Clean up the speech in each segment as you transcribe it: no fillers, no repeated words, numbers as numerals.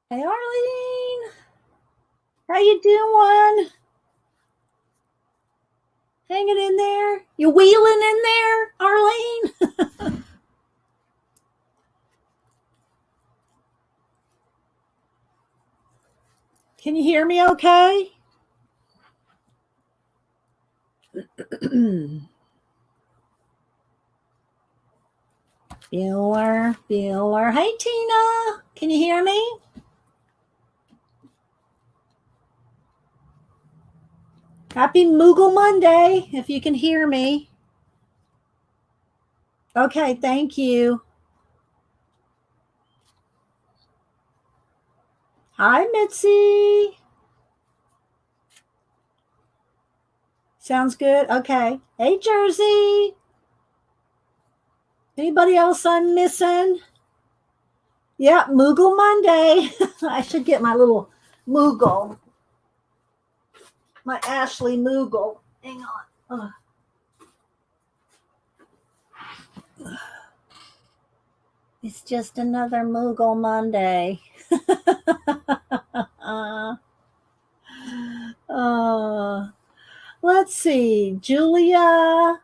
Hey, Arlene. How you doing? Hanging in there? You wheeling in there, Arlene? Can you hear me okay? Bueller. Hey, Tina. Can you hear me? Happy Moogle Monday, if you can hear me. Okay, thank you. Hi, Mitzi. Sounds good. Okay. Hey, Jersey. Anybody else I'm missing? Yeah, Moogle Monday. I should get my little Moogle, my Ashley Moogle. Hang on. It's just another Moogle Monday. uh, let's see. Julia,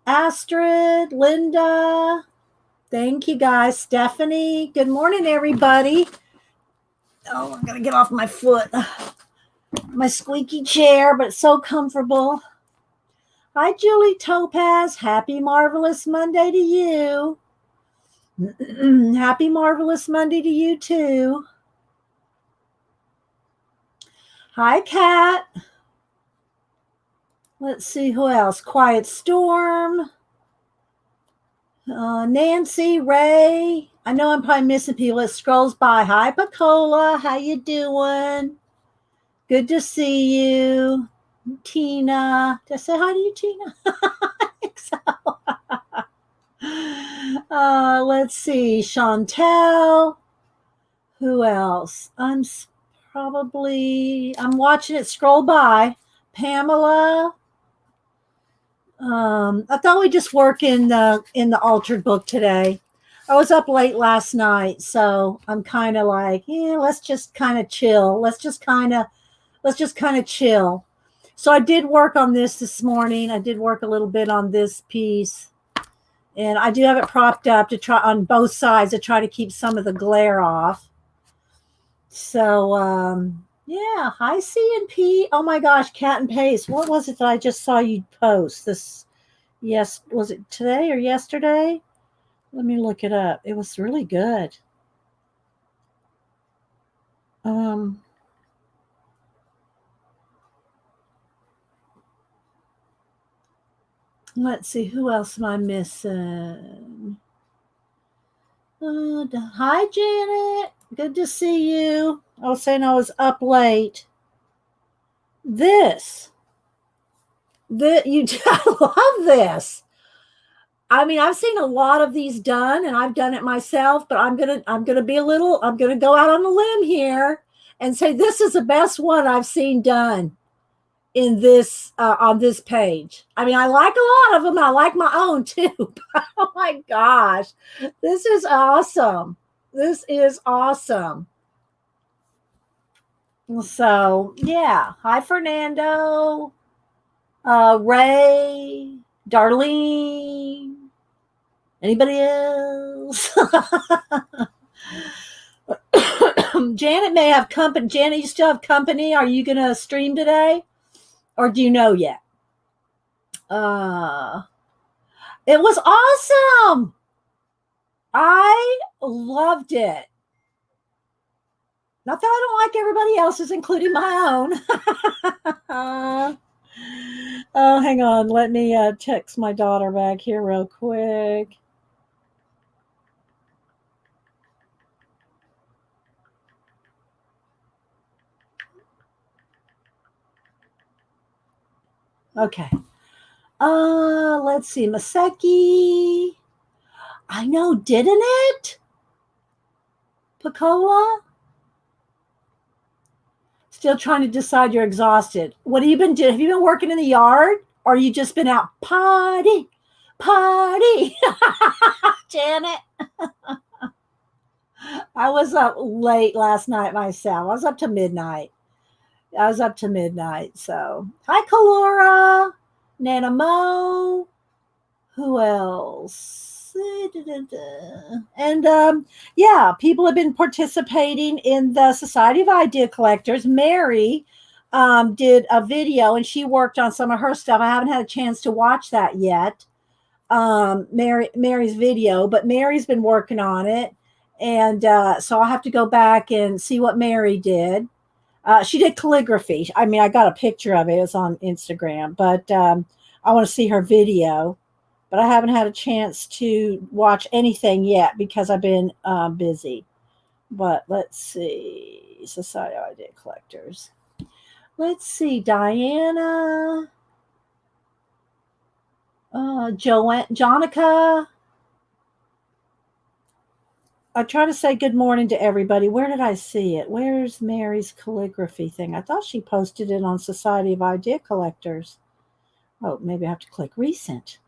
Astrid, Linda. Thank you guys. Stephanie. Good morning, everybody. Oh, I'm going to get off my foot. My squeaky chair, but it's so comfortable. Hi, Julie Topaz. Happy Marvelous Monday to you. Happy Marvelous Monday to you, too. Hi, Kat. Let's see who else. Quiet Storm. Nancy, Ray. I know I'm probably missing people. It scrolls by. Hi, Pacola. How you doing? Good to see you. Tina. Did I say hi to you, Tina? I think so. Let's see. Chantel. Who else? I'm watching it scroll by. Pamela. I thought we'd just work in the altered book today. I was up late last night, so I'm kind of like, yeah, let's just kind of chill. Let's just kind of chill. So I did work on this morning. I did work a little bit on this piece, and I do have it propped up to try on both sides to try to keep some of the glare off. So yeah, hi C&P. Oh my gosh, Cat and Pace. What was it that I just saw you post? This, yes, was it today or yesterday? Let me look it up. It was really good. Let's see, who else am I missing? Hi, Janet. Good to see you. I was saying I was up late. This, I love this. I mean, I've seen a lot of these done, and I've done it myself. But I'm gonna go out on a limb here and say this is the best one I've seen done in this on this page. I mean, I like a lot of them. I like my own too. But oh my gosh, this is awesome. This is awesome. So yeah, hi Fernando, Ray, Darlene. Anybody else? Janet may have company. Janet, you still have company. Are you going to stream today? Or do you know yet? It was awesome. I loved it. Not that I don't like everybody else's, including my own. Oh, hang on. Let me text my daughter back here real quick. Okay. Let's see. Maseki. I know, didn't it? Pacola? Still trying to decide. You're exhausted. What have you been doing? Have you been working in the yard? Or you just been out party? Janet. I was up late last night myself. I was up to midnight. I was up to midnight. So, hi, Kalora, Nana Mo. Who else? And yeah, people have been participating in the Society of Idea Collectors. Mary did a video and she worked on some of her stuff. I haven't had a chance to watch that yet. Mary's video, but Mary's been working on it. And so I'll have to go back and see what Mary did. She did calligraphy. I mean, I got a picture of it. It's on Instagram, but I want to see her video. But I haven't had a chance to watch anything yet because I've been busy. But let's see. Society of Idea Collectors. Let's see. Diana. Jonica. I try to say good morning to everybody. Where did I see it? Where's Mary's calligraphy thing? I thought she posted it on Society of Idea Collectors. Oh, maybe I have to click recent.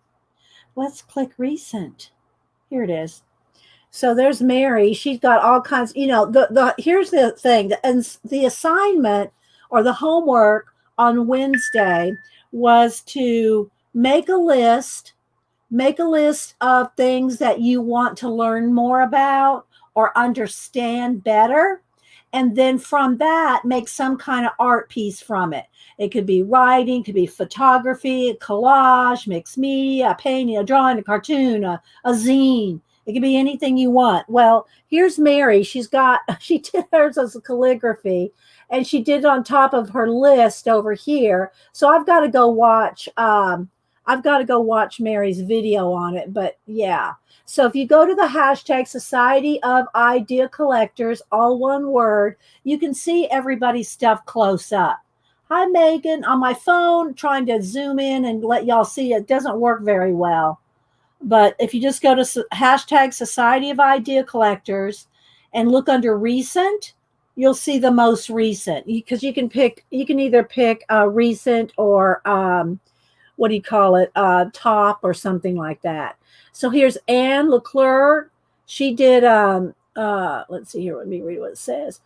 Let's click recent. Here it is. So there's Mary. She's got all kinds, here's the thing. The assignment or the homework on Wednesday was to make a list of things that you want to learn more about or understand better. And then from that, make some kind of art piece from it. It could be writing, could be photography, collage, mixed media, a painting, a drawing, a cartoon, a zine. It could be anything you want. Well, here's Mary. She did hers as a calligraphy, and she did it on top of her list over here. So I've got to go watch. I've got to go watch Mary's video on it. But yeah. So if you go to the hashtag Society of Idea Collectors, all one word, you can see everybody's stuff close up. Hi, Megan. On my phone, trying to zoom in and let y'all see it doesn't work very well. But if you just go to hashtag Society of Idea Collectors and look under recent, you'll see the most recent, because you can either pick recent or what do you call it, top or something like that. So here's Anne Leclerc. She did, let's see here, let me read what it says.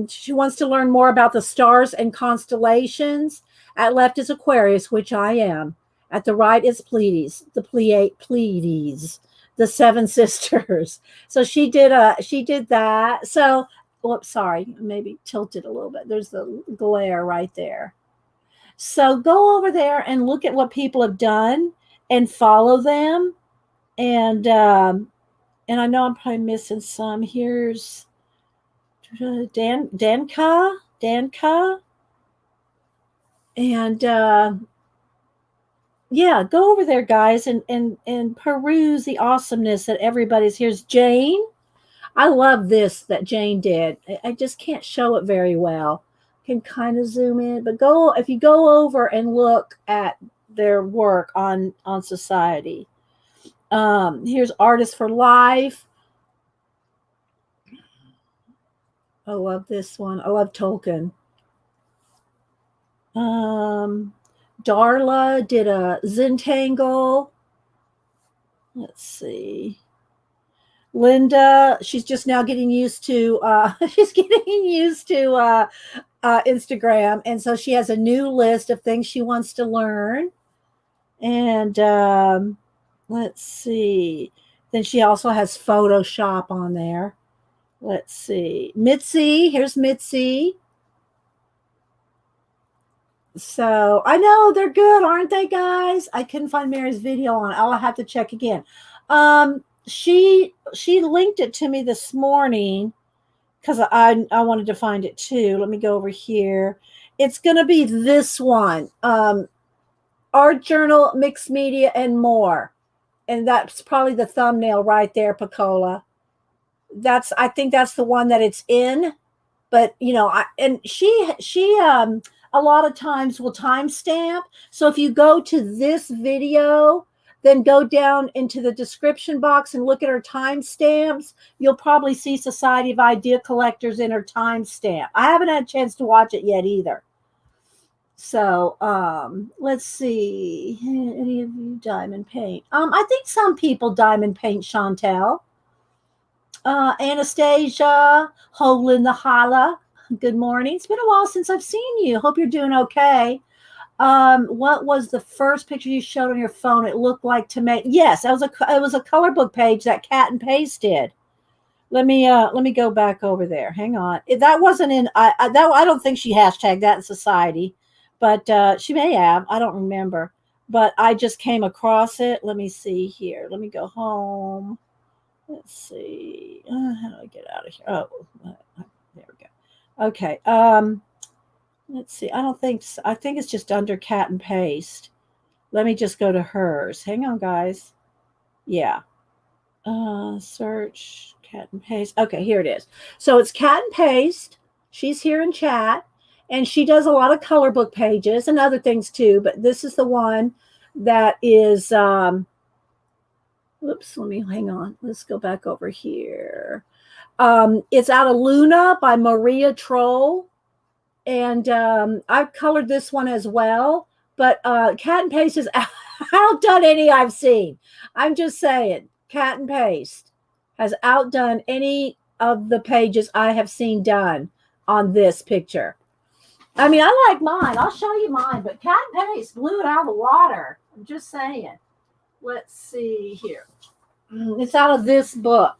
She wants to learn more about the stars and constellations. At left is Aquarius, which I am. At the right is Pleiades, Pleiades, the seven sisters. So she did that. So, whoops, sorry, maybe tilted a little bit. There's the glare right there. So go over there and look at what people have done and follow them. And I know I'm probably missing some. Here's Danka. And yeah, go over there, guys, and peruse the awesomeness that everybody's. Here's Jane. I love this that Jane did. I just can't show it very well. Can kind of zoom in, but if you go over and look at their work on Society. Here's Artists for Life. I love this one. I love Tolkien. Darla did a Zentangle. Let's see. Linda, she's just now getting used to Instagram, and so she has a new list of things she wants to learn. And let's see. Then she also has Photoshop on there. Let's see. Mitzi, here's Mitzi. So I know they're good, aren't they, guys? I couldn't find Mary's video on it. I'll have to check again. She linked it to me this morning because I wanted to find it too. Let me go over here. It's going to be this one. Art Journal, Mixed Media, and More. And that's probably the thumbnail right there, Pacola. I think that's the one that it's in. But, she a lot of times will timestamp. So if you go to this video, then go down into the description box and look at her timestamps, you'll probably see Society of Idea Collectors in her timestamp. I haven't had a chance to watch it yet either. So let's see. Any of you diamond paint? I think some people diamond paint, Chantel. Anastasia, hole in the holla. Good morning. It's been a while since I've seen you. Hope you're doing okay. What was the first picture you showed on your phone? It looked like tomato. Yes, it was a color book page that Cat and Paste did. Let me go back over there. Hang on. That wasn't in I don't think she hashtagged that in society, but she may have. I don't remember. But I just came across it. Let me see here. Let me go home. Let's see. How do I get out of here? Oh, there we go. Okay. Let's see. I don't think so. I think it's just under Cat and Paste. Let me just go to hers. Hang on, guys. Yeah. Search Cat and Paste. Okay, here it is. So it's Cat and Paste. She's here in chat, and she does a lot of color book pages and other things too. But this is the one that is. Oops, let me hang on. Let's go back over here. It's out of Luna by Maria Troll, and I've colored this one as well. But Cat and Paste has outdone any I've seen. I'm just saying, Cat and Paste has outdone any of the pages I have seen done on this picture. I mean, I like mine. I'll show you mine, but Cat and Paste blew it out of the water. I'm just saying. Let's see here. It's out of this book.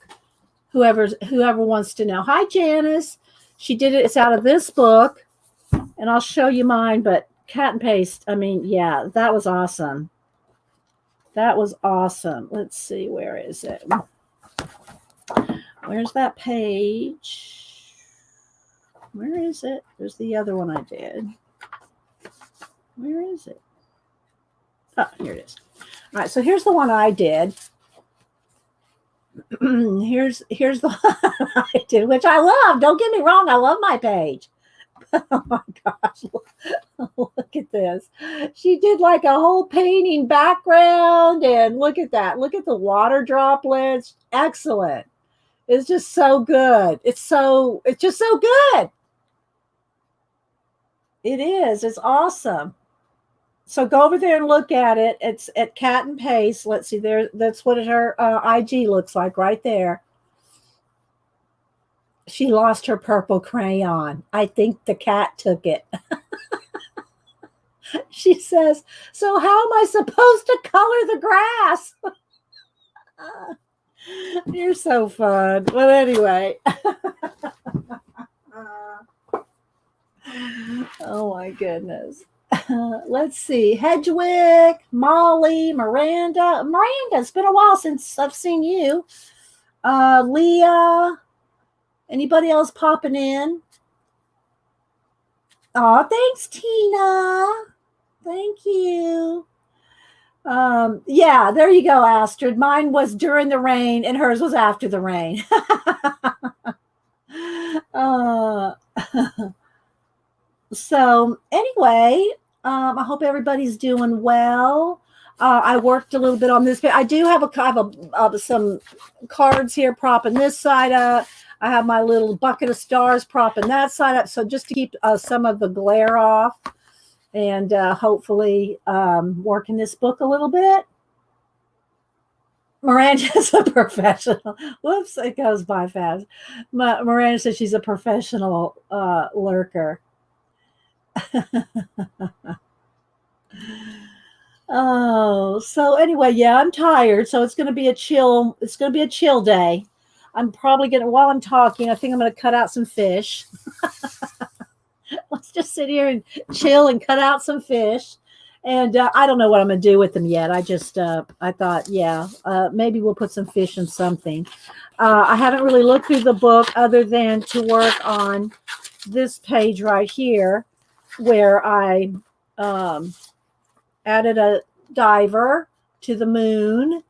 Whoever wants to know. Hi, Janice. She did it. It's out of this book, and I'll show you mine. But Cat and Paste. I mean, yeah, that was awesome. That was awesome. Let's see. Where is it? Where's that page? Where is it? There's the other one I did. Where is it? Oh, here it is. All right, so here's the one I did. here's the one I did, which I love. Don't get me wrong, I love my page. Oh my gosh, look at this. She did like a whole painting background, and look at that. Look at the water droplets. Excellent. It's just so good. It's just so good. It is. It's awesome. So go over there and look at it. It's at Cat and Paste. Let's see there. That's what her IG looks like right there. She lost her purple crayon. I think the cat took it. She says, so how am I supposed to color the grass? You're so fun. But anyway. Oh my goodness. Let's see. Hedgewick, Molly, Miranda. Miranda, it's been a while since I've seen you. Leah. Anybody else popping in? Oh, thanks, Tina. Thank you. Yeah, there you go, Astrid. Mine was during the rain, and hers was after the rain. So anyway, I hope everybody's doing well. I worked a little bit on this. I do have some cards here propping this side up. I have my little bucket of stars propping that side up. So just to keep some of the glare off, and hopefully working this book a little bit. Miranda's a professional. Whoops, it goes by fast. Miranda says she's a professional lurker. Oh, so anyway, yeah, I'm tired. So it's going to be a chill. It's going to be a chill day. I'm probably going to, while I'm talking, I think I'm going to cut out some fish. Let's just sit here and chill and cut out some fish. And I don't know what I'm going to do with them yet. I just, I thought, yeah, maybe we'll put some fish in something. I haven't really looked through the book other than to work on this page right here, where I added a diver to the moon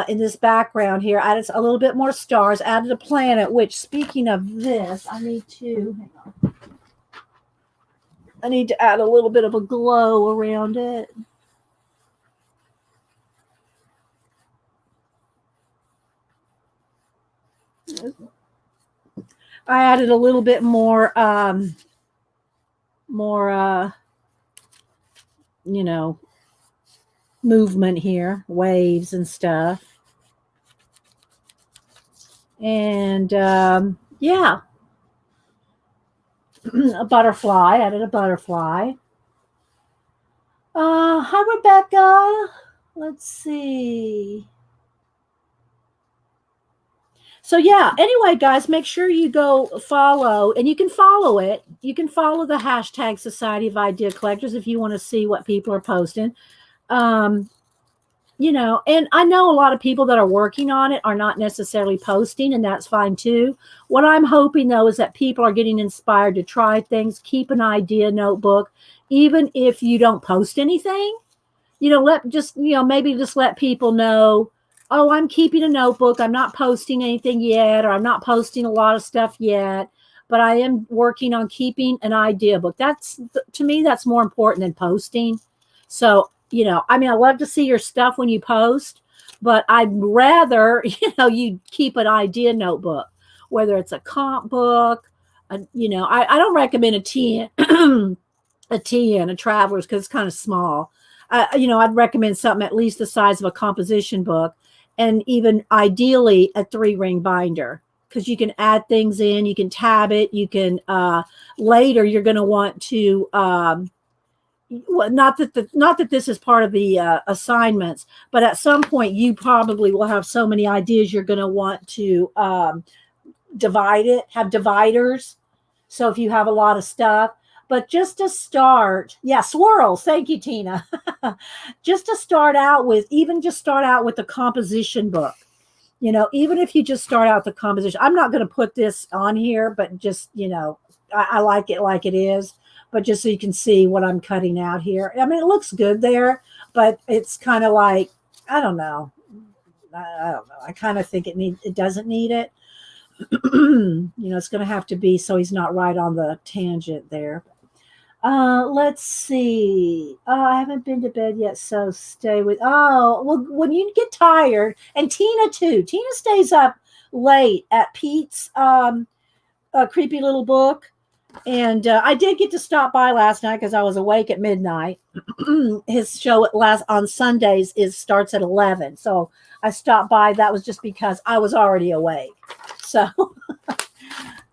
in this background here. Added a little bit more stars, added a planet, which, speaking of this, I need to add a little bit of a glow around it. I added a little bit more, movement here, waves and stuff. And yeah, a butterfly, added a butterfly. Hi, Rebecca. Let's see. So yeah, anyway, guys, make sure you go follow, and you can follow it. You can follow the hashtag Society of Idea Collectors if you want to see what people are posting. Um, and I know a lot of people that are working on it are not necessarily posting, and that's fine too. What I'm hoping though is that people are getting inspired to try things, keep an idea notebook, even if you don't post anything. Maybe just let people know, oh, I'm keeping a notebook. I'm not posting anything yet, or I'm not posting a lot of stuff yet, but I am working on keeping an idea book. To me, that's more important than posting. So, I love to see your stuff when you post, but I'd rather, you keep an idea notebook, whether it's a comp book. I don't recommend a 10, a 10, a traveler's, because it's kind of small. I'd recommend something at least the size of a composition book, and even ideally a 3-ring binder, because you can add things in, you can tab it, you can later you're going to want to not that this is part of the assignments, but at some point you probably will have so many ideas you're going to want to have dividers. So if you have a lot of stuff, but just to start, yeah, swirls. Thank you, Tina. Just to start out with the composition book. Even if you just start out the composition, I'm not going to put this on here, but just, I like it like it is, but just so you can see what I'm cutting out here. I mean, it looks good there, but it's kind of like, I don't know. I don't know. I kind of think it doesn't need it. It's going to have to be so he's not right on the tangent there. Let's see. I haven't been to bed yet, so stay with. Oh, well, when you get tired, and Tina too. Tina stays up late at Pete's creepy little book, and I did get to stop by last night because I was awake at midnight. His show on Sundays starts at 11, so I stopped by. That was just because I was already awake. So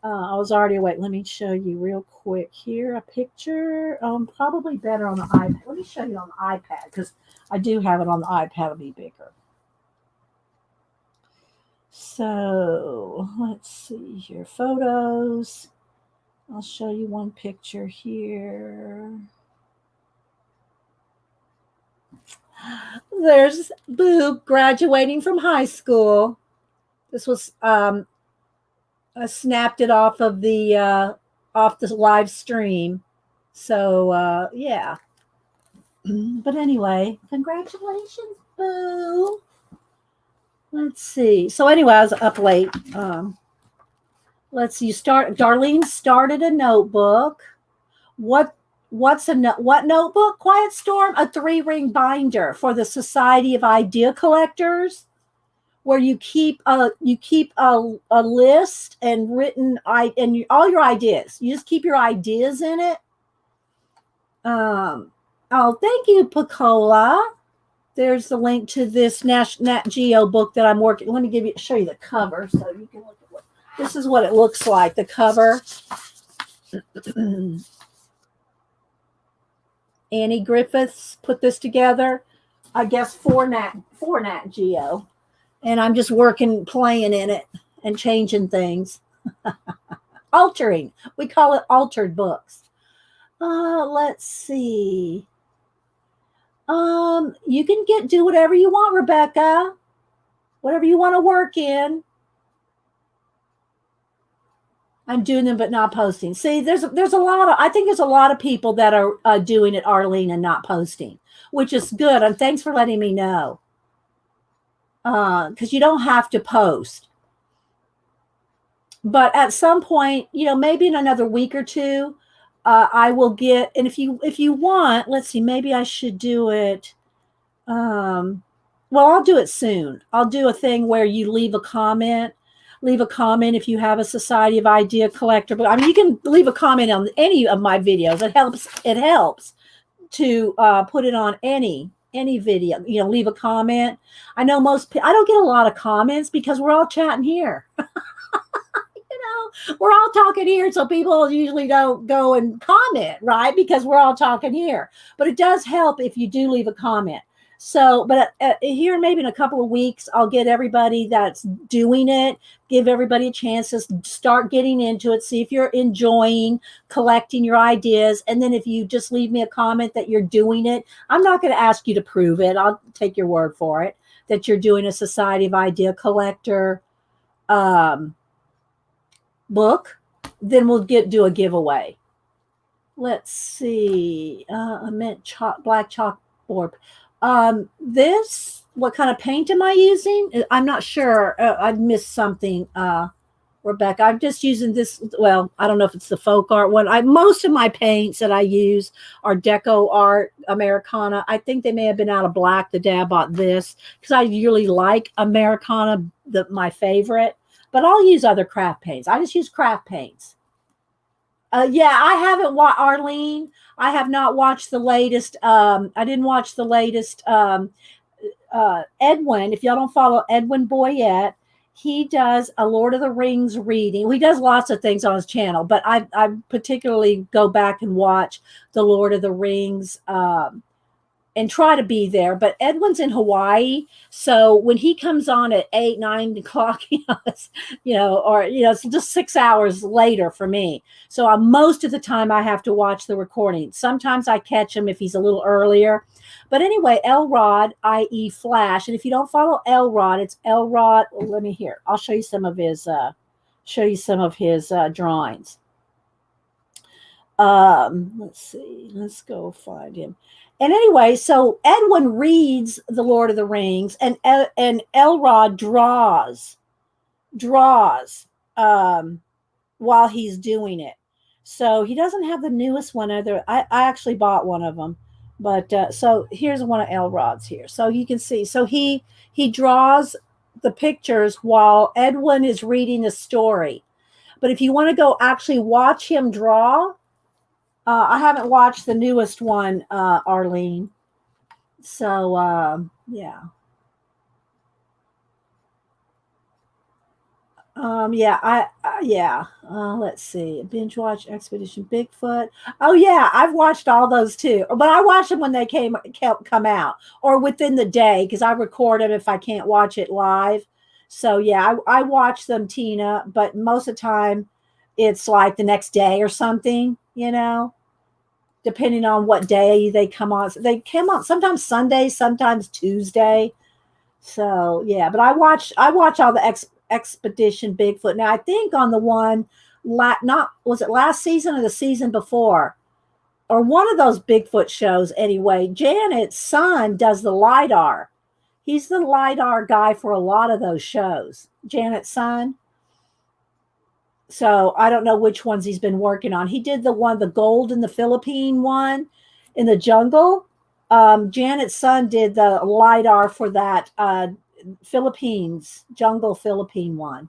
I was already awake. Let me show you real quick here a picture. Probably better on the iPad. Let me show you on the iPad because I do have it on the iPad. It'll be bigger. So let's see here. Photos. I'll show you one picture here. There's Boo graduating from high school. This was I snapped it off the live stream. So yeah. But anyway, congratulations, Boo. Let's see. So anyway, I was up late. Let's see. Darlene started a notebook. What notebook? Quiet Storm, a 3-ring binder for the Society of Idea Collectors, where you keep a list and written and all your ideas. You just keep your ideas in it. Oh, thank you, Picola. There's the link to this Nat Geo book that I'm working. Let me show you the cover so you can look at this is what it looks like. The cover. Annie Griffiths put this together, I guess for Nat Geo. And I'm just playing in it and changing things. Altering. We call it altered books. Let's see. You can do whatever you want, Rebecca. Whatever you want to work in. I'm doing them, but not posting. See, there's I think there's a lot of people that are doing it, Arlene, and not posting, which is good. And thanks for letting me know. Because you don't have to post. But at some point, maybe in another week or two, I will get, and if you want, let's see, maybe I should do it. Well, I'll do it soon. I'll do a thing where you leave a comment if you have a Society of Idea Collector. But I mean, you can leave a comment on any of my videos. It helps to put it on any any video, leave a comment. I know I don't get a lot of comments because we're all chatting here. We're all talking here, so people usually don't go and comment, right? Because we're all talking here. But it does help if you do leave a comment. So, but here maybe in a couple of weeks, I'll get everybody that's doing it, give everybody a chance to start getting into it, see if you're enjoying collecting your ideas. And then if you just leave me a comment that you're doing it, I'm not going to ask you to prove it. I'll take your word for it, that you're doing a Society of Idea Collector book. Then we'll do a giveaway. Let's see. I meant black chalkboard. What kind of paint am I using? I'm not sure. I missed something, Rebecca. I'm just using this. Well, I don't know if it's the folk art one. Most of my paints that I use are Deco Art Americana. I think they may have been out of black the day I bought this because I really like Americana, my favorite. But I'll use other craft paints. I just use craft paints. Yeah, I haven't watched Arlene. I have not watched the latest. I didn't watch the latest Edwin. If y'all don't follow Edwin Boyette, he does a Lord of the Rings reading. He does lots of things on his channel, but I particularly go back and watch the Lord of the Rings and try to be there. But Edwin's in Hawaii, so when he comes on at 8, 9 o'clock, it's just 6 hours later for me. So most of the time I have to watch the recording. Sometimes I catch him if he's a little earlier. But anyway, Elrod, i.e. Flash, and if you don't follow Elrod, it's Elrod. Let me hear. I'll show you some of his drawings. Let's see. Let's go find him. And anyway, so Edwin reads the Lord of the Rings, and Elrod draws while he's doing it. So he doesn't have the newest one either. I actually bought one of them, but so here's one of Elrod's here. So you can see. So he draws the pictures while Edwin is reading the story. But if you want to go actually watch him draw. I haven't watched the newest one, Arlene. So, yeah. Let's see. Binge watch Expedition Bigfoot. Oh yeah, I've watched all those too. But I watched them when they come out or within the day because I record them if I can't watch it live. So yeah, I watch them, Tina. But most of the time, it's like the next day or something. Depending on what day they come on. They come on sometimes Sunday, sometimes Tuesday. So yeah, but I watch all the Expedition Bigfoot. Now I think on the one, was it last season or the season before, or one of those Bigfoot shows anyway. Janet's son does the LiDAR. He's the LiDAR guy for a lot of those shows. Janet's son. So I don't know which ones he's been working on. He did the gold in the Philippine one in the jungle. Janet's son did the LiDAR for that jungle Philippine one.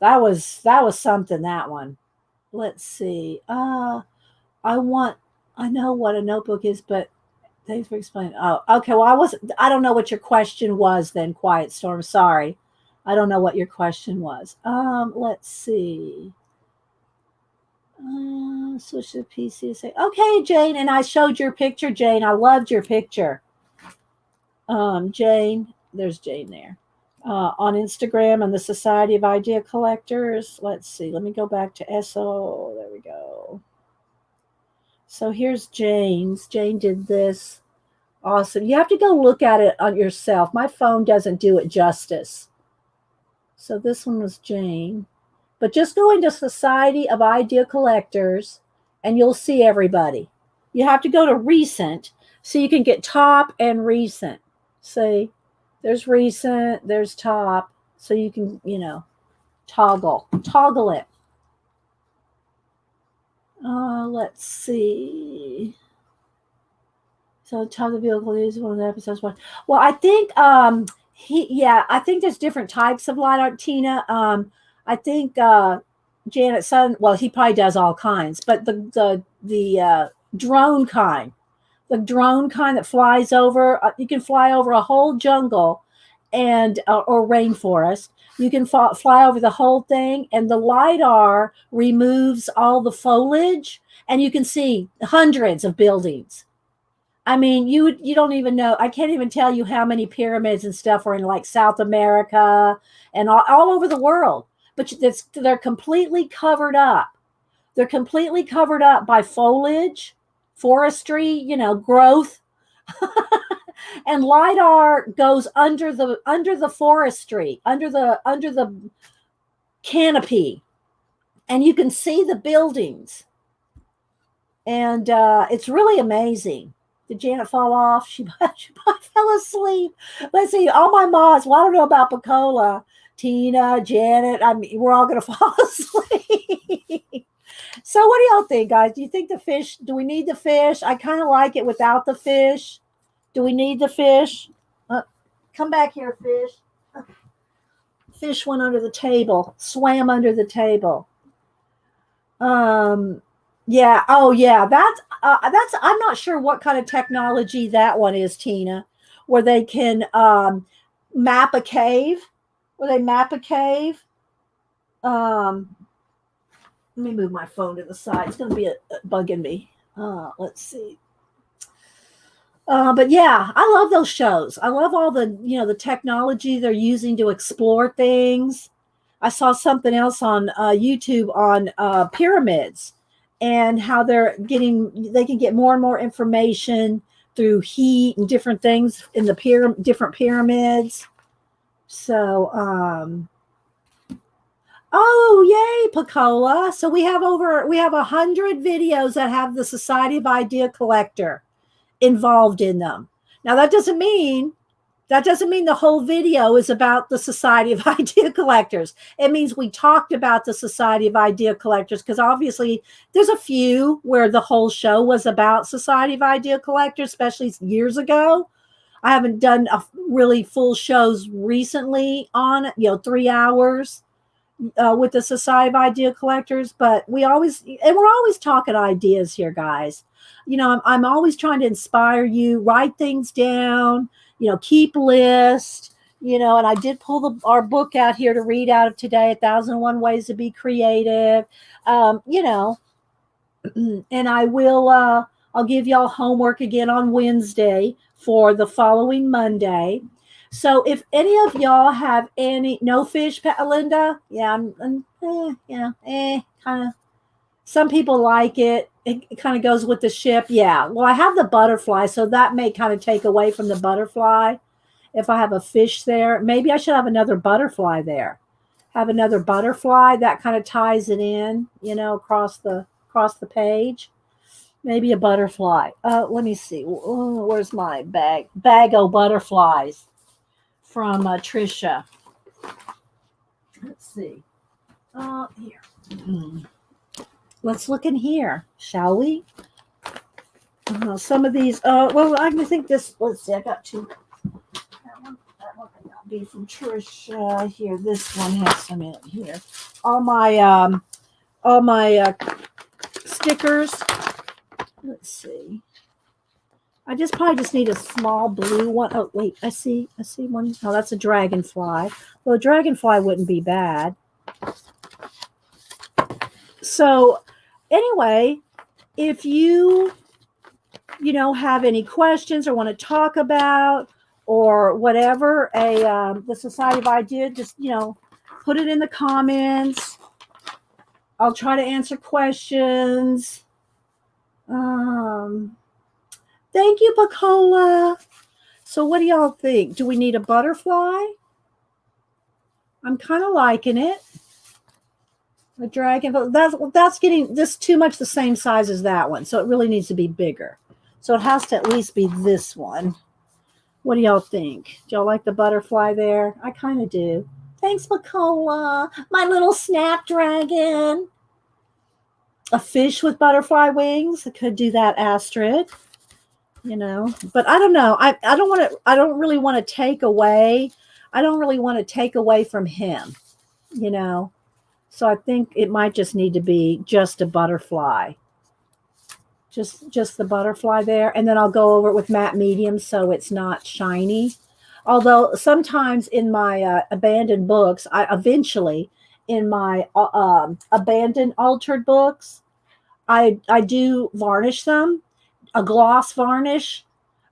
That was something, that one. Let's see. I know what a notebook is, but thanks for explaining. Oh, okay. Well, I don't know what your question was then, Quiet Storm. Sorry. I don't know what your question was. Let's see. Switch to the PC and say, okay, Jane. And I showed your picture, Jane. I loved your picture. Jane, there's Jane there. On Instagram and the Society of Idea Collectors. Let's see. Let me go back to SO. There we go. So here's Jane's. Jane did this. Awesome. You have to go look at it on yourself. My phone doesn't do it justice. So this one was Jane. But just go into Society of Idea Collectors and you'll see everybody. You have to go to recent so you can get top and recent. See, there's recent, there's top. So you can, toggle it. Let's see. So top of the vehicle is one of the episodes. Well, I think I think there's different types of light art, Tina. I think Janet's son, well, he probably does all kinds, but the drone kind, the drone kind that flies over. You can fly over a whole jungle and or rainforest. You can fly over the whole thing, and the LiDAR removes all the foliage, and you can see hundreds of buildings. I mean, you don't even know. I can't even tell you how many pyramids and stuff are in like South America and all over the world. But they're completely covered up. They're completely covered up by foliage, forestry, growth. And LiDAR goes under the forestry, under the canopy, and you can see the buildings. And it's really amazing. Did Janet fall off? She fell asleep. Let's see. All my mods. Well, I don't know about Pacola, Tina, Janet. I mean, we're all going to fall asleep. So what do y'all think, guys? Do you think the fish, do we need the fish? I kind of like it without the fish. Do we need the fish? Come back here, fish. Fish went under the table, swam under the table. Yeah. Oh, yeah. That's. I'm not sure what kind of technology that one is, Tina, where they can map a cave. Where they map a cave. Let me move my phone to the side. It's going to be bugging me. Let's see. But yeah, I love those shows. I love all the the technology they're using to explore things. I saw something else on YouTube on pyramids. And how they can get more and more information through heat and different things in the different pyramids. So, oh, yay, Pacola. So we have 100 videos that have the Society of Idea Collector involved in them. Now that doesn't mean the whole video is about the Society of Idea Collectors. It means we talked about the Society of Idea Collectors because obviously there's a few where the whole show was about Society of Idea Collectors, especially years ago. I haven't done a really full shows recently on 3 hours with the Society of Idea Collectors, but we're always talking ideas here, guys. I'm always trying to inspire you, write things down, keep lists, and I did pull our book out here to read out of today, 1001 Ways to Be Creative, and I will, I'll give y'all homework again on Wednesday for the following Monday. So if any of y'all have no fish, Linda, yeah, kind of, some people like it. It kind of goes with the ship. Yeah. Well, I have the butterfly, so that may kind of take away from the butterfly. If I have a fish there, maybe I should have another butterfly there. Have another butterfly that kind of ties it in, across the page. Maybe a butterfly. Let me see. Where's my bag of butterflies from Trisha? Let's see. Here. Let's look in here, shall we? Some of these. Well, I think this. Let's see. I got two. That one may not be from Trisha. Here, this one has some in it. Here, all my stickers. Let's see. I probably just need a small blue one. Oh wait, I see one. Oh, that's a dragonfly. Well, a dragonfly wouldn't be bad. So anyway, if you have any questions or want to talk about or whatever, the Society of Idea, just put it in the comments. I'll try to answer questions. Thank you, Pacola. So what do y'all think? Do we need a butterfly? I'm kind of liking it. A dragon, but that's getting this too much the same size as that one. So it really needs to be bigger. So it has to at least be this one. What do y'all think? Do y'all like the butterfly there? I kind of do. Thanks, Pacola. My little snapdragon. A fish with butterfly wings. I could do that, Astrid. But I don't know. I don't really want to take away. I don't really want to take away from him. So I think it might just need to be just a butterfly. just the butterfly there, and then I'll go over it with matte medium so it's not shiny. Although sometimes in my abandoned books, I eventually in my abandoned altered books, I do varnish them, a gloss varnish,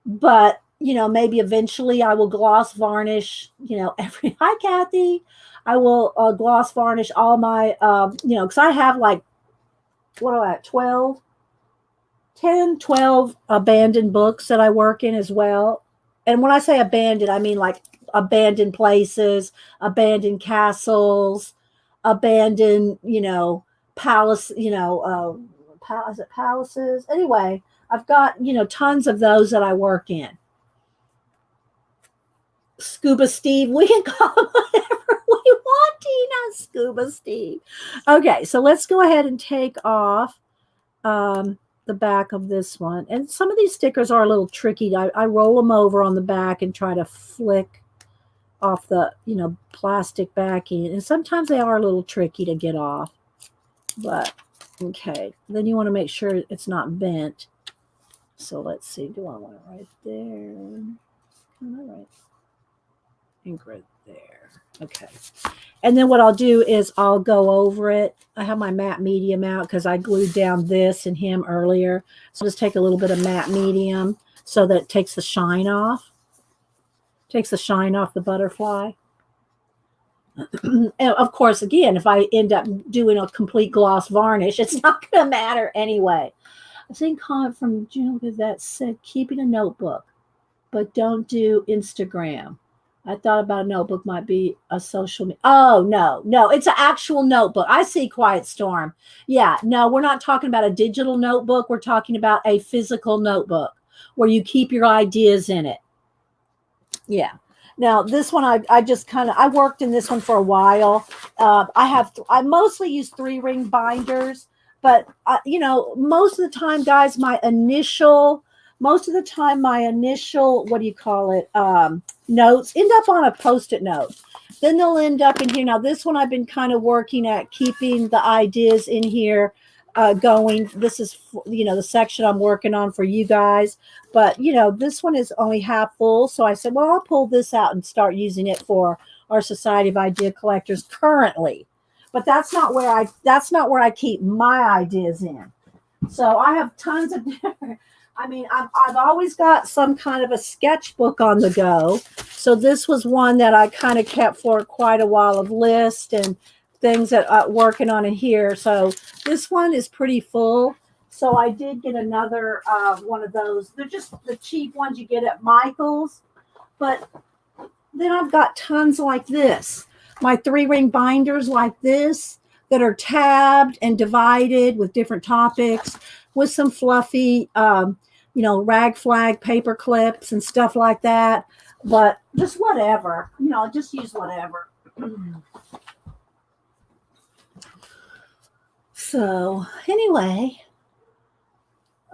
but maybe eventually I will gloss varnish, every hi Kathy. I will gloss varnish all my because I have like what do I have, 12 10, 12 abandoned books that I work in as well. And when I say abandoned, I mean like abandoned places, abandoned castles, abandoned, palace, is it palaces? Anyway, I've got, tons of those that I work in. Scuba Steve, we can call him whatever we want, Tina. Scuba Steve. Okay, so let's go ahead and take off the back of this one. And some of these stickers are a little tricky. I roll them over on the back and try to flick off the, plastic backing. And sometimes they are a little tricky to get off. But, okay. Then you want to make sure it's not bent. So let's see. Do I want it right there? All right. Ink right there. Okay. And then what I'll do is I'll go over it. I have my matte medium out because I glued down this and him earlier. So just take a little bit of matte medium so that it takes the shine off. Takes the shine off the butterfly. And of course, again, if I end up doing a complete gloss varnish, it's not going to matter anyway. I've seen a comment from June that said keeping a notebook, but don't do Instagram. I thought about a notebook might be a social media. Oh, no, it's an actual notebook. I see Quiet Storm. Yeah, no, we're not talking about a digital notebook. We're talking about a physical notebook where you keep your ideas in it. Yeah. Now, this one, I just kind of, I worked in this one for a while. I mostly use 3-ring binders, but, most of the time, guys, my initial, what do you call it? Notes end up on a Post-it note. Then they'll end up in here. Now, this one I've been kind of working at keeping the ideas in here going. This is, the section I'm working on for you guys. But, this one is only half full. So I said, well, I'll pull this out and start using it for our Society of Idea Collectors currently. But that's not where I keep my ideas in. So I have tons of different. I've always got some kind of a sketchbook on the go. So this was one that I kind of kept for quite a while of lists and things that I'm working on in here. So this one is pretty full. So I did get another one of those. They're just the cheap ones you get at Michael's. But then I've got tons like this. My 3-ring binders like this that are tabbed and divided with different topics with some fluffy, rag flag paper clips and stuff like that. But just whatever, just use whatever. So anyway,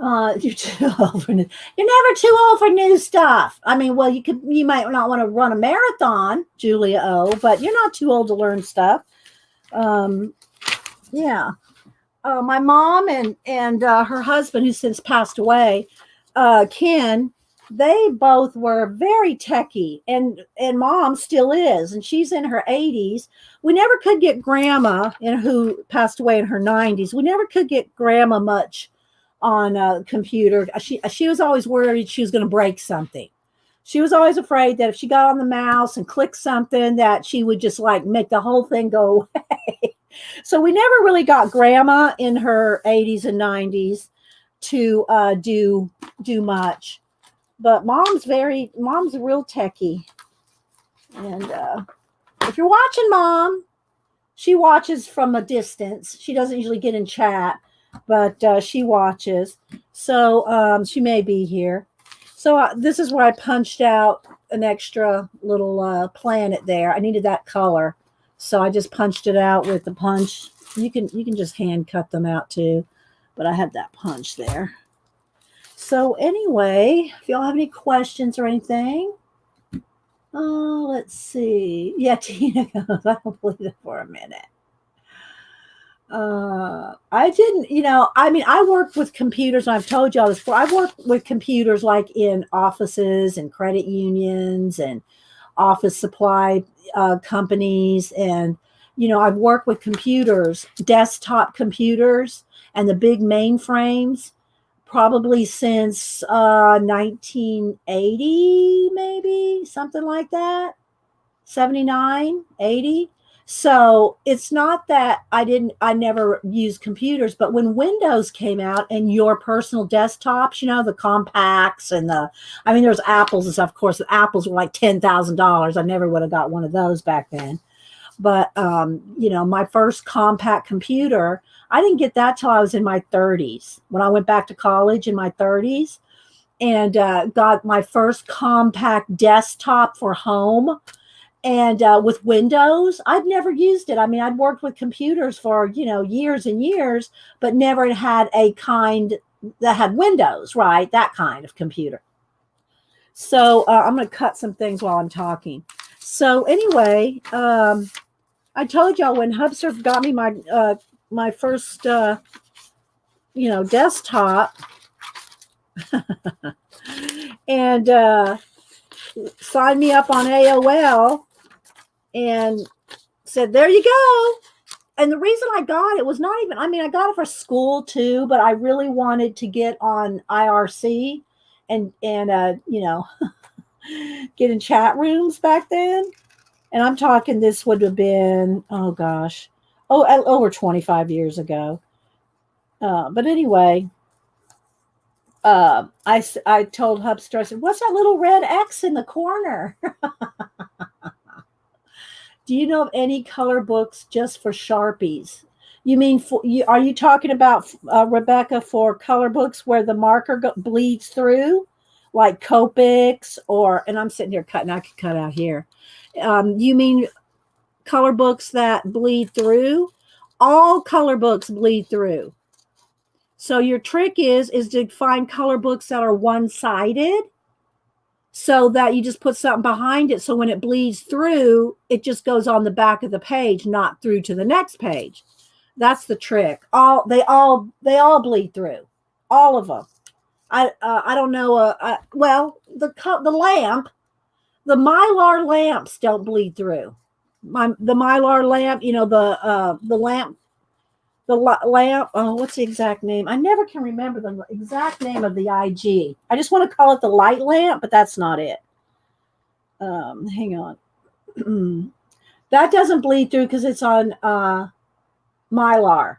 you're too old for new. You're never too old for new stuff. Well, you might not want to run a marathon, Julia O, but you're not too old to learn stuff. Yeah. My mom and her husband, who since passed away, Ken, they both were very techie, and mom still is, and she's in her 80s. We never could get grandma, who passed away in her 90s. We never could get grandma much on a computer. She was always worried she was going to break something. She was always afraid that if she got on the mouse and clicked something, that she would just like make the whole thing go away. So we never really got grandma in her 80s and 90s to do much. But mom's real techie. And if you're watching mom, she watches from a distance. She doesn't usually get in chat, but she watches. So she may be here. So this is where I punched out an extra little planet there. I needed that color. So I just punched it out with the punch. You can just hand cut them out too, but I had that punch there. So anyway, if y'all have any questions or anything, let's see. Yeah, Tina goes, I don't believe it for a minute. I didn't, I mean, I worked with computers, and I've told you all this before. I've worked with computers like in offices and credit unions and office supply companies. And, I've worked with computers, desktop computers, and the big mainframes probably since 1980, maybe something like that. 79, 80. So it's not that I never used computers, but when Windows came out and your personal desktops, the compacts and I mean, there's Apples and stuff. Of course, the Apples were like $10,000. I never would have got one of those back then. But, my first compact computer, I didn't get that till I was in my 30s, when I went back to college in my 30s, and got my first compact desktop for home. And with Windows, I'd never used it. I mean, I'd worked with computers for, years and years, but never had a kind that had Windows, right? That kind of computer. So I'm going to cut some things while I'm talking. So anyway, I told y'all when Hubsurf got me my first, desktop and signed me up on AOL and said, there you go. And the reason I got it was not even, I mean, I got it for school too, but I really wanted to get on IRC and get in chat rooms back then. And I'm talking, this would have been, over 25 years ago. But anyway, I told Hubster, I said, what's that little red X in the corner? Do you know of any color books just for Sharpies? You mean, are you talking about, Rebecca, for color books where the marker bleeds through? Like Copics and I'm sitting here cutting, I could cut out here. You mean color books that bleed through? All color books bleed through. So your trick is to find color books that are one-sided, so that you just put something behind it. So when it bleeds through, it just goes on the back of the page, not through to the next page. That's the trick. They all bleed through, all of them. I don't know. Well, the lamp, the Mylar lamps don't bleed through. The Mylar lamp, the lamp. The lamp, what's the exact name? I never can remember the exact name of the IG. I just want to call it the light lamp, but that's not it. Hang on. That doesn't bleed through because it's on Mylar.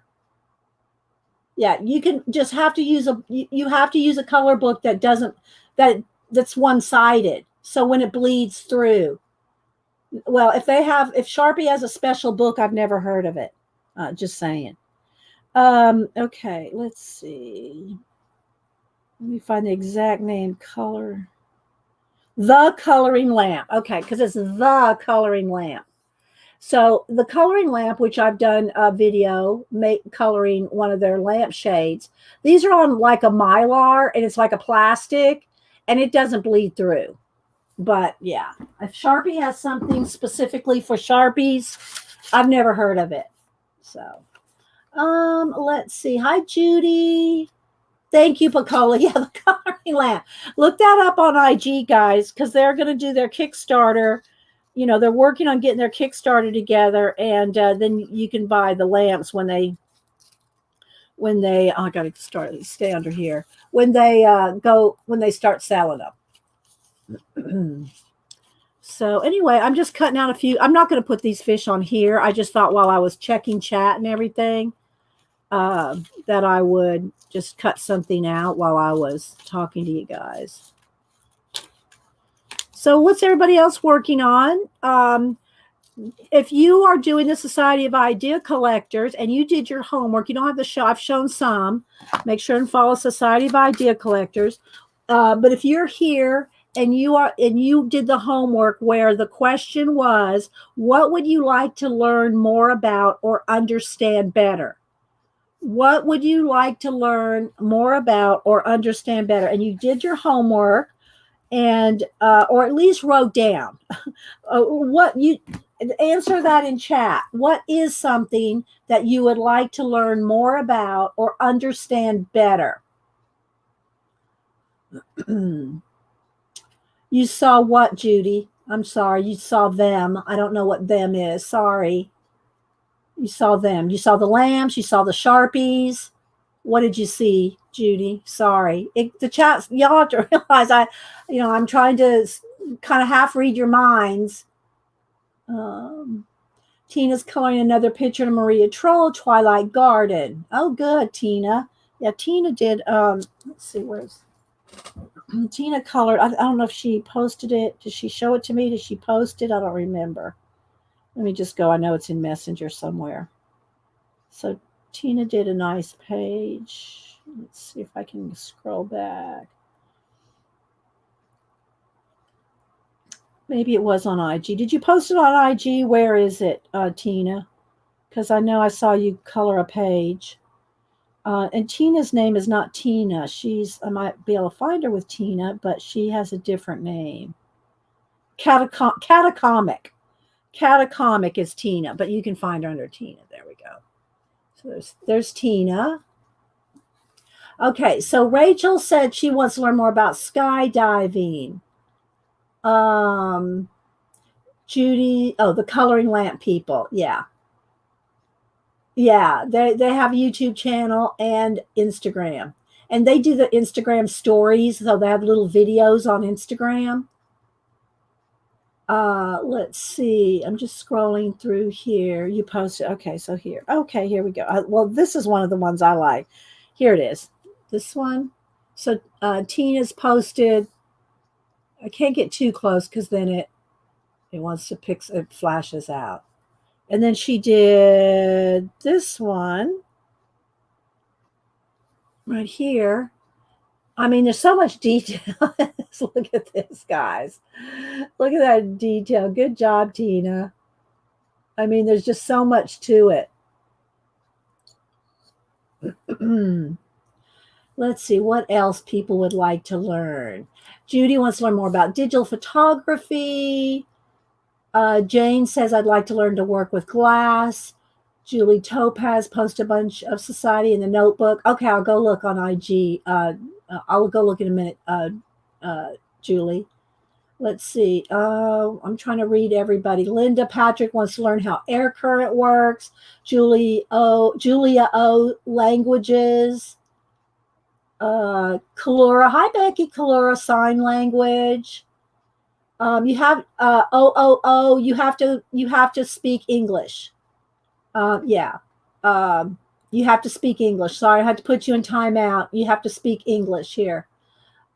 Yeah, you can just have to use you have to use a color book that's one-sided. So when it bleeds through. Well, if Sharpie has a special book, I've never heard of it. Just saying. Okay, let's see. Let me find the exact name. The coloring lamp. Okay, because it's the coloring lamp. So the coloring lamp, which I've done a video coloring one of their lamp shades. These are on like a Mylar, and it's like a plastic, and it doesn't bleed through. But yeah, if Sharpie has something specifically for Sharpies, I've never heard of it. So. Let's see. Hi, Judy. Thank you, Pacola. Yeah, the coloring lamp. Look that up on IG, guys, because they're going to do their Kickstarter. They're working on getting their Kickstarter together, and then you can buy the lamps when they. I got to stay under here. When they start selling them. So anyway, I'm just cutting out a few. I'm not going to put these fish on here. I just thought while I was checking chat and everything, that I would just cut something out while I was talking to you guys. So what's everybody else working on? If you are doing the Society of Idea Collectors and you did your homework, you don't have to show. I've shown some. Make sure and follow Society of Idea Collectors. But if you're here and you did the homework where the question was, what would you like to learn more about or understand better? What would you like to learn more about or understand better? And you did your homework, and or at least wrote down what you answer that in chat. What is something that you would like to learn more about or understand better? You saw what, Judy? I'm sorry. You saw them. I don't know what them is. Sorry. You saw them. You saw the lambs. You saw the Sharpies. What did you see, Judy? Sorry. The chat, y'all have to realize I'm trying to kind of half read your minds. Tina's coloring another picture of Maria Troll, Twilight Garden. Oh, good, Tina. Yeah, Tina did. Let's see, where's Tina colored? I don't know if she posted it. Did she show it to me? Did she post it? I don't remember. Let me just go. I know it's in Messenger somewhere. So Tina did a nice page. Let's see if I can scroll back. Maybe it was on IG. Did you post it on IG? Where is it, Tina? Because I know I saw you color a page. And Tina's name is not Tina. I might be able to find her with Tina, but she has a different name. Catacomic. Catacomic is Tina, but you can find her under Tina. There we go. So there's Tina. Okay, so Rachel said she wants to learn more about skydiving. Judy, the coloring lamp people. Yeah. Yeah, they have a YouTube channel and Instagram. And they do the Instagram stories, so they have little videos on Instagram. Let's see. I'm just scrolling through here. You posted. Okay, so here. Okay, here we go. Well, this is one of the ones I like. Here it is. This one. So Tina's posted. I can't get too close because then it wants to it flashes out. And then she did this one right here. I mean, there's so much detail. Look at this, guys. Look at that detail. Good job, Tina. I mean, there's just so much to it. Let's see what else people would like to learn. Judy wants to learn more about digital photography. Jane says, I'd like to learn to work with glass. Julie Topaz posted a bunch of society in the notebook. Okay, I'll go look on IG. I'll go look in a minute, Julie. Let's see. I'm trying to read everybody. Linda Patrick wants to learn how air current works. Julia O, languages. Kalura. Hi, Becky. Kalura, sign language. You have you have to speak English. Yeah. You have to speak English. Sorry, I had to put you in timeout. You have to speak English here.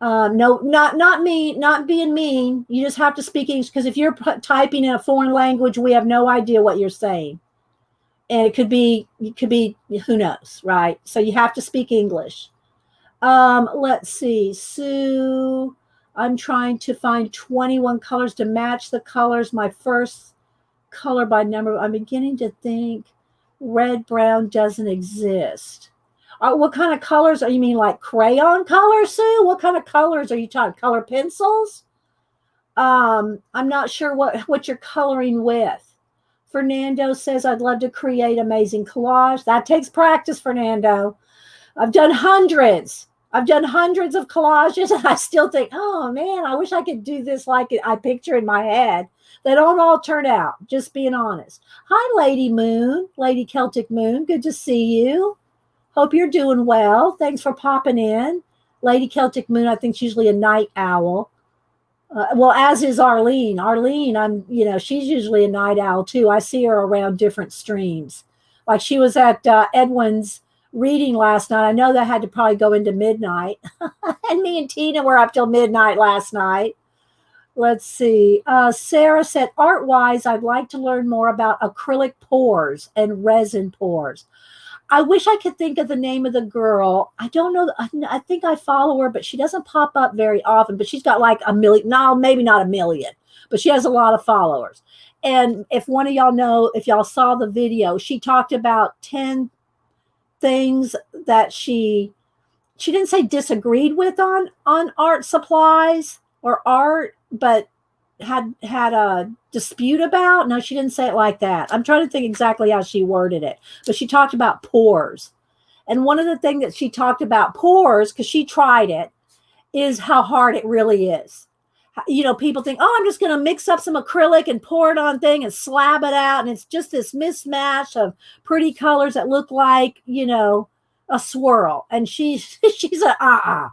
No, not me, not being mean. You just have to speak English because if you're typing in a foreign language, we have no idea what you're saying, and it could be who knows, right? So you have to speak English. Let's see, Sue. I'm trying to find 21 colors to match the colors. My first color by number. I'm beginning to think red, brown doesn't exist. What kind of colors are you mean, like crayon colors, Sue? What kind of colors are you talking? Color pencils? I'm not sure what you're coloring with. Fernando says, I'd love to create amazing collage. That takes practice, Fernando. I've done hundreds of collages, and I still think, oh man, I wish I could do this like I picture in my head. They don't all turn out, just being honest. Hi, Lady Moon, Lady Celtic Moon. Good to see you. Hope you're doing well. Thanks for popping in. Lady Celtic Moon, I think, is usually a night owl. Well, as is Arlene. Arlene, she's usually a night owl too. I see her around different streams. Like she was at Edwin's reading last night. I know that had to probably go into midnight. And me and Tina were up till midnight last night. Let's see. Sarah said, art-wise, I'd like to learn more about acrylic pours and resin pours. I wish I could think of the name of the girl. I don't know. I think I follow her, but she doesn't pop up very often. But she's got like a million. No, maybe not a million, but she has a lot of followers. And if one of y'all know, if y'all saw the video, she talked about 10 things that she didn't say disagreed with on art supplies or art, but had a dispute about. No, she didn't say it like that. I'm trying to think exactly how she worded it, but she talked about pores. And one of the things that she talked about pores, because she tried it, is how hard it really is. You know, people think, oh, I'm just going to mix up some acrylic and pour it on thing and slab it out. And it's just this mismatch of pretty colors that look like, you know, a swirl. And she's a,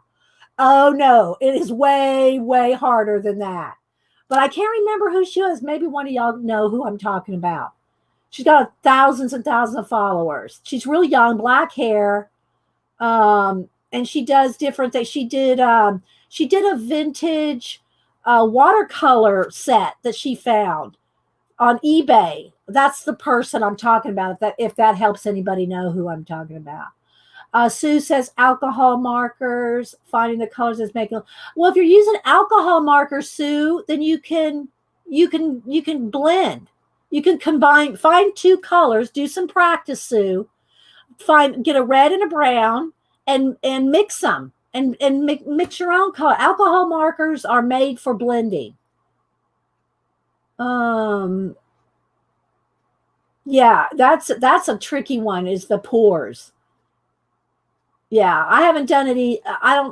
oh no, it is way, way harder than that. But I can't remember who she was. Maybe one of y'all know who I'm talking about. She's got thousands and thousands of followers. She's really young, black hair. And she does different things. She did a vintage watercolor set that she found on eBay. That's the person I'm talking about. If that helps anybody know who I'm talking about. Sue says alcohol markers, finding the colors is making. Well, if you're using alcohol markers, Sue, then you can blend. You can combine, find two colors, do some practice, Sue. Get a red and a brown and mix them and mix your own color. Alcohol markers are made for blending. Yeah, that's a tricky one, is the pores. Yeah, I haven't done it. I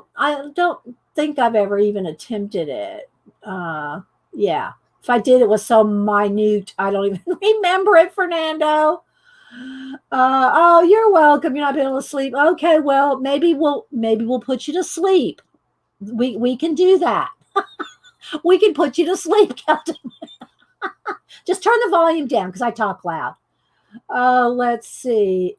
don't think I've ever even attempted it. Yeah, if I did, it was so minute, I don't even remember it, Fernando. Oh, you're welcome. You're not being able to sleep. Okay, well, maybe we'll put you to sleep. We can do that. We can put you to sleep, Captain. Just turn the volume down because I talk loud. Let's see.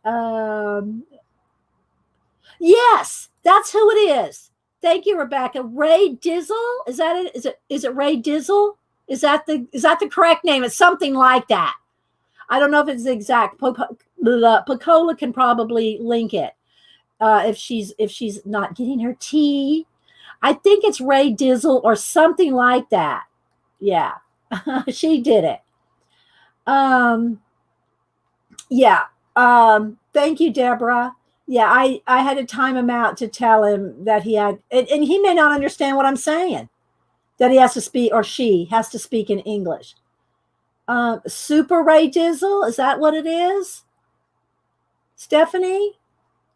Yes, that's who it is. Thank you, Rebecca. Ray Dizzle. Is that it? Is it Ray Dizzle? Is that the correct name? It's something like that. I don't know if it's the exact. Pacola can probably link it if she's not getting her tea. I think it's Ray Dizzle or something like that. Yeah, she did it. Yeah. Thank you, Deborah. Yeah, I had to time him out to tell him that he had, and he may not understand what I'm saying, that he has to speak, or she has to speak in English. Super Ray Dizzle, is that what it is? Stephanie?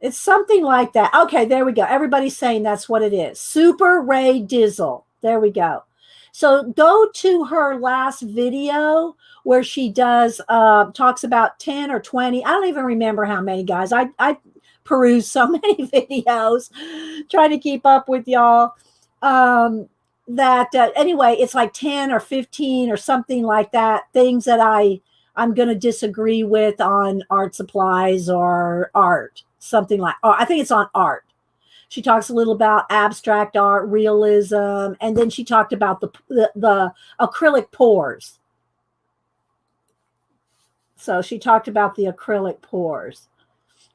It's something like that. Okay, there we go. Everybody's saying that's what it is. Super Ray Dizzle. There we go. So go to her last video where she does, talks about 10 or 20. I don't even remember how many, guys. I peruse so many videos trying to keep up with y'all. Anyway, it's like 10 or 15 or something like that, things that I'm going to disagree with on art supplies or art, something like, oh, I think it's on art. She talks a little about abstract art, realism, and then she talked about the acrylic pores. So she talked about the acrylic pores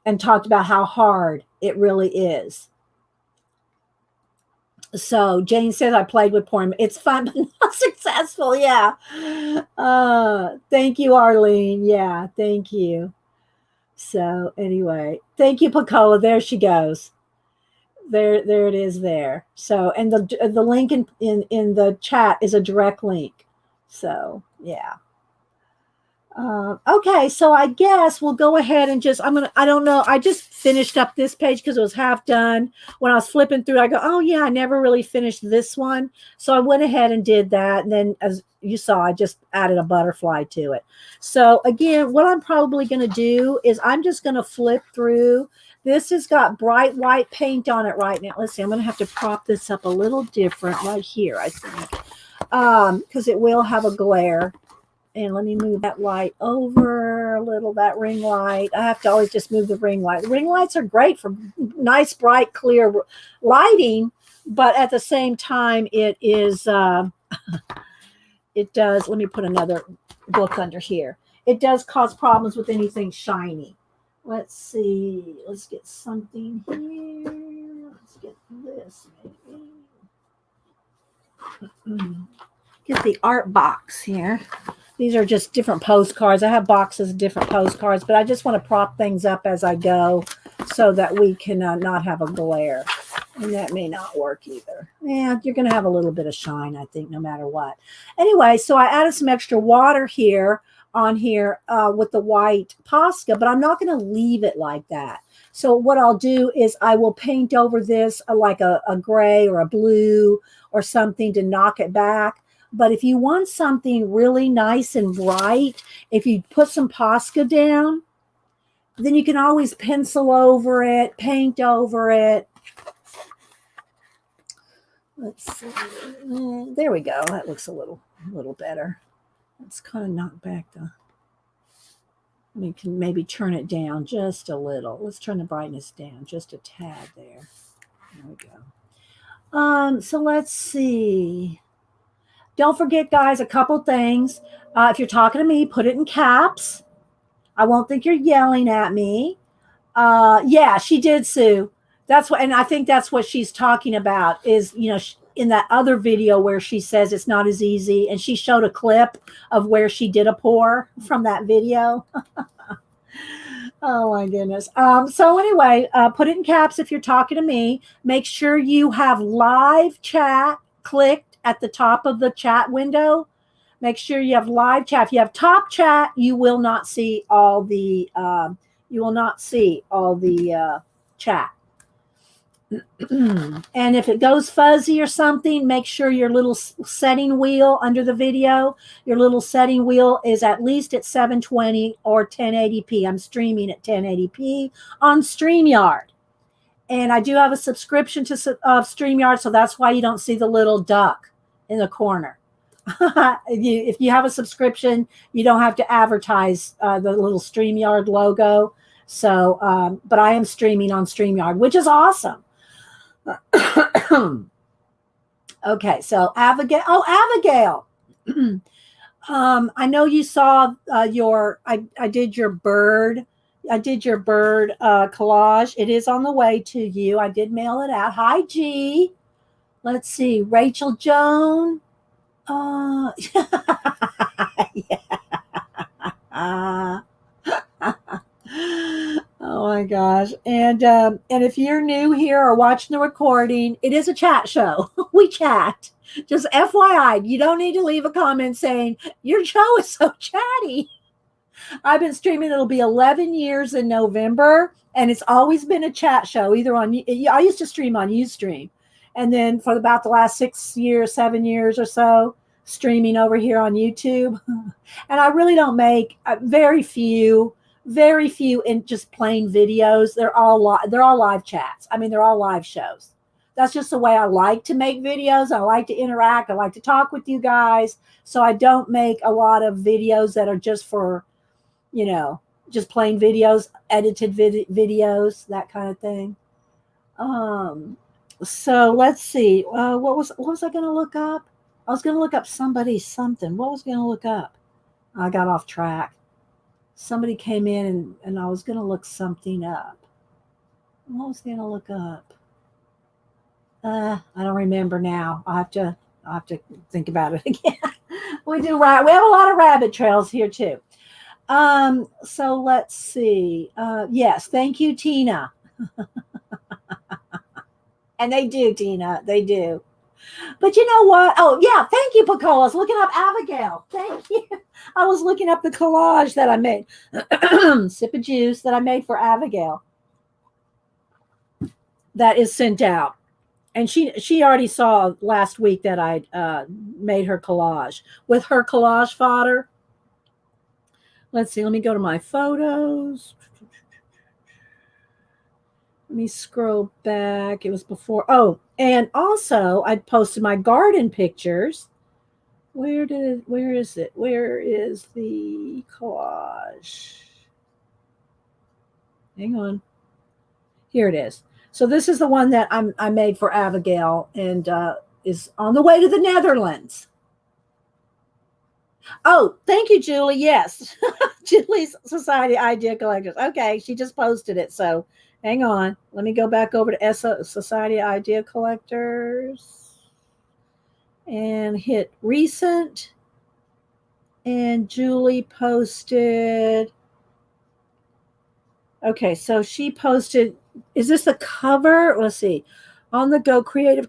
and talked about how hard it really is. So Jane says, I played with porn. It's fun, but not successful. Yeah. Thank you, Arlene. Yeah, thank you. So anyway, thank you, Pacola. There she goes. There it is there. So, and the link in the chat is a direct link. So yeah. Okay, so I guess we'll go ahead and I don't know. I just finished up this page because it was half done. When I was flipping through, I go, oh yeah, I never really finished this one. So I went ahead and did that. And then as you saw, I just added a butterfly to it. So again, what I'm probably going to do is I'm just going to flip through. This has got bright white paint on it right now. Let's see, I'm going to have to prop this up a little different right here, I think, because it will have a glare. And let me move that light over a little, that ring light. I have to always just move the ring light. Ring lights are great for nice, bright, clear lighting, but at the same time, it is, it does, let me put another book under here. It does cause problems with anything shiny. Let's see. Let's get something here. Let's get this maybe. Get the art box here. These are just different postcards. I have boxes of different postcards, but I just want to prop things up as I go so that we can not have a glare. And that may not work either. Yeah, you're going to have a little bit of shine, I think, no matter what. Anyway, so I added some extra water here on here with the white Posca, but I'm not going to leave it like that. So what I'll do is I will paint over this like a gray or a blue or something to knock it back. But if you want something really nice and bright, if you put some Posca down, then you can always pencil over it, paint over it. Let's see. There we go. That looks a little better. Let's kind of knock back the. We can maybe turn it down just a little. Let's turn the brightness down just a tad there. There we go. So let's see. Don't forget, guys, a couple things. If you're talking to me, put it in caps. I won't think you're yelling at me. Yeah, she did, Sue. That's what, and I think that's what she's talking about is, in that other video where she says it's not as easy, and she showed a clip of where she did a pour from that video. Oh my goodness. So anyway, put it in caps if you're talking to me. Make sure you have live chat clicked at the top of the chat window. Make sure you have live chat. If you have top chat, you will not see all the chat. And if it goes fuzzy or something, make sure your little setting wheel under the video, your little setting wheel is at least at 720 or 1080p. I'm streaming at 1080p on StreamYard. And I do have a subscription to StreamYard, so that's why you don't see the little duck in the corner. If you have a subscription, you don't have to advertise the little StreamYard logo. So, but I am streaming on StreamYard, which is awesome. Okay, so Abigail. Oh, Abigail. I know you saw I did your bird. I did your bird collage. It is on the way to you. I did mail it out. Hi, G. Let's see. Rachel Joan. Yeah. Oh my gosh. And if you're new here or watching the recording, it is a chat show. We chat. Just FYI, you don't need to leave a comment saying your show is so chatty. I've been streaming. It'll be 11 years in November, and it's always been a chat show. Either on I used to stream on Ustream, and then for about the last 7 years or so, streaming over here on YouTube. And I really don't make very few in just plain videos. They're all live chats. I mean, they're all live shows. That's just the way I like to make videos. I like to interact. I like to talk with you guys. So I don't make a lot of videos that are just for, just plain videos, edited videos, that kind of thing. So let's see. What was I going to look up? I was going to look up something. What was I going to look up? I got off track. Somebody came in and I was going to look something up. What was I going to look up? I don't remember now. I'll have to think about it again. We have a lot of rabbit trails here too. So let's see. Yes, thank you, Tina. And they do, Tina. They do. But you know what? Oh, yeah. Thank you, Picola. I was looking up Abigail. Thank you. I was looking up the collage that I made. Sip of juice that I made for Abigail. That is sent out. And she already saw last week that I made her collage with her collage fodder. Let's see. Let me go to my photos. Let me scroll back. It was before. Oh, and also I posted my garden pictures. Where is it? Where is the collage? Hang on. Here it is. So this is the one that I made for Abigail and is on the way to the Netherlands. Oh, thank you, Julie. Yes. Julie's Society Idea Collectors. Okay, she just posted it. So hang on. Let me go back over to Society Idea Collectors and hit recent. And Julie posted. Okay, so she posted. Is this the cover? Let's see. On the go creative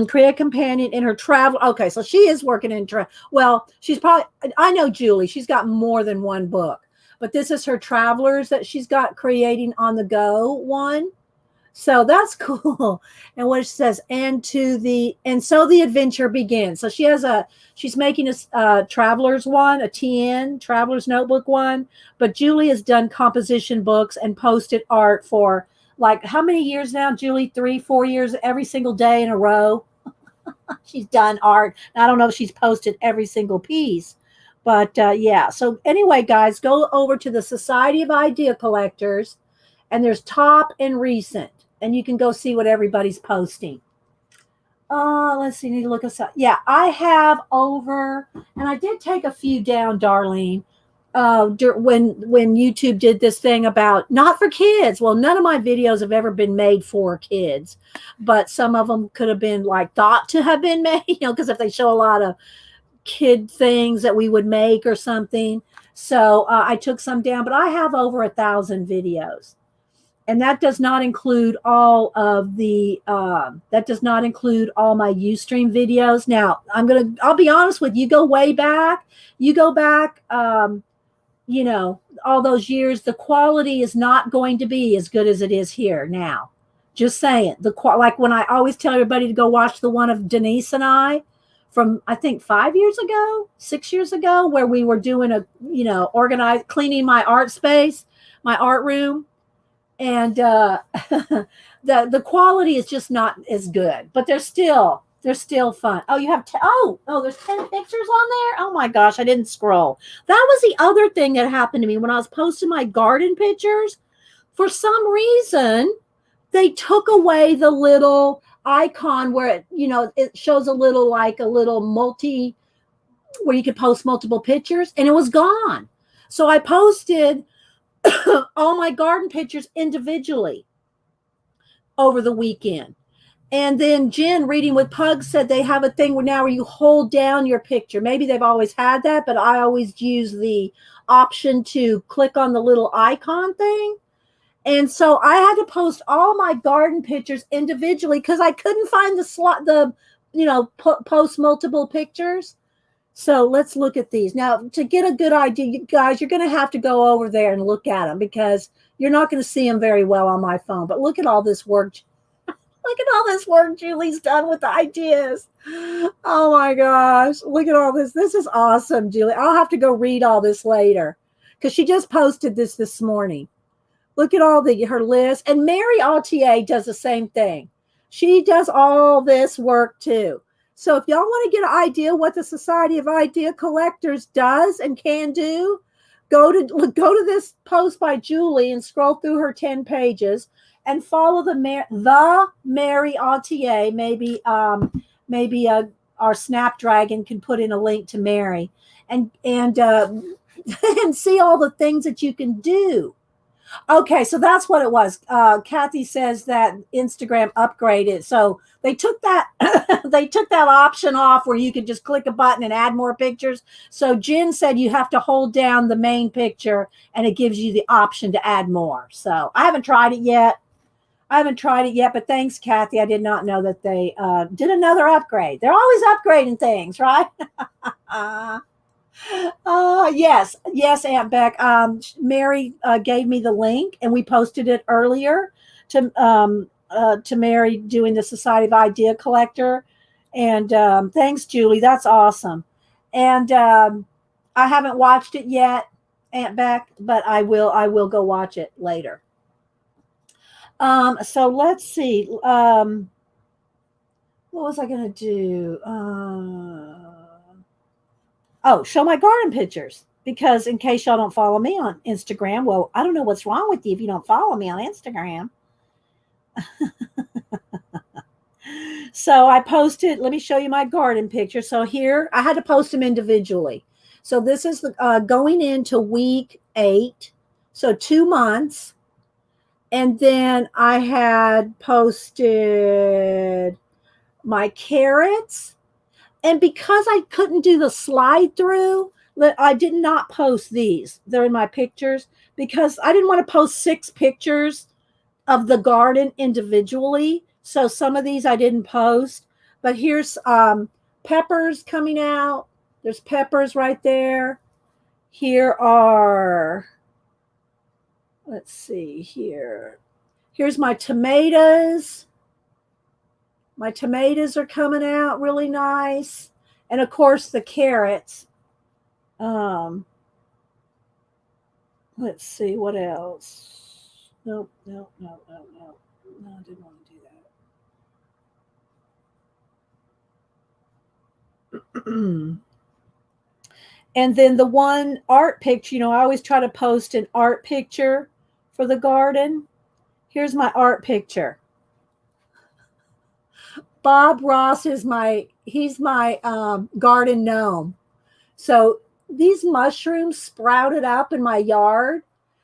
create companion in her travel. Okay, so she is working in well, she's probably, I know Julie, she's got more than one book, but this is her travelers that she's got creating on the go one. So that's cool. And what it says, and so the adventure begins. So she's making a traveler's one, a TN traveler's notebook one, but Julie has done composition books and posted art for like how many years now, Julie? 3, 4 years, every single day in a row. She's done art. I don't know if she's posted every single piece, but yeah. So anyway, guys, go over to the Society of Idea Collectors, and there's top and recent, and you can go see what everybody's posting. Let's see. Need to look us up. Yeah, I have over, and I did take a few down, Darlene. When YouTube did this thing about not for kids. Well, none of my videos have ever been made for kids, but some of them could have been like thought to have been made, because if they show a lot of kid things that we would make or something. So I took some down, but I have over 1,000 videos. And that does not include all of the, that does not include all my Ustream videos. Now, I'll be honest with you, go back, all those years, the quality is not going to be as good as it is here now. Just saying. Like when I always tell everybody to go watch the one of Denise and I from, I think 5 years ago, 6 years ago, where we were doing cleaning my art space, my art room. And the quality is just not as good, but they're still fun. Oh, you have there's 10 pictures on there. Oh my gosh, I didn't scroll. That was the other thing that happened to me when I was posting my garden pictures. For some reason, they took away the little icon where it shows a little multi, where you could post multiple pictures, and it was gone. So I posted all my garden pictures individually over the weekend. And then Jen, Reading with Pugs, said they have a thing where you hold down your picture. Maybe they've always had that, but I always use the option to click on the little icon thing. And so I had to post all my garden pictures individually because I couldn't find post multiple pictures. So let's look at these. Now, to get a good idea, you guys, you're going to have to go over there and look at them because you're not going to see them very well on my phone. But look at all this work. Look at all this work Julie's done with the ideas. Oh, my gosh. Look at all this. This is awesome, Julie. I'll have to go read all this later because she just posted this morning. Look at all her list. And Mary Altier does the same thing. She does all this work, too. So if y'all want to get an idea what the Society of Idea Collectors does and can do, go to this post by Julie and scroll through her 10 pages and follow the Mary Altier. Maybe our Snapdragon can put in a link to Mary and and see all the things that you can do. Okay, so that's what it was. Kathy says that Instagram upgraded. So they took that option off where you could just click a button and add more pictures. So Jen said you have to hold down the main picture and it gives you the option to add more. So I haven't tried it yet. But thanks, Kathy. I did not know that they did another upgrade. They're always upgrading things, right? Yes, Aunt Beck. Mary gave me the link, and we posted it earlier to Mary doing the Society of Idea Collector. And thanks, Julie. That's awesome. And I haven't watched it yet, Aunt Beck, but I will go watch it later. So let's see. What was I going to do? Show my garden pictures, because in case y'all don't follow me on Instagram, well, I don't know what's wrong with you if you don't follow me on Instagram. So I posted, let me show you my garden picture. So here, I had to post them individually. So this is going into week 8, so 2 months. And then I had posted my carrots. And because I couldn't do the slide through, I did not post these. They're in my pictures because I didn't want to post 6 pictures of the garden individually So some of these I didn't post, but here's peppers coming out. There's peppers right there. Here are, let's see here. Here's my tomatoes. My tomatoes are coming out really nice. And of course the carrots. Let's see what else. Nope, no, no, no, no. No, I didn't want to do that. And then the one art picture, I always try to post an art picture for the garden. Here's my art picture. Bob Ross is he's my garden gnome. So these mushrooms sprouted up in my yard.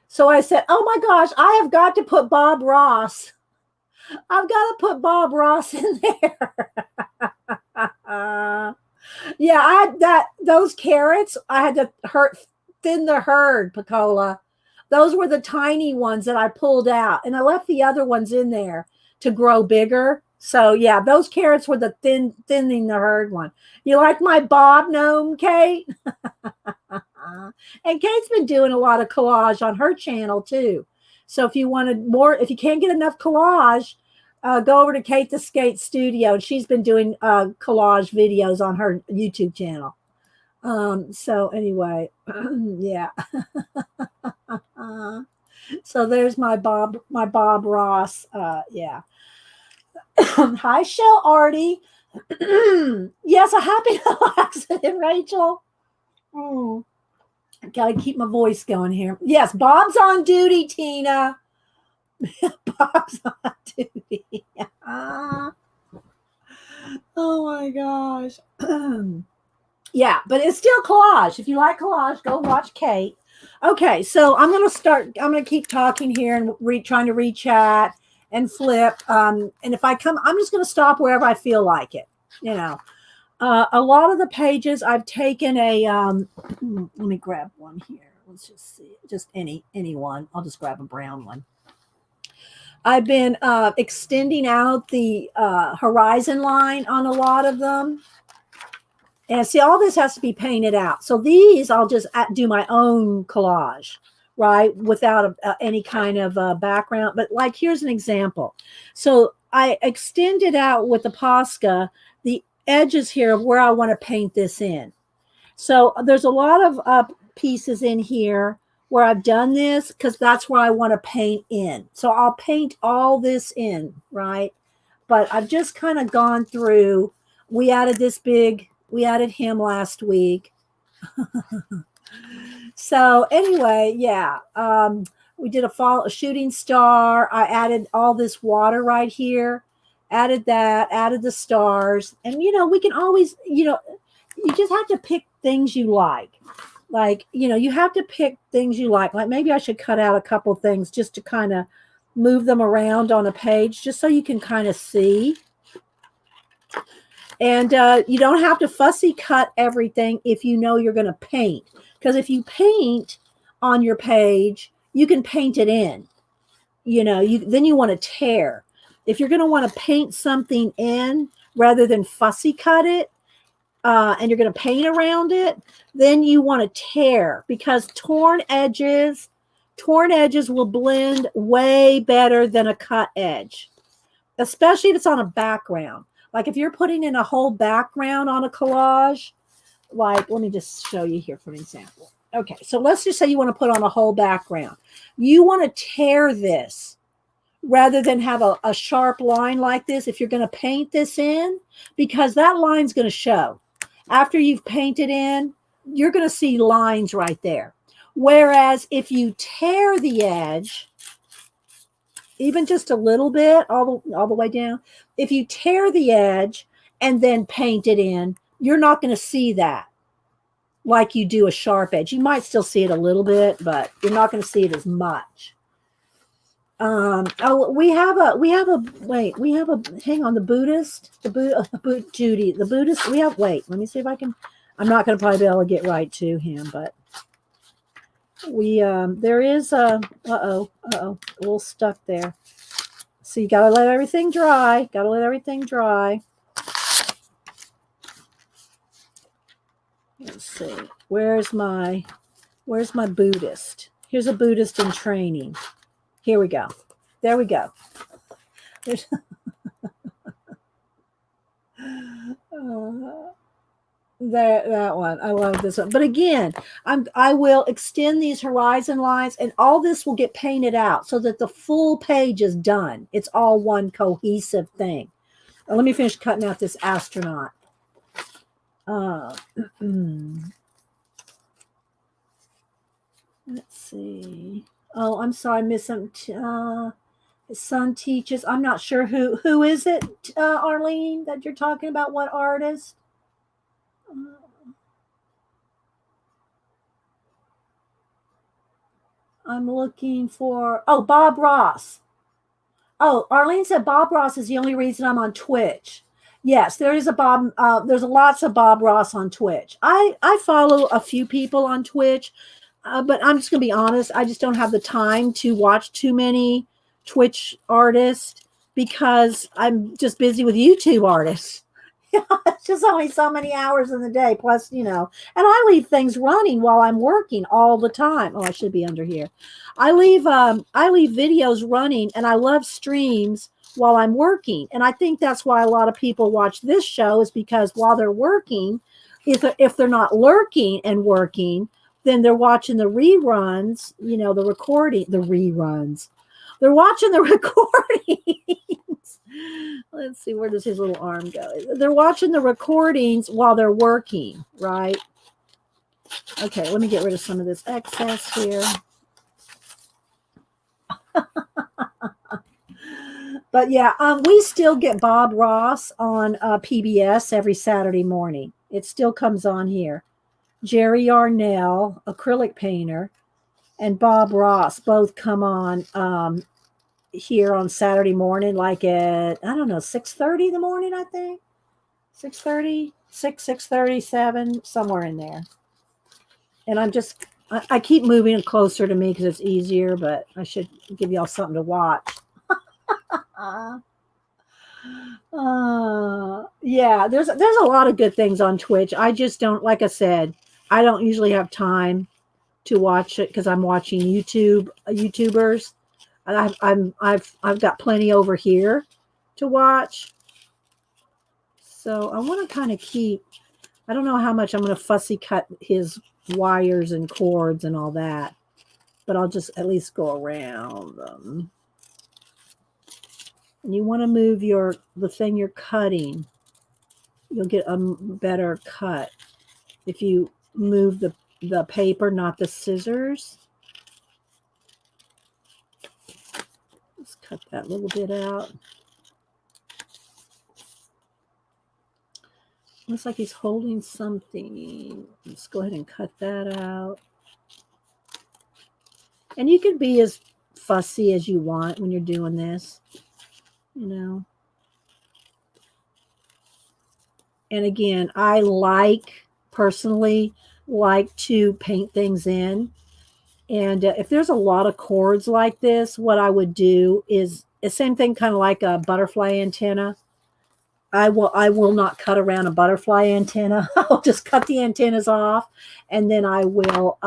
So I said, oh my gosh, I have got to put Bob Ross. I've got to put Bob Ross in there. Yeah, I had those carrots, I had to thin the herd, Picola. Those were the tiny ones that I pulled out, and I left the other ones in there to grow bigger. So yeah, those carrots were the thinning the herd one. You like my Bob gnome, Kate? And Kate's been doing a lot of collage on her channel too. So if you wanted more, if you can't get enough collage, go over to Kate the Skate Studio. And she's been doing collage videos on her YouTube channel. So anyway, yeah. So there's my Bob Ross. Yeah. Hi, Shell Artie. Yes, a happy little accident, Rachel. Gotta keep my voice going here. Yes, Bob's on duty, Tina. Bob's on duty. Oh my gosh. Yeah, but it's still collage. If you like collage, go watch Kate. Okay, so I'm gonna keep talking here and trying to read-chat and flip. And if I come, I'm just gonna stop wherever I feel like it. A lot of the pages I've taken let me grab one here. Let's just see, just any one. I'll just grab a brown one. I've been extending out the horizon line on a lot of them. And see, all this has to be painted out. So these, I'll just do my own collage, right? Without any kind of background. But like, here's an example. So I extended out with the Posca the edges here of where I want to paint this in. So there's a lot of pieces in here where I've done this because that's where I want to paint in. So I'll paint all this in, right? But I've just kind of gone through. We added him last week. So anyway, yeah. We did a shooting star. I added all this water right here. Added that, added the stars. And, we can always, you just have to pick things you like. Like, you have to pick things you like. Like maybe I should cut out a couple things just to kind of move them around on a page just so you can kind of see. And you don't have to fussy cut everything if you know you're going to paint. Because if you paint on your page, you can paint it in. Then you want to tear. If you're going to want to paint something in rather than fussy cut it, and you're going to paint around it, then you want to tear, because torn edges will blend way better than a cut edge, especially if it's on a background. Like if you're putting in a whole background on a collage, like, let me just show you here for an example. Okay, so let's just say you want to put on a whole background. You want to tear this rather than have a sharp line like this if you're going to paint this in, because that line's going to show. After you've painted in, you're going to see lines right there. Whereas if you tear the edge, even just a little bit, all the way down, if you tear the edge and then paint it in, you're not going to see that like you do a sharp edge. You might still see it a little bit, but you're not going to see it as much. We have a hang on, the Buddhist, Judy, the Buddhist, let me see if I can, I'm not going to probably be able to get right to him, but there is a little stuck there. So you got to let everything dry. Got to let everything dry. Let's see. Where's my Buddhist? Here's a Buddhist in training. Here we go. There we go. There's that one. I love this one. But again, I will extend these horizon lines, and all this will get painted out so that the full page is done. It's all one cohesive thing. Now, let me finish cutting out this astronaut. Let's see. Oh, I'm sorry, Miss his son teaches. I'm not sure who is it, Arlene, that you're talking about. What artist? I'm looking for, Bob Ross. Oh, Arlene said Bob Ross is the only reason I'm on Twitch. Yes, there is a Bob. There's lots of Bob Ross on Twitch. I follow a few people on Twitch, but I'm just gonna be honest. I just don't have the time to watch too many Twitch artists because I'm just busy with YouTube artists. It's just only so many hours in the day. Plus, and I leave things running while I'm working all the time. Oh, I should be under here. I leave videos running, and I love streams while I'm working. And I think that's why a lot of people watch this show, is because while they're working, if they're not lurking and working, then they're watching the reruns, the reruns. They're watching the recordings. Let's see, where does his little arm go? They're watching the recordings while they're working, right? Okay, let me get rid of some of this excess here. But yeah, we still get Bob Ross on PBS every Saturday morning. It still comes on here. Jerry Yarnell, acrylic painter, and Bob Ross both come on here on Saturday morning, like at, 6:30 in the morning, I think. 6:30, 6:30, 7, somewhere in there. And I keep moving it closer to me because it's easier, but I should give y'all something to watch. Yeah, there's a lot of good things on Twitch. I just don't, like I said, I don't usually have time to watch it because I'm watching YouTubers. And I've got plenty over here to watch. So I want to kind of keep, I don't know how much I'm going to fussy cut his wires and cords and all that, but I'll just at least go around them. And you want to move the thing you're cutting. You'll get a better cut if you move the paper, not the scissors. Let's cut that little bit out. Looks like he's holding something. Let's go ahead and cut that out. And you can be as fussy as you want when you're doing this, And again, I personally like to paint things in. And if there's a lot of cords like this, what I would do is the same thing, kind of like a butterfly antenna. I will not cut around a butterfly antenna. I'll just cut the antennas off, and then I will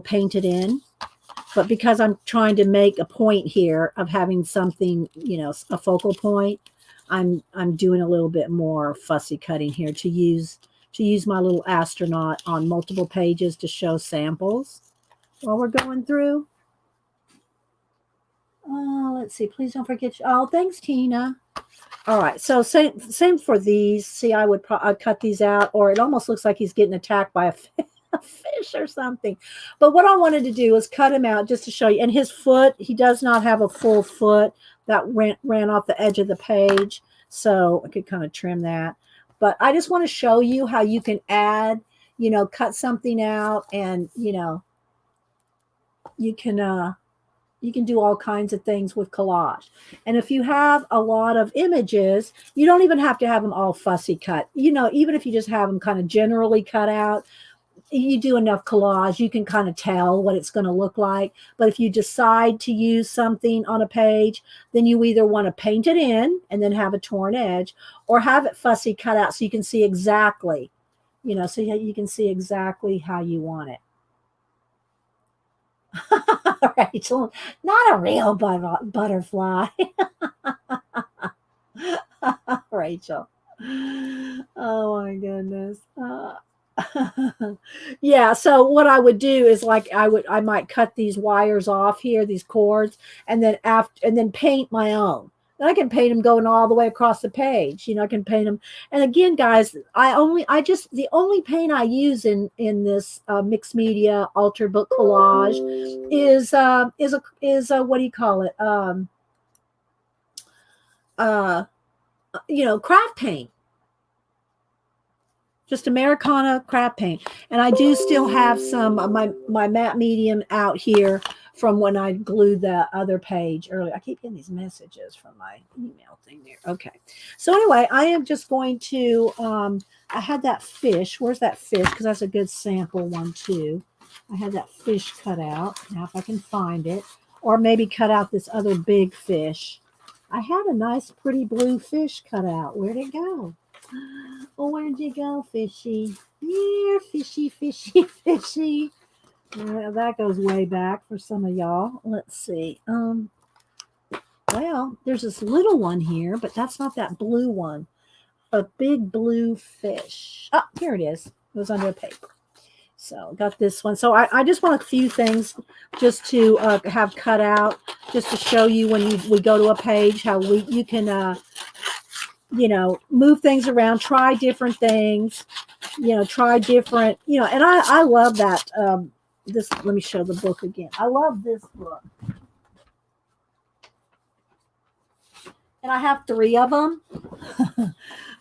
paint it in. But because I'm trying to make a point here of having something, a focal point, I'm doing a little bit more fussy cutting here to use my little astronaut on multiple pages to show samples while we're going through. Let's see. Please don't forget. Oh, thanks, Tina. All right. So same for these. See, I'd cut these out, or it almost looks like he's getting attacked by a fish or something. But what I wanted to do is cut him out just to show you. And his foot, he does not have a full foot. That ran off the edge of the page. So I could kind of trim that. But I just want to show you how you can add, cut something out, and, you can do all kinds of things with collage. And if you have a lot of images, you don't even have to have them all fussy cut. Even if you just have them kind of generally cut out, you do enough collage, you can kind of tell what it's going to look like. But if you decide to use something on a page, then you either want to paint it in and then have a torn edge, or have it fussy cut out so you can see exactly, so you can see exactly how you want it. Rachel, not a real butterfly. Rachel. Oh my goodness. Yeah, so what I would do is like I might cut these wires off here, these cords, and then paint my own. And I can paint them going all the way across the page. I can paint them. And again, guys, the only paint I use in this MIxedMedia altered book collage is what do you call it? Craft paint. Just Americana craft paint. And I do still have some of my matte medium out here from when I glued the other page earlier. I keep getting these messages from my email thing there. Okay. So anyway, I am just going to, I had that fish. Where's that fish? Because that's a good sample one too. I had that fish cut out. Now if I can find it. Or maybe cut out this other big fish. I had a nice pretty blue fish cut out. Where'd it go? Oh, where'd you go, fishy? Here, fishy, fishy, fishy. That goes way back for some of y'all. Let's see. Well, there's this little one here, but that's not that blue one. A big blue fish. Oh, here it is. It was under a paper. So got this one. So I just want a few things just to have cut out, just to show you when we go to a page how you can move things around, try different things, try different, and I love that. Let me show the book again. I love this book. And I have 3 of them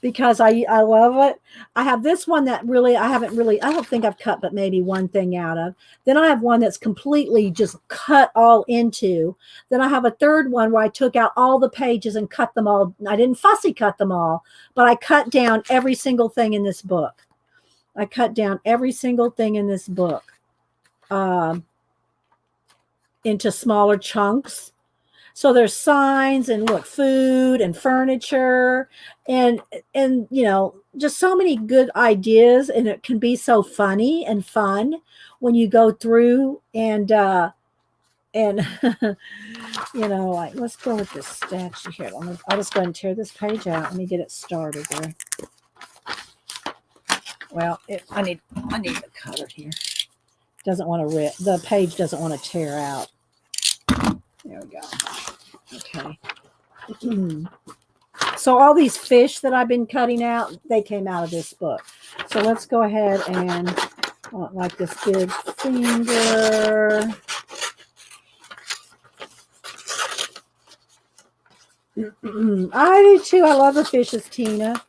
because I love it. I have this one that I don't think I've cut but maybe one thing out of. Then I have one that's completely just cut all into. Then I have a third one where I took out all the pages and cut them all. I didn't fussy cut them all, but I cut down every single thing in this book. I cut down every single thing in this book into smaller chunks. So there's signs and food and furniture and just so many good ideas, and it can be so funny and fun when you go through and like, let's go with this statue here. I'll just go ahead and tear this page out. Let me get it started there. Well, I need the cutter here. Doesn't want to rip. The page doesn't want to tear out. There we go. Okay. So all these fish that I've been cutting out, they came out of this book. So let's go ahead and like this big finger. I do too. I love the fishes, Tina.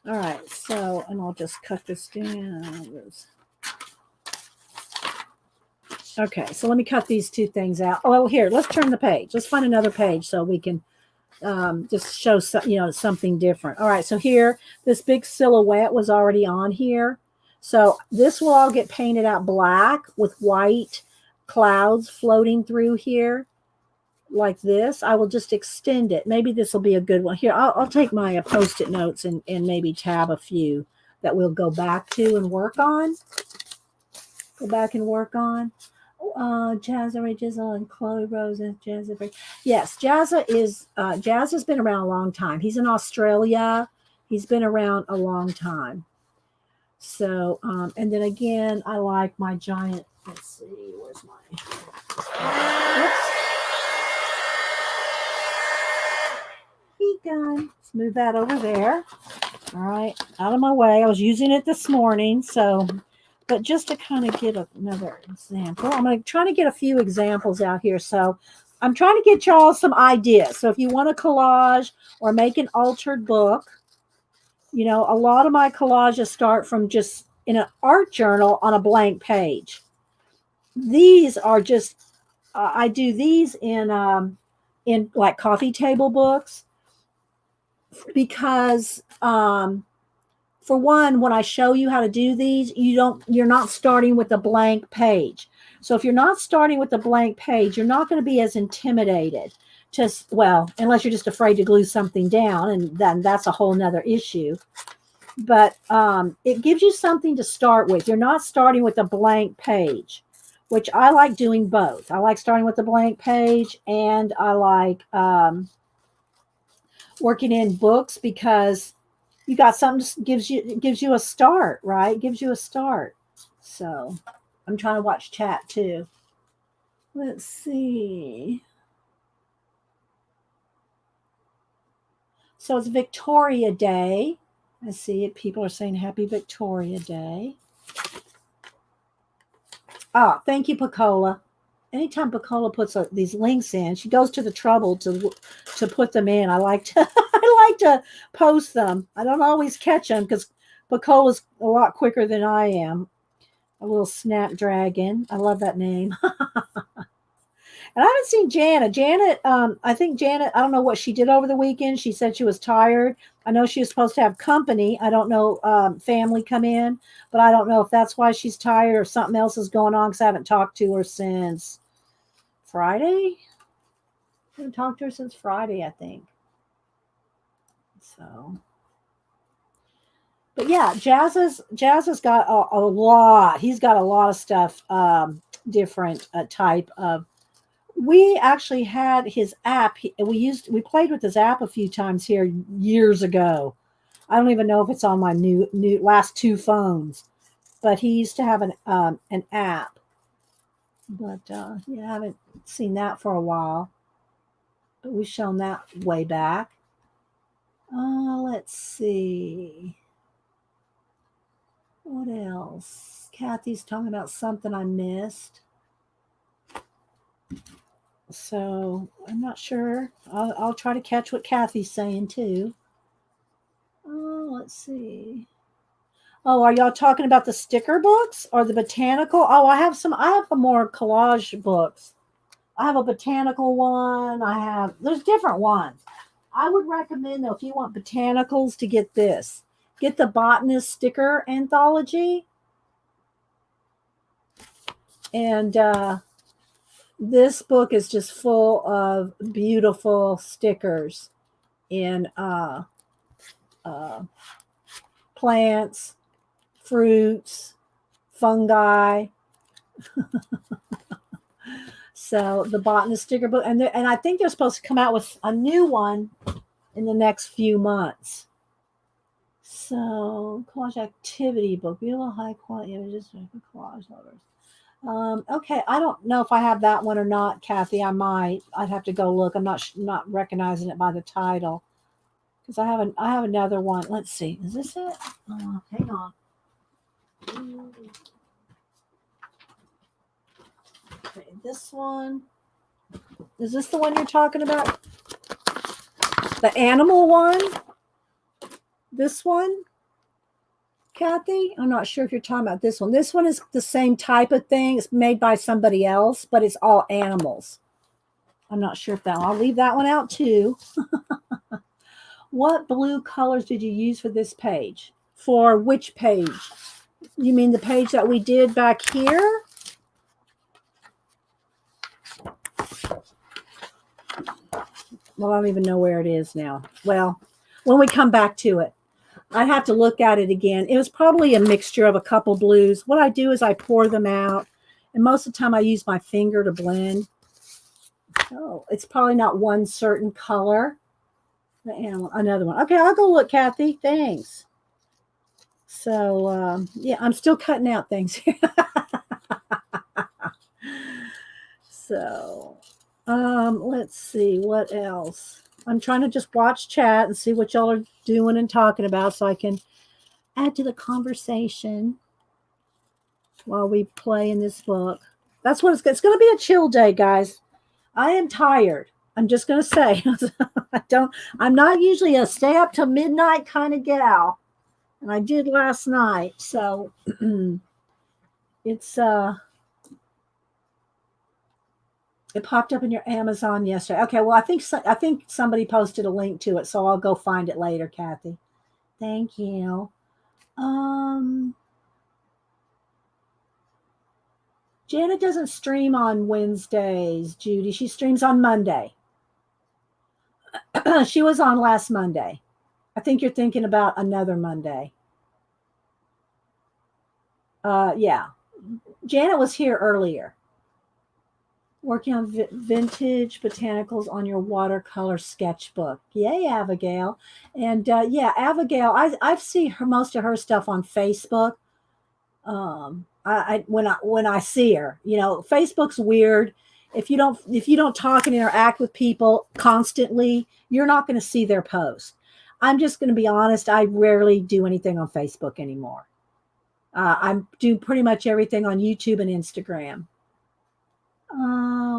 All right. So, and I'll just cut this down. Okay, so let me cut these 2 things out. Oh, well, here, let's turn the page. Let's find another page so we can just show something different. All right, so here, this big silhouette was already on here. So this will all get painted out black with white clouds floating through here like this. I will just extend it. Maybe this will be a good one. Here, I'll take my Post-it notes and maybe tab a few that we'll go back to and work on. Go back and work on. Jazza Ray Jizzle and Chloe Rose and Jazza. Yes, Jazza's been around a long time. He's in Australia. He's been around a long time. So, and then again, I like my giant. Let's see, where's my? Oops. Heat gun. Let's move that over there. All right, out of my way. I was using it this morning, so. But just to kind of get another example, I'm going to try to get a few examples out here. So I'm trying to get y'all some ideas. So if you want to collage or make an altered book, a lot of my collages start from just in an art journal on a blank page. These are just, I do these in like coffee table books because for one, when I show you how to do these, you're not starting with a blank page. So if you're not starting with a blank page, you're not going to be as intimidated to, well, unless you're just afraid to glue something down, and then that's a whole nother issue. But it gives you something to start with. You're not starting with a blank page, which I like doing both. I like starting with a blank page, and I like working in books, because you got something that gives you a start, right? Gives you a start. So I'm trying to watch chat too. Let's see. So it's Victoria Day. I see it. People are saying Happy Victoria Day. Oh, thank you, Pacola. Anytime Pacola puts these links in, she goes to the trouble to put them in. I like to I like to post them. I don't always catch them because Pacola's a lot quicker than I am. A little snapdragon. I love that name. And I haven't seen Janet. I think Janet, I don't know what she did over the weekend. She said she was tired. I know she was supposed to have company. I don't know, family come in, but I don't know if that's why she's tired or something else is going on, because I haven't talked to her since Friday. I haven't talked to her since Friday, I think. So, but yeah, Jazz has got a lot. He's got a lot of stuff, different type of. We actually had his app. We played with his app a few times here years ago. I don't even know if it's on my new last two phones, but he used to have an app. But yeah, I haven't seen that for a while. But we've shown that way back. Let's see. What else? Kathy's talking about something I missed. So I'm not sure. I'll try to catch what Kathy's saying too. Oh, let's see. Oh, are y'all talking about the sticker books or the botanical? Oh, I have more collage books. I have a botanical one. There's different ones. I would recommend, though, if you want botanicals, to get this. Get the botanist sticker anthology. And this book is just full of beautiful stickers in plants, fruits, fungi. So the botanist sticker book, and I think they're supposed to come out with a new one in the next few months. So collage activity book, beautiful high quality images for collage lovers. Okay, I don't know if I have that one or not, Kathy. I might. I'd have to go look. I'm not recognizing it by the title, because I have another one. Let's see. Is this it? Hang on. Okay, this one. Is this the one you're talking about? The animal one? This one? Kathy? I'm not sure if you're talking about this one. This one is the same type of thing. It's made by somebody else, but it's all animals. I'm not sure if that one. I'll leave that one out too. What blue colors did you use for this page? For which page? You mean the page that we did back here? Well, I don't even know where it is now. Well, when we come back to it, I have to look at it again. It was probably a mixture of a couple blues. What I do is I pour them out, and most of the time I use my finger to blend. Oh, it's probably not one certain color. The animal, another one. Okay, I'll go look, Kathy. Thanks. So, yeah, I'm still cutting out things here. So, let's see what else. I'm trying to just watch chat and see what y'all are doing and talking about, so I can add to the conversation while we play in this book. That's what it's going to be. A chill day, guys. I am tired. I'm just going to say, I'm not usually a stay up till midnight kind of gal, and I did last night. So it's, it popped up in your Amazon yesterday. Okay, well, I think somebody posted a link to it, so I'll go find it later, Kathy. Thank you. Janet doesn't stream on Wednesdays, Judy. She streams on Monday. She was on last Monday. I think you're thinking about another Monday. Yeah. Janet was here earlier. Working on vintage botanicals on your watercolor sketchbook. Yay, Abigail. And yeah, Abigail, I've seen her most of her stuff on Facebook. When I see her, Facebook's weird. If you don't talk and interact with people constantly, you're not going to see their posts. I'm just going to be honest. I rarely do anything on Facebook anymore. I do pretty much everything on YouTube and Instagram.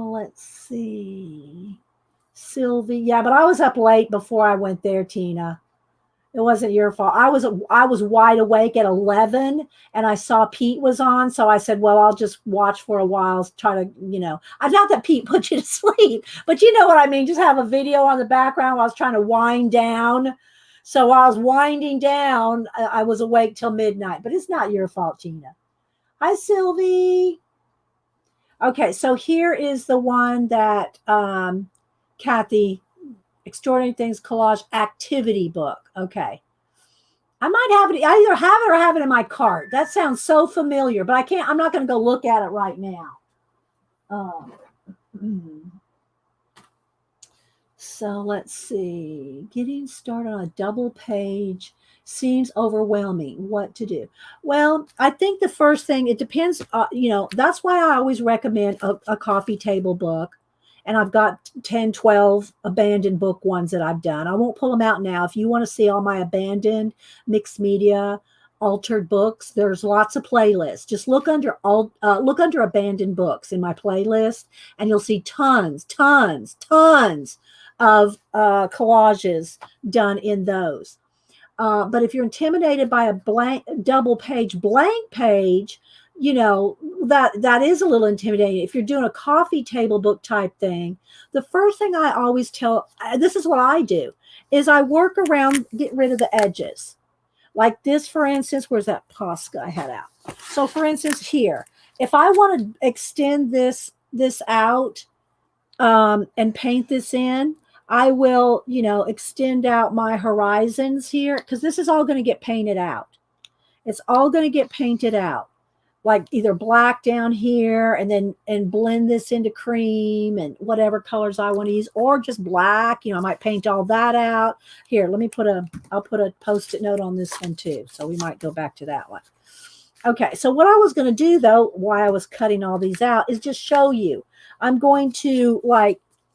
Let's see. Sylvie. Yeah, but I was up late before I went there, Tina. It wasn't your fault. I was wide awake at 11 and I saw Pete was on. So I said, well, I'll just watch for a while, try to, I doubt that Pete put you to sleep, but you know what I mean? Just have a video on the background while I was trying to wind down. So while I was winding down, I was awake till midnight, but it's not your fault, Tina. Hi, Sylvie. Okay, so here is the one that Kathy, Extraordinary Things Collage Activity Book. Okay. I might have it. I either have it or have it in my cart. That sounds so familiar, but I'm not going to go look at it right now. So let's see. Getting started on a double page seems overwhelming. What to do? Well, I think the first thing, it depends. That's why I always recommend a coffee table book. And I've got 10, 12 abandoned book ones that I've done. I won't pull them out now. If you want to see all my abandoned MIxedMedia altered books, there's lots of playlists. Just look under abandoned books in my playlist, and you'll see tons of collages done in those. But if you're intimidated by a double page blank page, that is a little intimidating. If you're doing a coffee table book type thing, the first thing I always tell, this is what I do, is I work around, get rid of the edges. Like this, for instance, where's that Posca I had out? So for instance, here, if I want to extend this out and paint this in, I will, extend out my horizons here, because this is all going to get painted out. It's all going to get painted out. Like either black down here and blend this into cream and whatever colors I want to use, or just black. I might paint all that out. Here, I'll put a Post-it note on this one too. So we might go back to that one. Okay, so what I was going to do though, while I was cutting all these out, is just show you. I'm going to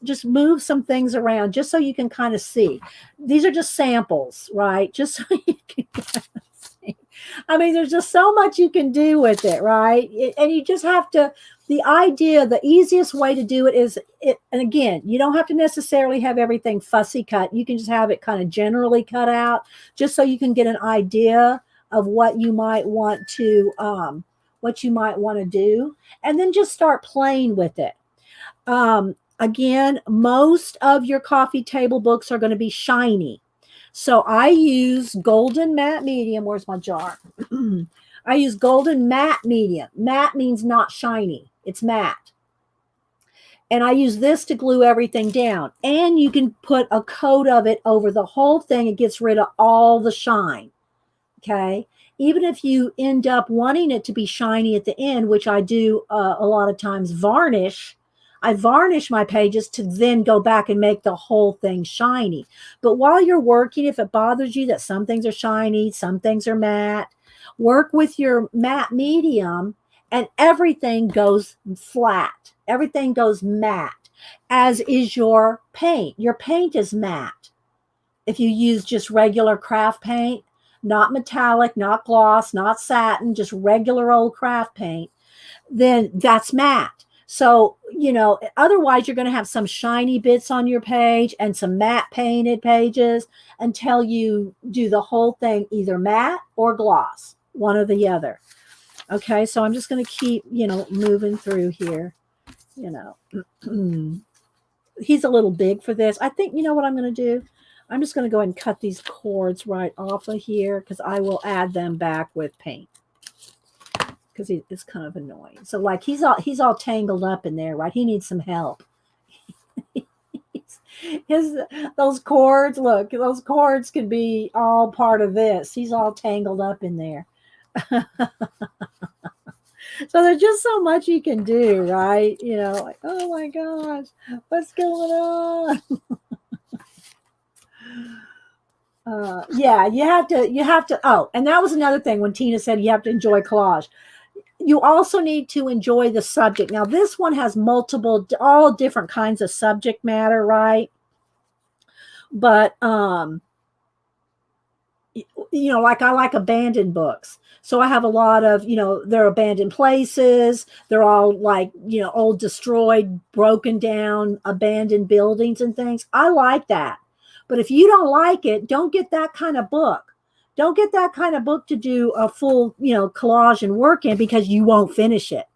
just move some things around just so you can kind of see. These are just samples, right? Just so you can kind of see. I mean, there's just so much you can do with it, right? And you just have to, the easiest way to do it is, and again, you don't have to necessarily have everything fussy cut. You can just have it kind of generally cut out, just so you can get an idea of what you might want to do, and then just start playing with it. Again, most of your coffee table books are going to be shiny. So I use golden matte medium. Where's my jar? I use golden matte medium. Matte means not shiny. It's matte. And I use this to glue everything down. And you can put a coat of it over the whole thing. It gets rid of all the shine. Okay. Even if you end up wanting it to be shiny at the end, which I do a lot of times varnish, I varnish my pages to then go back and make the whole thing shiny. But while you're working, if it bothers you that some things are shiny, some things are matte, work with your matte medium and everything goes flat. Everything goes matte, as is your paint. Your paint is matte. If you use just regular craft paint, not metallic, not gloss, not satin, just regular old craft paint, then that's matte. So, otherwise you're going to have some shiny bits on your page and some matte painted pages until you do the whole thing either matte or gloss, one or the other. Okay, so I'm just going to keep, moving through here. He's a little big for this. I think, what I'm going to do? I'm just going to go ahead and cut these cords right off of here because I will add them back with paint because it's kind of annoying. So like he's all tangled up in there, right? He needs some help. Those cords, look, those cords can be all part of this. He's all tangled up in there. So there's just so much you can do, right? You know, like, oh my gosh, what's going on? Yeah, you have to. Oh, and that was another thing when Tina said you have to enjoy collage. You also need to enjoy the subject. Now, this one has all different kinds of subject matter, right? But, you know, like I like abandoned books. So I have a lot of, you know, they're abandoned places. They're all like, you know, old, destroyed, broken down, abandoned buildings and things. I like that. But if you don't like it, don't get that kind of book. Don't get that kind of book to do a full, you know, collage and work in because you won't finish it.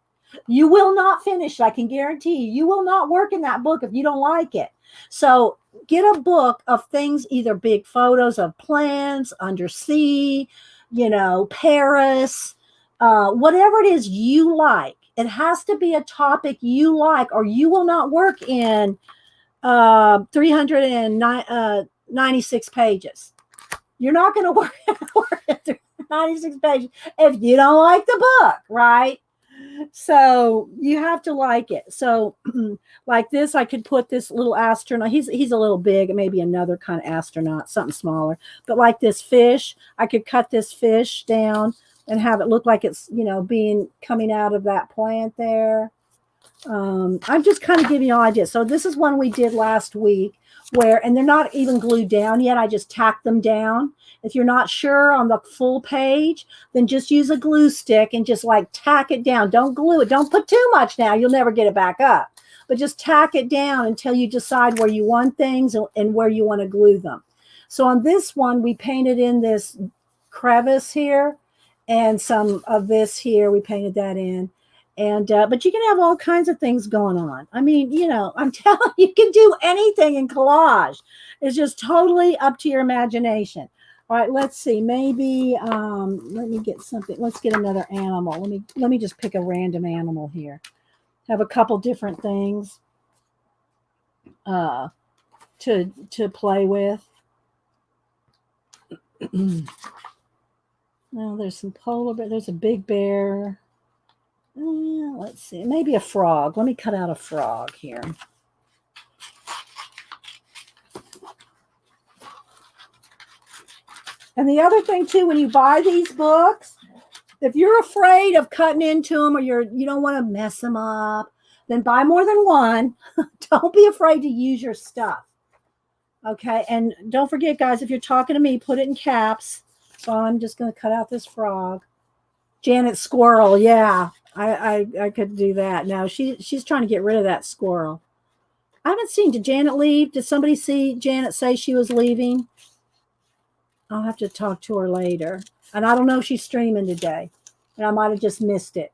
You will not finish it. I can guarantee you. You will not work in that book if you don't like it. So get a book of things, either big photos of plants, undersea, you know, Paris, whatever it is you like. It has to be a topic you like, or you will not work in 396 pages. You're not going to work at 396 pages if you don't like the book, right? So you have to like it. So like this, I could put this little astronaut. He's a little big, maybe another kind of astronaut, something smaller. But like this fish, I could cut this fish down and have it look like it's, you know, coming out of that plant there. I'm just kind of giving you ideas. So this is one we did last week and they're not even glued down yet. I just tacked them down. If you're not sure on the full page, then just use a glue stick and just like tack it down. Don't glue it. Don't put too much now. You'll never get it back up. But just tack it down until you decide where you want things and where you want to glue them. So on this one, we painted in this crevice here and some of this here. We painted that in. And but you can have all kinds of things going on. I mean, you know, I'm telling you, you can do anything in collage. It's just totally up to your imagination. All right, let's see. Maybe let me get something. Let's get another animal. Let me just pick a random animal here. Have a couple different things to play with. Well, there's some polar bear. There's a big bear. Let's see, maybe a frog. Let me cut out a frog here. And the other thing too, when you buy these books, if you're afraid of cutting into them or you don't want to mess them up, then buy more than one. Don't be afraid to use your stuff. Okay, and don't forget, guys, if you're talking to me, put it in caps. So I'm just going to cut out this frog. Janet Squirrel, yeah. I could do that. No, she's trying to get rid of that squirrel. I haven't seen. Did Janet leave? Did somebody see Janet say she was leaving? I'll have to talk to her later. And I don't know if she's streaming today. And I might have just missed it.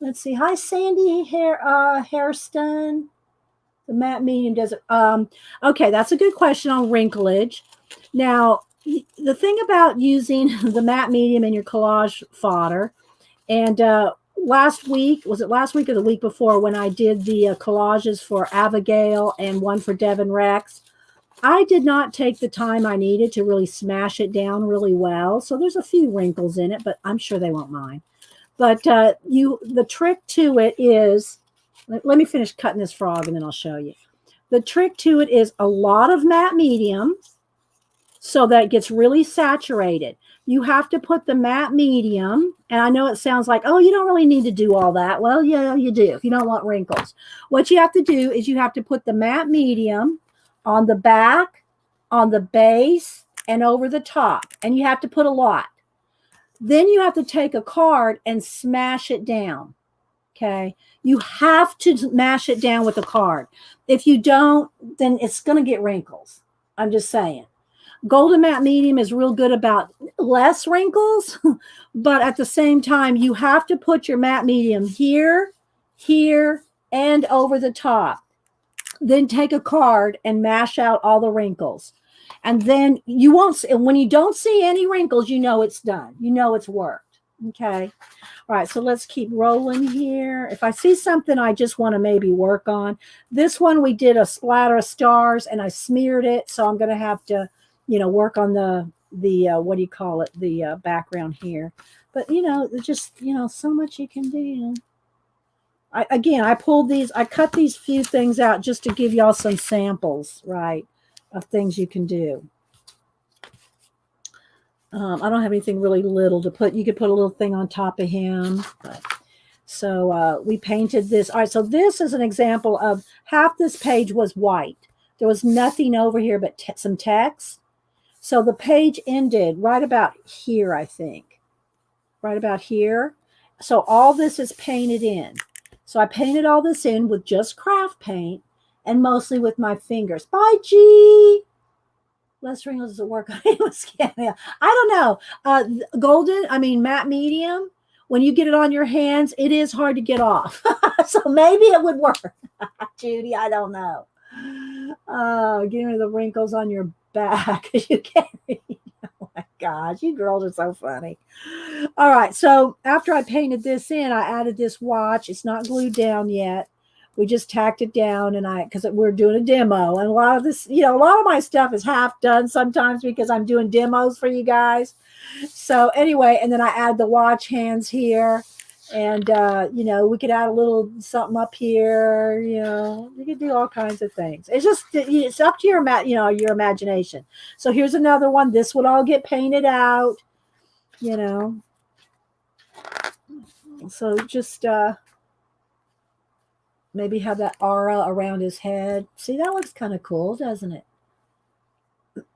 Let's see. Hi, Sandy Hairston. The matte medium does it. Okay, that's a good question on wrinklage. Now, the thing about using the matte medium in your collage fodder, and last week, was it last week or the week before when I did the collages for Abigail and one for Devin Rex, I did not take the time I needed to really smash it down really well. So there's a few wrinkles in it, but I'm sure they won't mind. But the trick to it is, let me finish cutting this frog and then I'll show you. The trick to it is a lot of matte medium so that it gets really saturated. You have to put the matte medium, and I know it sounds like, oh, you don't really need to do all that. Well, yeah, you do if you don't want wrinkles. What you have to do is you have to put the matte medium on the back, on the base, and over the top. And you have to put a lot. Then you have to take a card and smash it down. Okay? You have to smash it down with a card. If you don't, then it's going to get wrinkles. I'm just saying. Golden matte medium is real good about less wrinkles, but at the same time, you have to put your matte medium here, here, and over the top. Then take a card and mash out all the wrinkles. And then you won't, when you don't see any wrinkles, you know it's done. You know it's worked. Okay. All right. So let's keep rolling here. If I see something I just want to maybe work on, this one we did a splatter of stars and I smeared it. So I'm going to have to, work on the what do you call it? The background here. But, just, so much you can do. I pulled these, I cut these few things out just to give y'all some samples, right, of things you can do. I don't have anything really little to put. You could put a little thing on top of him. So we painted this. All right, so this is an example of half this page was white. There was nothing over here but some text. So the page ended right about here, I think. Right about here. So all this is painted in. So I painted all this in with just craft paint and mostly with my fingers. Bye, G. Less wrinkles does it work on anyone skin? I don't know. Matte medium, when you get it on your hands, it is hard to get off. So maybe it would work. Judy, I don't know. Getting rid of the wrinkles on your back. You can't read. Oh my gosh, you girls are so funny. All right, so after I painted this in, I added this watch. It's not glued down yet. We just tacked it down, and because we're doing a demo, and a lot of this, a lot of my stuff is half done sometimes because I'm doing demos for you guys. So anyway, and then I add the watch hands here, and we could add a little something up here. You could do all kinds of things. It's up to your your imagination. So here's another one. This would all get painted out. So just maybe have that aura around his head. See, that looks kind of cool, doesn't it?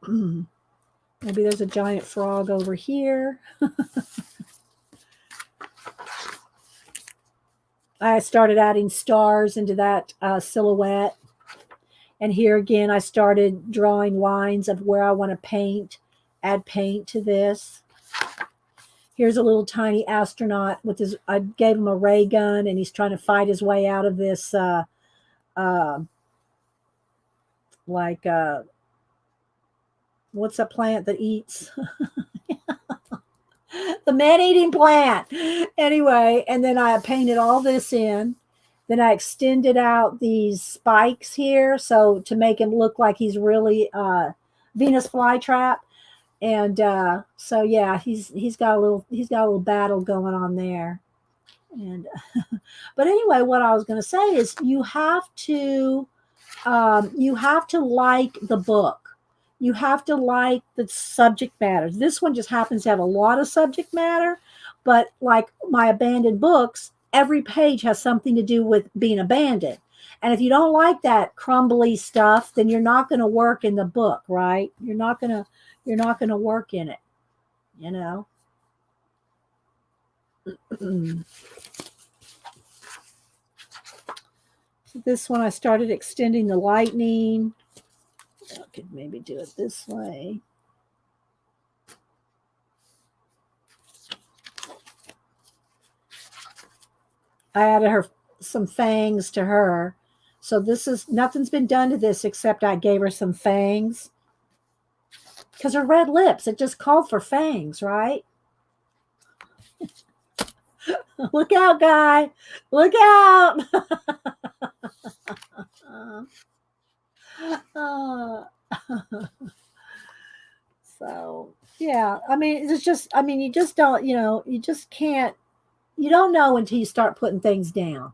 Maybe there's a giant frog over here. I started adding stars into that silhouette. And here again, I started drawing lines of where I want to paint, add paint to this. Here's a little tiny astronaut with his, I gave him a ray gun and he's trying to fight his way out of this, what's a plant that eats? The man-eating plant. Anyway, and then I painted all this in. Then I extended out these spikes here, so to make him look like he's really Venus flytrap. And so yeah, he's got a little battle going on there. And but anyway, what I was going to say is you have to like the book. You have to like the subject matter. This one just happens to have a lot of subject matter, but like my abandoned books, every page has something to do with being abandoned. And if you don't like that crumbly stuff, then you're not going to work in the book, right? You're not going to work in it, So this one I started extending the lightning. I could maybe do it this way. I added some fangs to her. So nothing's been done to this except I gave her some fangs. Because her red lips, it just called for fangs, right? Look out, guy. Look out. So, yeah. It's just, you just don't, you just can't, you don't know until you start putting things down,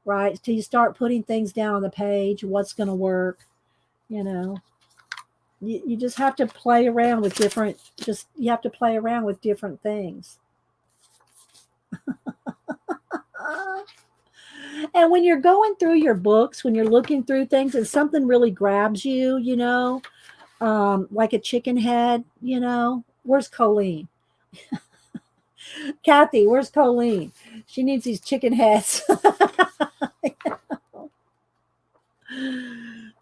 right? Until you start putting things down on the page, what's going to work, You just have to play around with different things. And when you're going through your books, when you're looking through things and something really grabs you, like a chicken head, where's Colleen? Kathy, where's Colleen? She needs these chicken heads.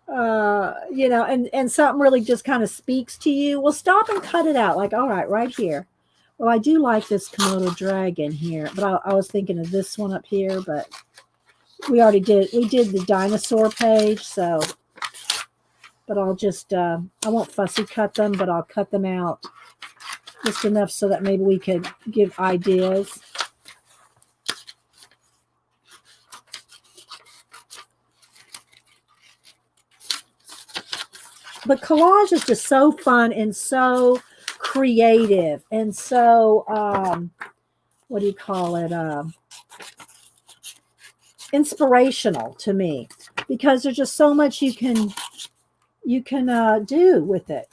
And something really just kind of speaks to you. Well, stop and cut it out. Like, all right here. Well, I do like this Komodo dragon here, but I was thinking of this one up here, but we did the dinosaur page, so, but I'll just, I won't fussy cut them, but I'll cut them out just enough so that maybe we could give ideas. But collage is just so fun and so creative and so, what do you call it? Inspirational to me, because there's just so much you can do with it.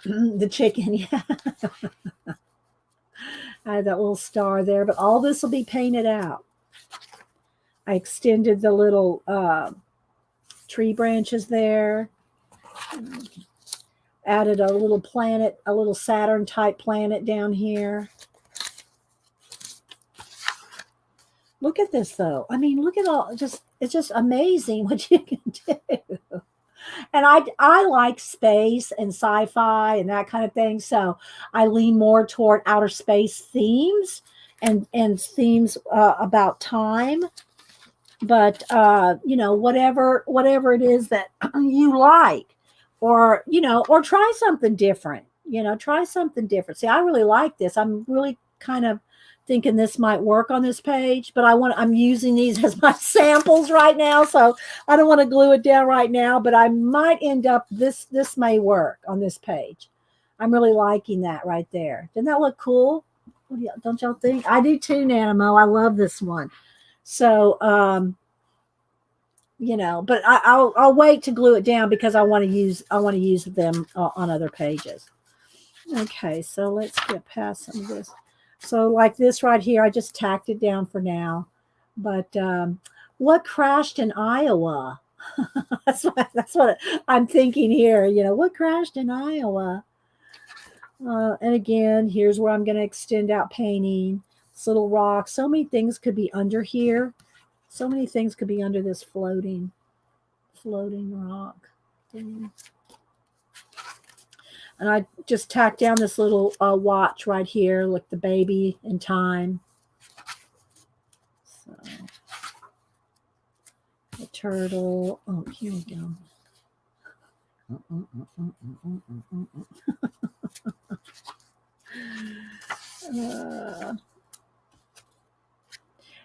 The chicken, yeah. I had that little star there, but all this will be painted out. I extended the little tree branches there. Added a little planet, a little Saturn type planet down here. Look at this though. I mean, look at all, it's just amazing what you can do. And I like space and sci-fi and that kind of thing. So I lean more toward outer space themes and themes about time. But you know, whatever it is that you like, or you know, or try something different. You know, try something different. See, I really like this. I'm really kind of thinking this might work on this page, but I'm using these as my samples right now, so I don't want to glue it down right now, but I might end up, this may work on this page. I'm really liking that right there. Doesn't that look cool? Don't y'all think? I do too, Nanimo. I love this one. So you know, but I'll wait to glue it down because I want to use them on other pages. Okay, so let's get past some of this. So like this right here, I just tacked it down for now. But what crashed in Iowa? that's what I'm thinking here. You know, what crashed in Iowa? And again, here's where I'm going to extend out painting. This little rock. So many things could be under here. So many things could be under this floating rock thing. And I just tacked down this little watch right here, like the baby in time. So, the turtle. Oh, here we go.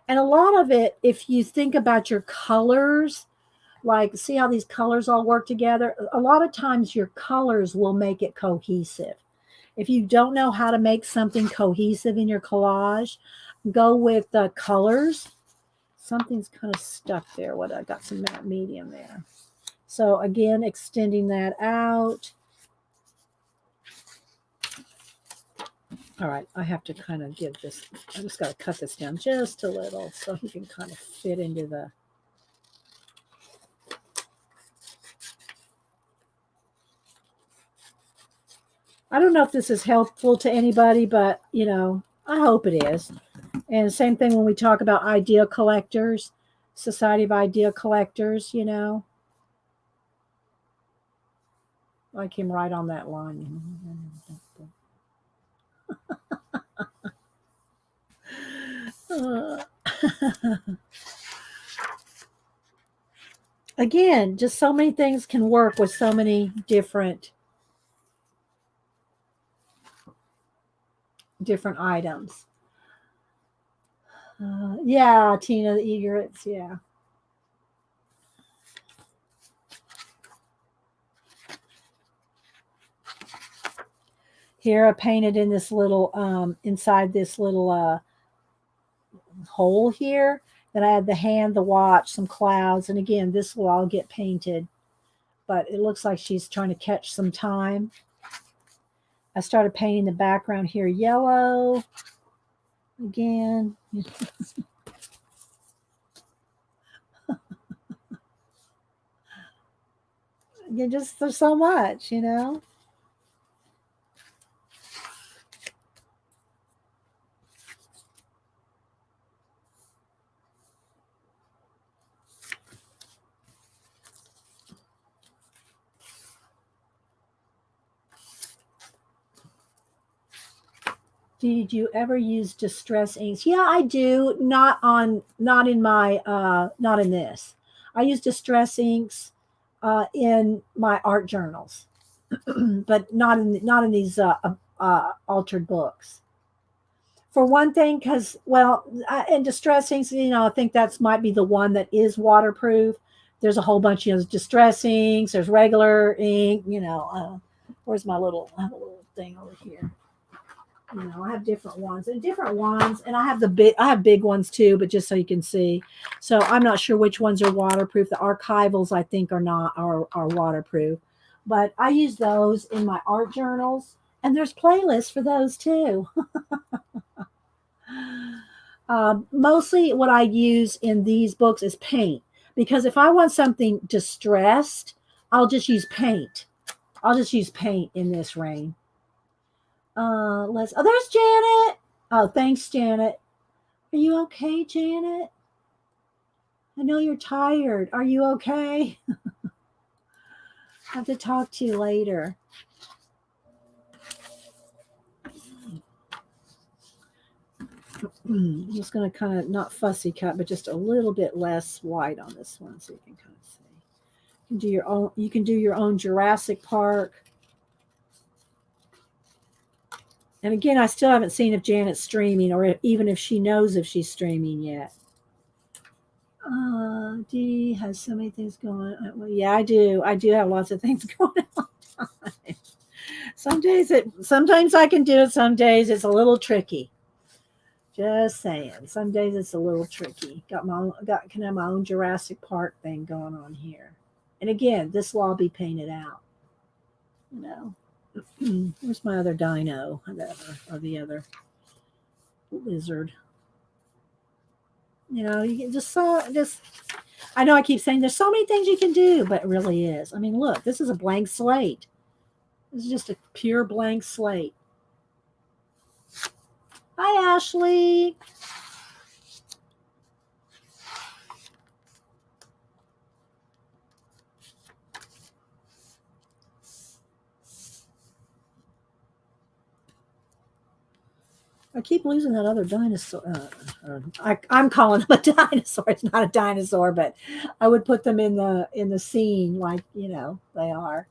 And a lot of it, if you think about your colors, like see how these colors all work together? A lot of times your colors will make it cohesive. If you don't know how to make something cohesive in your collage, go with the colors. Something's kind of stuck there. What, I got some matte medium there. So again, extending that out. All right, I have to kind of give this, I just got to cut this down just a little so he can kind of fit into the, I don't know if this is helpful to anybody, but you know, I hope it is. And same thing when we talk about idea collectors, Society of Idea Collectors, you know. I came right on that line. Again, just so many things can work with so many different items. Yeah, Tina, the egrets, yeah. Here I painted in this little, inside this little hole here. Then I had the hand, the watch, some clouds. And again, this will all get painted. But it looks like she's trying to catch some time. I started painting the background here yellow. Again. Just there's so much, you know. Did you ever use distress inks? Yeah, I do. Not in this. I use distress inks in my art journals, but not in these altered books. For one thing, because well, and distress inks, I think that's might be the one that is waterproof. There's a whole bunch of distress inks. There's regular ink. Where's my little? I have a little thing over here. I have different ones, and I have big ones too, but just so you can see. So I'm not sure which ones are waterproof. The archivals I think are waterproof, but I use those in my art journals, and there's playlists for those too. Mostly what I use in these books is paint, because if I want something distressed, I'll just use paint. I'll just use paint in this rain. There's Janet. Oh, thanks, Janet. Are you okay, Janet? I know you're tired. Are you okay? I have to talk to you later. I'm just going to kind of not fussy cut, but just a little bit less white on this one, so you can kind of see. You can do your own Jurassic Park. And again, I still haven't seen if Janet's streaming, or even if she knows if she's streaming yet. Dee has so many things going on. Well, yeah, I do. I do have lots of things going on. Sometimes I can do it. Some days it's a little tricky. Just saying. Some days it's a little tricky. Can have my own Jurassic Park thing going on here. And again, this will all be painted out. Where's my other dino? Or the other lizard? You can just I know I keep saying there's so many things you can do, but it really is. I mean, look, this is a blank slate. This is just a pure blank slate. Hi, Ashley. I keep losing that other dinosaur. I'm calling them a dinosaur. It's not a dinosaur, but I would put them in the scene like they are.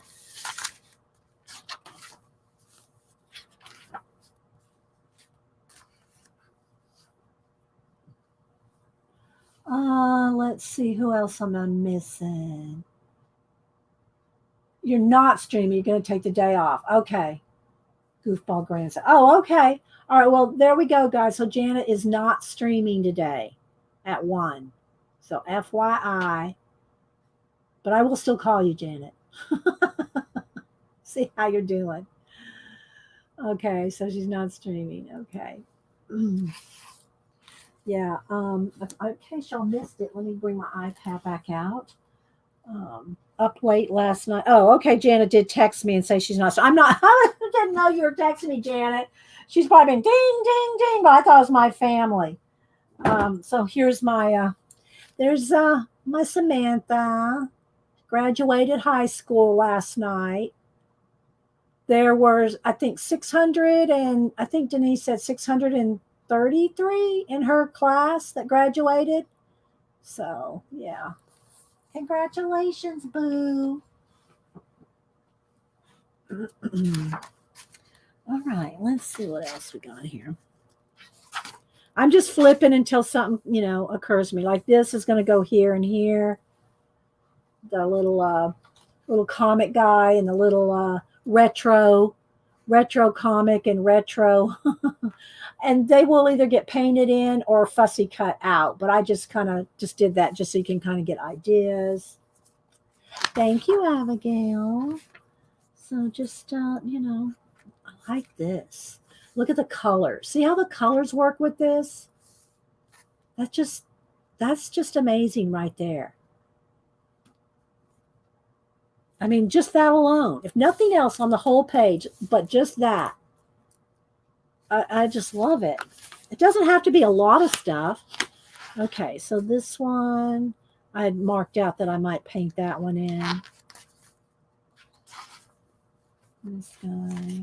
Let's see who else am I missing. You're not streaming. You're going to take the day off. Okay. Goofball grandson. Oh, okay. All right. Well, there we go, guys. So Janet is not streaming today at 1. So FYI. But I will still call you, Janet. See how you're doing. Okay. So she's not streaming. Okay. Yeah. In case y'all missed it, let me bring my iPad back out. Up late last night. Oh, okay. Janet did text me and say she's not. So I'm not. I didn't know you were texting me, Janet. She's probably been ding, ding, ding, but I thought it was my family. So here's my. There's my Samantha. Graduated high school last night. There was, I think, 600, and I think Denise said 633 in her class that graduated. So yeah. Congratulations, boo. All right, let's see what else we got here. I'm just flipping until something, occurs to me. Like this is going to go here and here. The little comic guy and the little retro comic and retro. And they will either get painted in or fussy cut out. But I just kind of did that just so you can kind of get ideas. Thank you, Abigail. So just, I like this. Look at the colors. See how the colors work with this? That's just amazing right there. I mean, just that alone. If nothing else on the whole page, but just that. I just love it. It doesn't have to be a lot of stuff. Okay, so this one, I had marked out that I might paint that one in. This guy.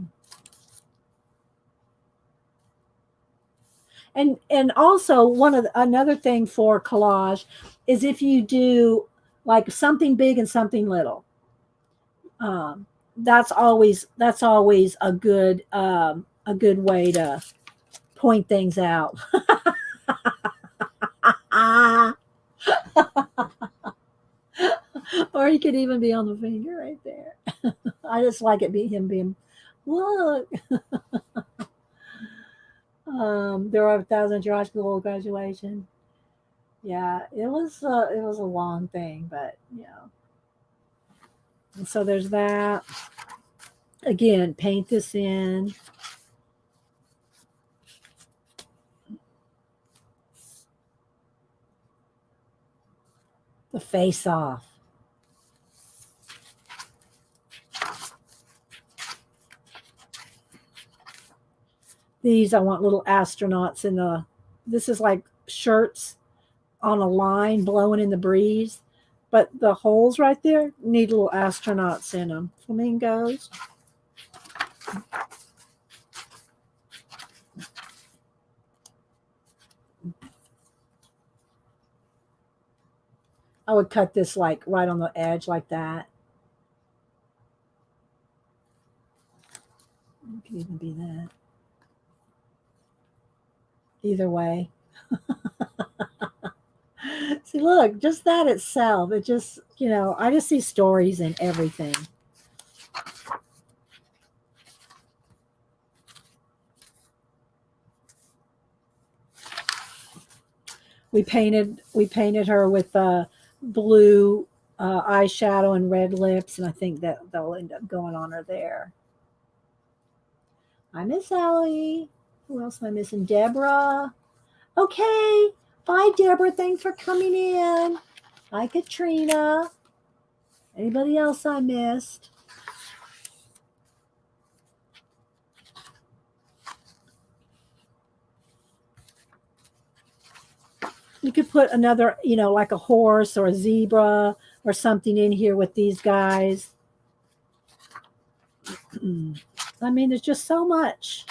And also another thing for collage is if you do like something big and something little. Um, that's always a good way to point things out. Ah, or he could even be on the finger right there. I just like it be him being, look. There are 1,000 at your high school graduation. Yeah, it was a long thing, but And so there's that. Again, paint this in. The face off. These I want little astronauts in the. This is like shirts on a line blowing in the breeze, but the holes right there need little astronauts in them. Flamingos. I would cut this like right on the edge like that. It could even be that. Either way. See, look, just that itself, it just, I just see stories in everything. We painted her with blue eyeshadow and red lips, and I think that they'll end up going on her there. I miss Allie. Who else am I missing? Deborah. Okay. Bye, Deborah. Thanks for coming in. Hi, Katrina. Anybody else I missed? You could put another, like a horse or a zebra or something in here with these guys. I mean, there's just so much.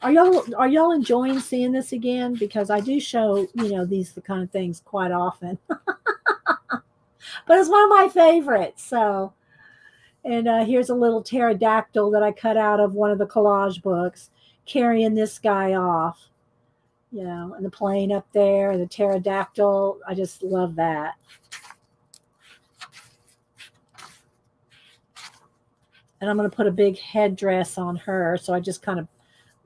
Are y'all enjoying seeing this again? Because I do show, these the kind of things quite often. But it's one of my favorites. So, and here's a little pterodactyl that I cut out of one of the collage books, carrying this guy off. And the plane up there, the pterodactyl. I just love that. And I'm going to put a big headdress on her. So I just kind of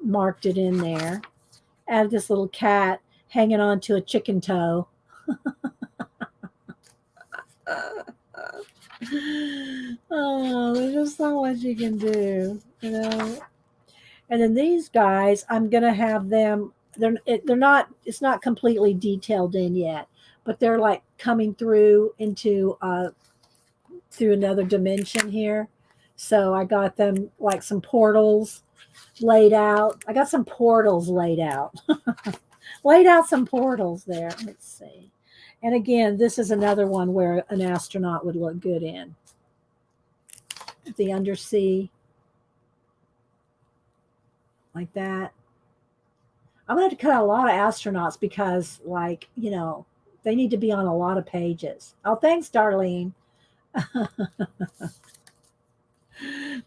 marked it in there. Add this little cat hanging on to a chicken toe. Oh, there's just so much you can do, And then these guys, I'm going to have them. They're not. It's not completely detailed in yet, but they're like coming through into through another dimension here. So I got them like some portals laid out. I got some portals laid out. Laid out some portals there. Let's see. And again, this is another one where an astronaut would look good in. The undersea. Like that. I'm going to have to cut out a lot of astronauts because, they need to be on a lot of pages. Oh, thanks, Darlene.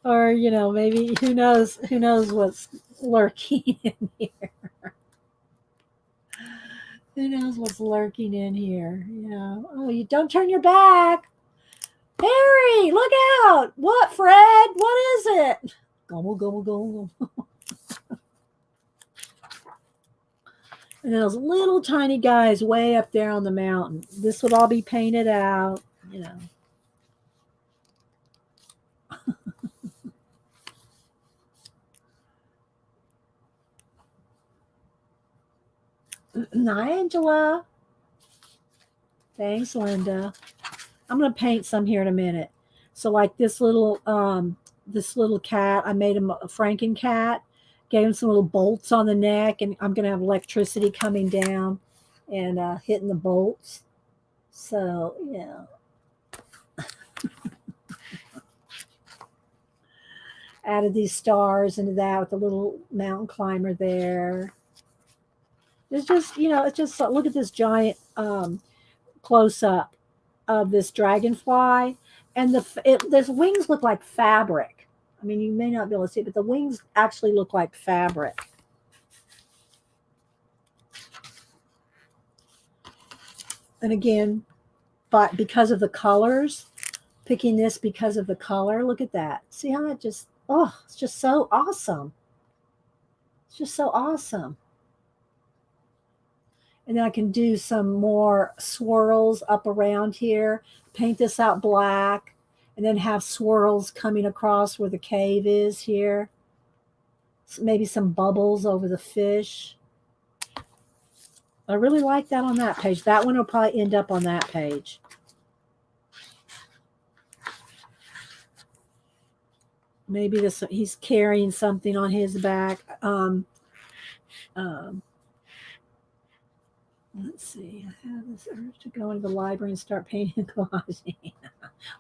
Or, maybe who knows what's lurking in here. Who knows what's lurking in here? Oh, you don't turn your back. Harry, look out. What, Fred? What is it? Gobble, gobble, gobble. And those little tiny guys way up there on the mountain. This would all be painted out, Hi, Angela. Thanks, Linda. I'm going to paint some here in a minute. So like this little cat, I made him a Franken cat, gave him some little bolts on the neck, and I'm going to have electricity coming down and hitting the bolts. So, added these stars into that with a little mountain climber there. It's just, it's just look at this giant close up of this dragonfly, and the wings look like fabric. I mean, you may not be able to see it, but the wings actually look like fabric. And again, but because of the colors, picking this because of the color, look at that. See how it just, oh, it's just so awesome. It's just so awesome. And then I can do some more swirls up around here, paint this out black, and then have swirls coming across where the cave is here. So maybe some bubbles over the fish. I really like that on that page. That one will probably end up on that page. Maybe this, he's carrying something on his back. Let's see. I have this urge to go into the library and start painting collaging.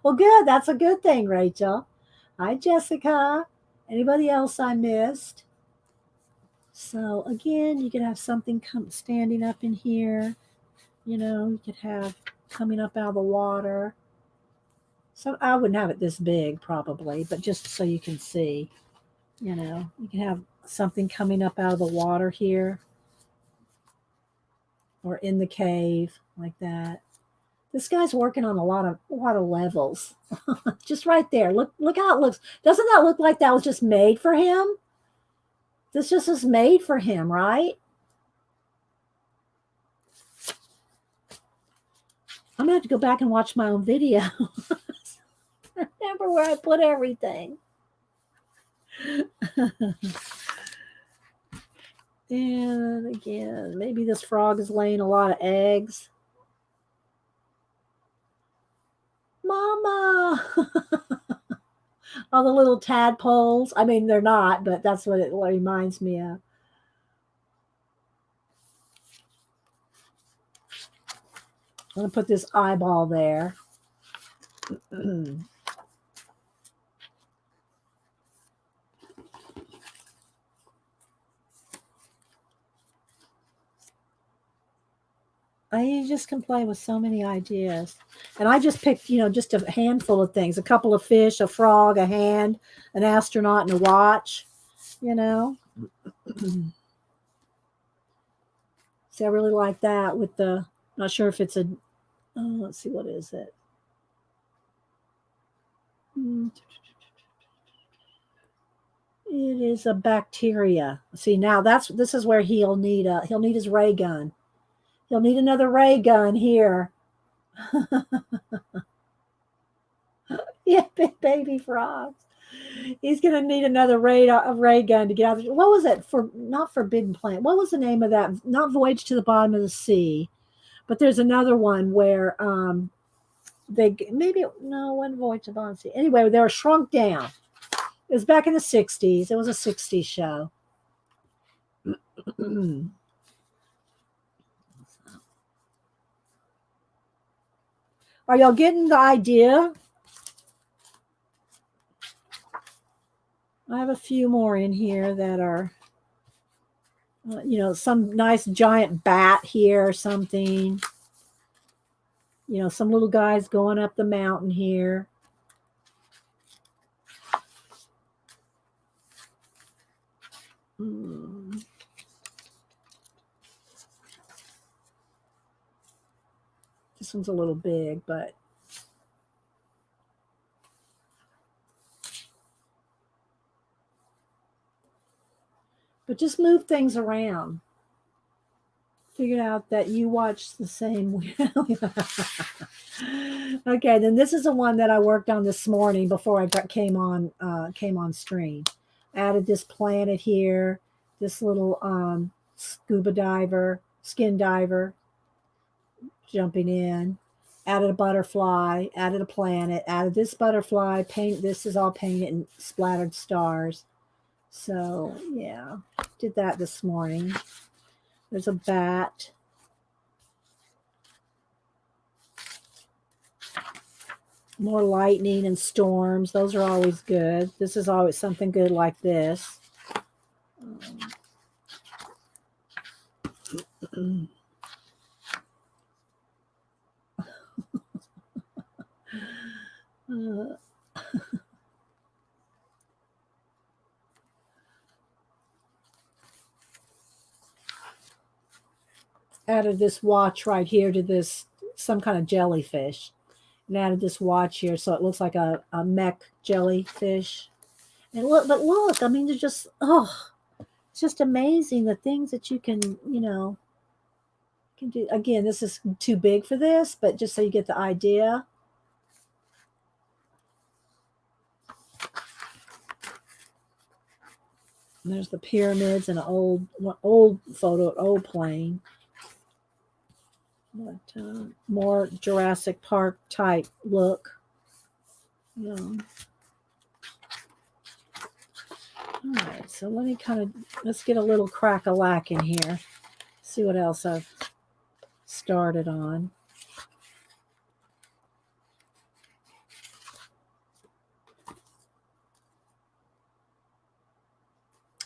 Well, good. That's a good thing, Rachel. Hi, Jessica. Anybody else I missed? So again, you could have something standing up in here. You could have coming up out of the water. So I wouldn't have it this big probably, but just so you can see, you can have something coming up out of the water here or in the cave like that. This guy's working on a lot of levels. Just right there. Look how it looks. Doesn't that look like that was just made for him? This just is made for him, right? I'm gonna have to go back and watch my own video. Remember where I put everything. And again, maybe this frog is laying a lot of eggs. Mama! All the little tadpoles. I mean, they're not, but that's what it reminds me of. I'm going to put this eyeball there. You just can play with so many ideas. And I just picked, just a handful of things. A couple of fish, a frog, a hand, an astronaut, and a watch, See, I really like that with the, not sure if it's let's see, what is it? It is a bacteria. See, now this is where he'll need his ray gun. He'll need another ray gun here. Yeah, big baby frogs. He's going to need another ray gun to get out. What was it for? Not Forbidden Planet. What was the name of that? Not Voyage to the Bottom of the Sea, but there's another one where one Voyage to the Bottom of the Sea. Anyway, they were shrunk down. It was back in the 60s. It was a 60s show. Are y'all getting the idea? I have a few more in here that are, some nice giant bat here or something. Some little guys going up the mountain here. This one's a little big, but just move things around. Figured out that you watch the same. Okay, then this is the one that I worked on this morning before I came on stream. Added this planet here, this little scuba diver, skin diver jumping in. Added a butterfly, added a planet, added this butterfly, this is all painted and splattered stars. So yeah, did that this morning. There's a bat. More lightning and storms. Those are always good. This is always something good like this. Added this watch right here to this, some kind of jellyfish. And added this watch here so it looks like a mech jellyfish. And look, but look, I mean, they're just, oh, it's just amazing the things that you can, can do. Again, this is too big for this, but just so you get the idea. And there's the pyramids and an old photo, old plane. But more Jurassic Park type look. Yeah. All right, so let's get a little crack-a-lack in here. See what else I've started on.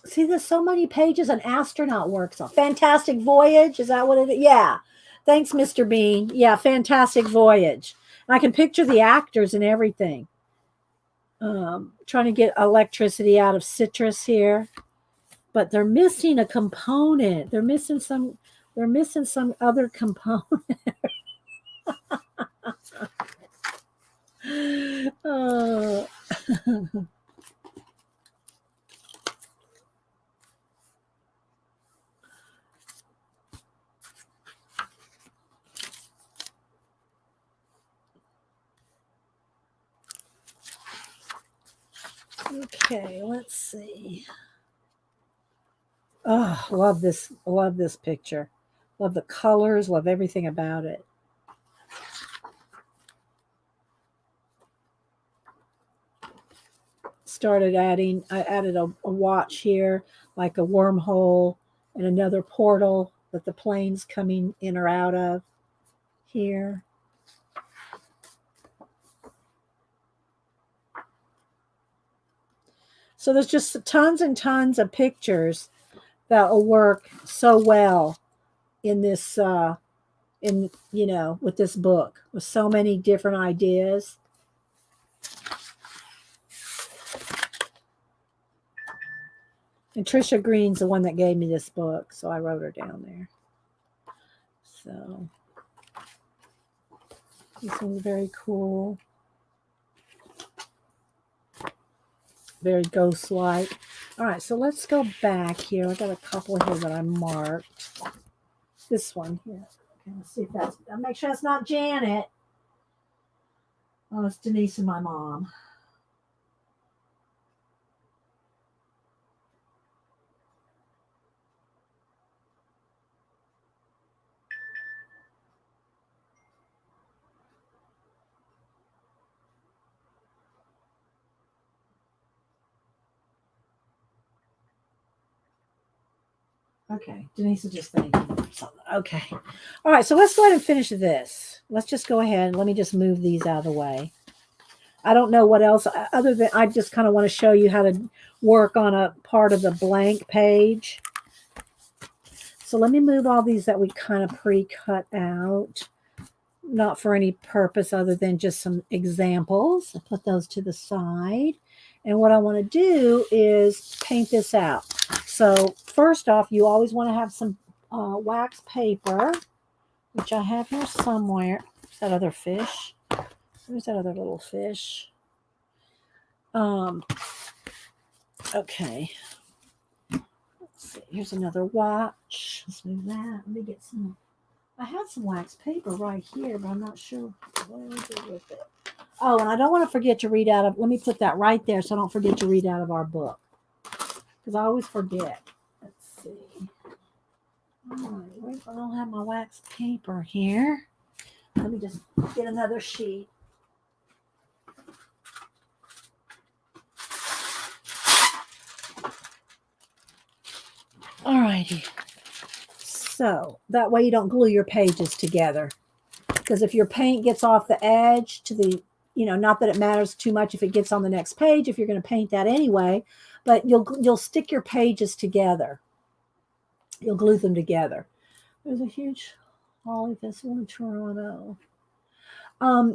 See, there's so many pages an astronaut works on. Fantastic Voyage, is that what it is? Yeah. Thanks, Mr. Bean. Yeah, Fantastic Voyage. And I can picture the actors and everything. Trying to get electricity out of citrus here. But they're missing a component. They're missing some other component. Oh. Okay, let's see. Oh, love this picture. Love the colors, love everything about it. I added a watch here, like a wormhole, and another portal that the plane's coming in or out of here. So there's just tons and tons of pictures that will work so well in this, with this book, with so many different ideas. And Trisha Green's the one that gave me this book, so I wrote her down there. So this one's very cool. Very ghost-like. All right, so let's go back here. I got a couple here that I marked. This one here. Okay, let's see if I'll make sure it's not Janet. Oh, it's Denise and my mom. Okay, Denise is just thinking something. Okay. All right, so let's go ahead and finish this. Let's just go ahead. Let me just move these out of the way. I don't know what else, other than I just kind of want to show you how to work on a part of the blank page. So let me move all these that we kind of pre-cut out. Not for any purpose other than just some examples. I'll put those to the side. And what I want to do is paint this out. So first off, you always want to have some wax paper, which I have here somewhere. There's that other fish. Where's that other little fish? Okay. Let's see. Here's another watch. Let's move that. Let me get some. I had some wax paper right here, but I'm not sure where is it with it. Oh, and I don't want to forget to read out of, let me put that right there so I don't forget to read out of our book. Because I always forget. Let's see. All right, I don't have my wax paper here. Let me just get another sheet. All righty. So that way you don't glue your pages together. Because if your paint gets off the edge to the, not that it matters too much if it gets on the next page, if you're going to paint that anyway, but you'll stick your pages together. You'll glue them together. There's a huge holly festival in Toronto.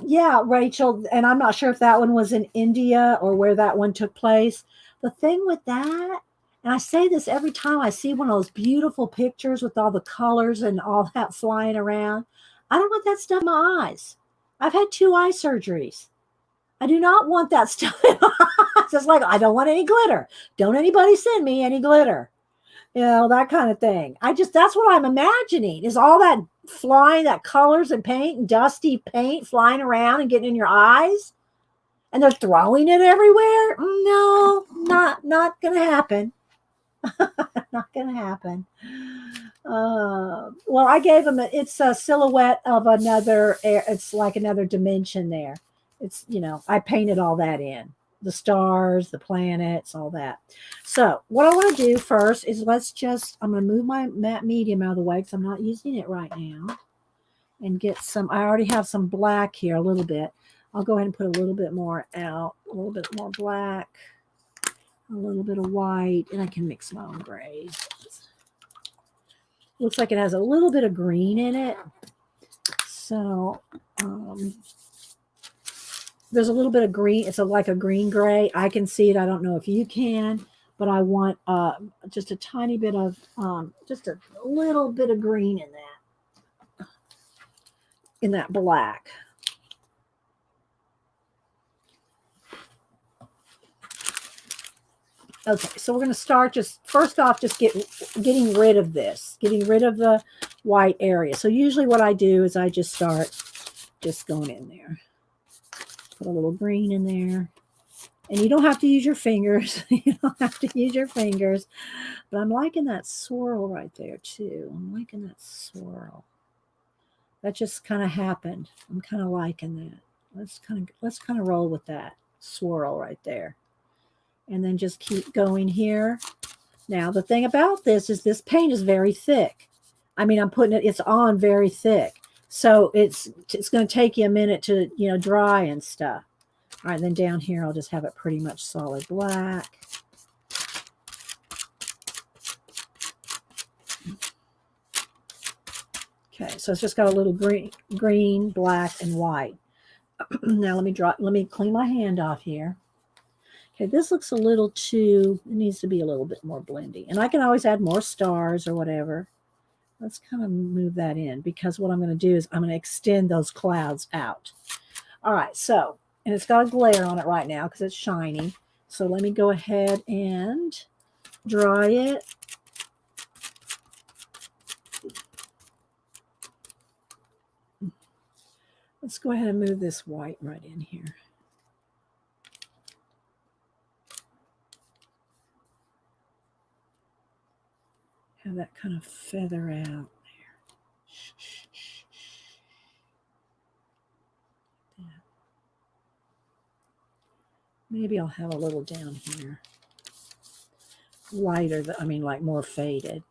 Yeah, Rachel, and I'm not sure if that one was in India or where that one took place. The thing with that, and I say this every time I see one of those beautiful pictures with all the colors and all that flying around, I don't want that stuff in my eyes. I've had 2 eye surgeries. I do not want that stuff in my eyes. It's like, I don't want any glitter. Don't anybody send me any glitter. That kind of thing. That's what I'm imagining is all that flying, that colors and paint and dusty paint flying around and getting in your eyes. And they're throwing it everywhere. No, not going to happen. Not going to happen. Well, I gave them, it's a silhouette of another, it's like another dimension there. It's, I painted all that in the stars, the planets, all that. So what I want to do first is I'm going to move my matte medium out of the way because I'm not using it right now and get some, I already have some black here a little bit. I'll go ahead and put a little bit more out, a little bit more black, a little bit of white, and I can mix my own grays. Looks like it has a little bit of green in it. So there's a little bit of green. It's like a green gray. I can see it. I don't know if you can, but I want just a tiny bit of, just a little bit of green in that black. Okay, so we're going to start first off, getting rid of this, getting rid of the white area. So usually what I do is I just start going in there. Put a little green in there. And you don't have to use your fingers. You don't have to use your fingers. But I'm liking that swirl right there too. I'm liking that swirl. That just kind of happened. I'm kind of liking that. Let's kind of roll with that swirl right there. And then just keep going here. Now, the thing about this is this paint is very thick. I mean, it's on very thick. So it's going to take you a minute to, dry and stuff. All right, then down here, I'll just have it pretty much solid black. Okay, so it's just got a little green, black, and white. Now let me clean my hand off here. Okay, this looks a little it needs to be a little bit more blendy. And I can always add more stars or whatever. Let's kind of move that in because what I'm going to do is I'm going to extend those clouds out. All right, so, and it's got a glare on it right now because it's shiny. So let me go ahead and dry it. Let's go ahead and move this white right in here. Have that kind of feather out there. Yeah. Maybe I'll have a little down here. Lighter, like more faded.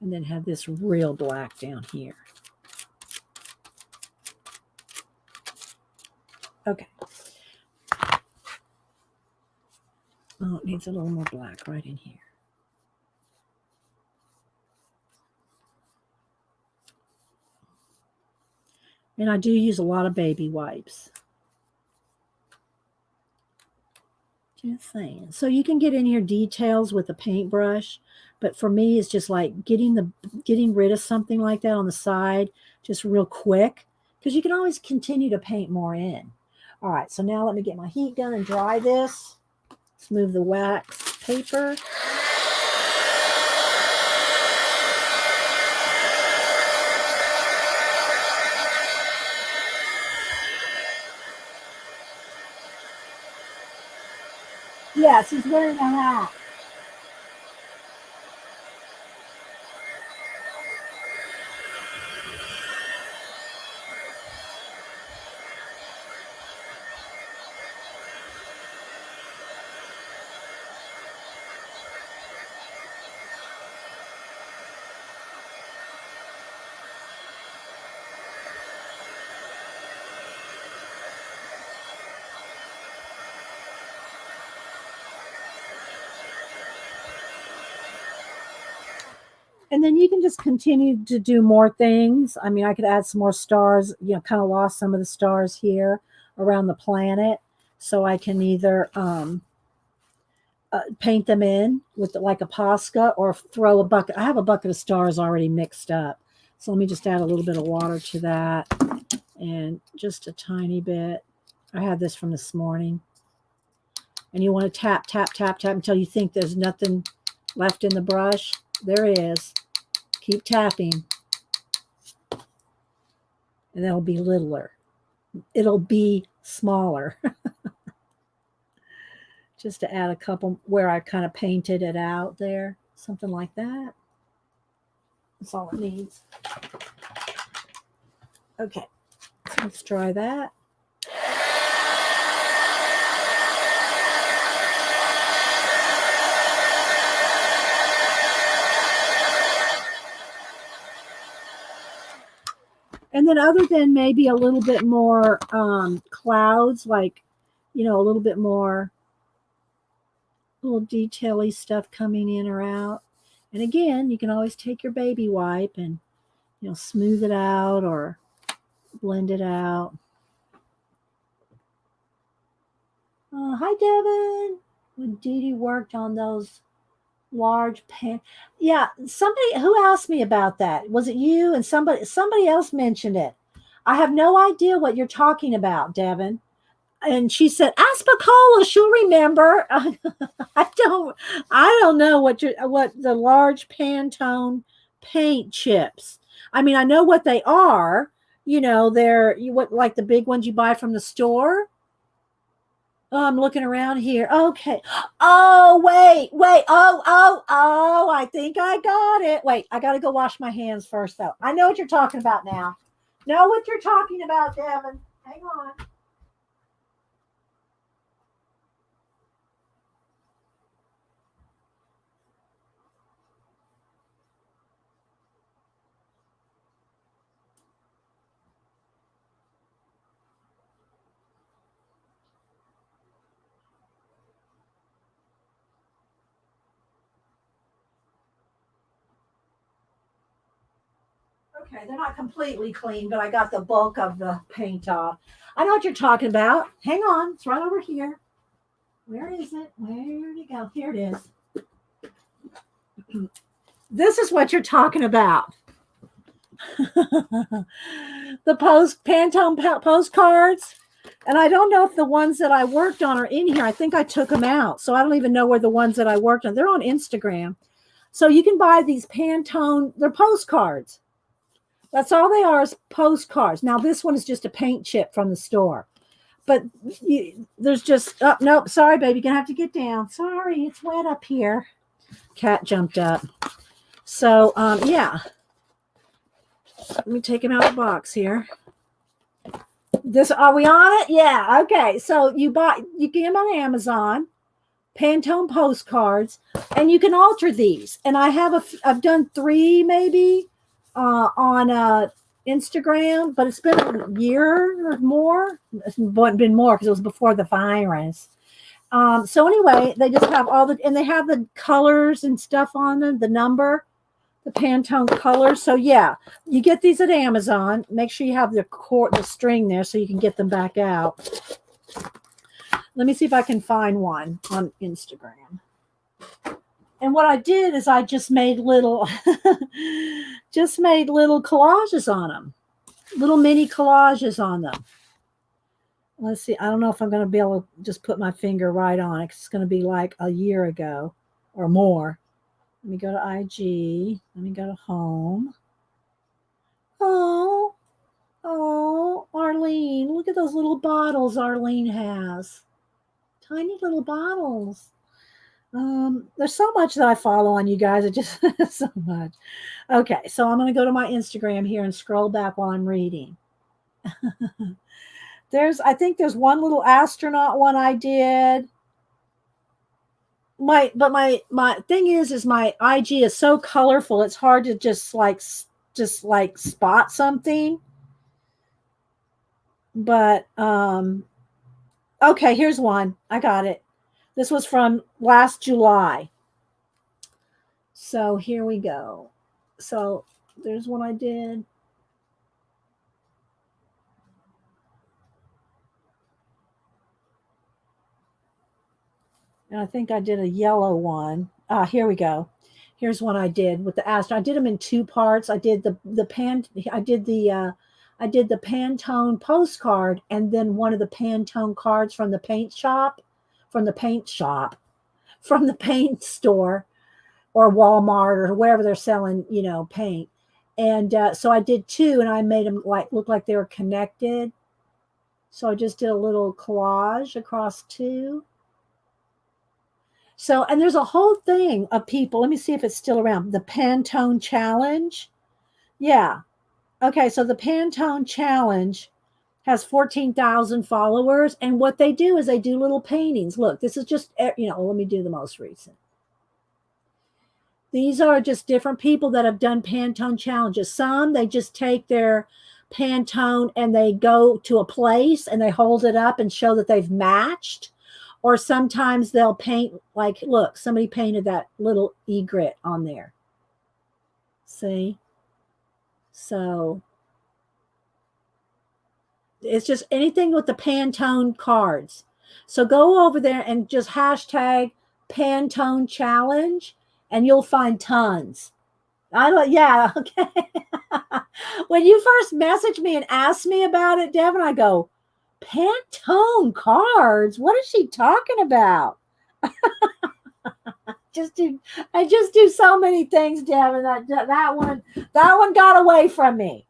And then have this real black down here. Okay. Oh, it needs a little more black right in here. And I do use a lot of baby wipes. Just saying. So you can get in here details with a paintbrush, but for me, it's just like getting rid of something like that on the side, just real quick, because you can always continue to paint more in. All right, so now let me get my heat gun and dry this. Let's move the wax paper. Yes, he's wearing a hat. And then you can just continue to do more things. I mean, I could add some more stars, kind of lost some of the stars here around the planet. So I can either paint them in with like a Posca or throw a bucket. I have a bucket of stars already mixed up. So let me just add a little bit of water to that and just a tiny bit. I had this from this morning. And you want to tap, tap, tap, tap until you think there's nothing left in the brush. There is. Keep tapping. And that'll be littler. It'll be smaller. Just to add a couple where I kind of painted it out there. Something like that. That's all it needs. Okay. So let's try that. And then other than maybe a little bit more clouds, like, a little bit more little detail-y stuff coming in or out. And again, you can always take your baby wipe and, smooth it out or blend it out. Hi, Devin. When Dee Dee worked on those large pan. Yeah, somebody who asked me about that. Was it you? And somebody else mentioned it. I have no idea what you're talking about, Devin. And she said, Aspacola, she'll remember. I don't know what the large Pantone paint chips. I mean, I know what they are. They're like the big ones you buy from the store. Oh, I'm looking around here. Okay. Oh, wait. Oh, I think I got it. Wait, I got to go wash my hands first, though. I know what you're talking about now. Know what you're talking about, Devin. Hang on. Okay, they're not completely clean, but I got the bulk of the paint off. I know what you're talking about. Hang on, it's right over here. Where is it? Where'd it go? Here it is. This is what you're talking about. The Pantone postcards. And I don't know if the ones that I worked on are in here. I think I took them out. So I don't even know where the ones that I worked on. They're on Instagram. So you can buy these Pantone, they're postcards. That's all they are, is postcards. Now, this one is just a paint chip from the store. But there's just, oh, nope, sorry, baby, you're going to have to get down. Sorry, it's wet up here. Cat jumped up. So, yeah. Let me take him out of the box here. Are we on it? Yeah, okay. So you get them on Amazon, Pantone postcards, and you can alter these. And I've done 3 maybe on Instagram, but it's been a year or more. It's been more because it was before the virus. So anyway, they just have and they have the colors and stuff on them, the number, the Pantone colors. So yeah, you get these at Amazon. Make sure you have the string there so you can get them back out. Let me see if I can find one on Instagram. And what I did is I just made little collages on them, little mini collages on them. Let's see. I don't know if I'm going to be able to just put my finger right on it. It's going to be like a year ago or more. Let me go to IG. Let me go to home. Oh, Arlene. Look at those little bottles Arlene has. Tiny little bottles. There's so much that I follow on you guys. It just so much. Okay, so I'm going to go to my Instagram here and scroll back while I'm reading. I think there's one little astronaut one I did. My thing is my IG is so colorful. It's hard to just like spot something. But okay, here's one. I got it. This was from last July. So here we go. So there's one I did. And I think I did a yellow one. Here we go. Here's one I did with the Astro. I did them in two parts. I did the pan. I did the Pantone postcard, and then one of the Pantone cards from the paint shop, from the paint shop, from the paint store, or Walmart or wherever they're selling, paint. And so I did two, and I made them look like they were connected. So I just did a little collage across two. So, and there's a whole thing of people. Let me see if it's still around. The Pantone Challenge. Yeah. Okay. So the Pantone Challenge has 14,000 followers. And what they do is they do little paintings. Look, this is just, let me do the most recent. These are just different people that have done Pantone challenges. Some, they just take their Pantone and they go to a place and they hold it up and show that they've matched. Or sometimes they'll paint, like, look, somebody painted that little egret on there. See? So it's just anything with the Pantone cards. So go over there and just hashtag Pantone challenge and you'll find tons. Yeah, okay. When you first messaged me and asked me about it, Devin, I go, Pantone cards? What is she talking about? I just do so many things, Devin. That one got away from me.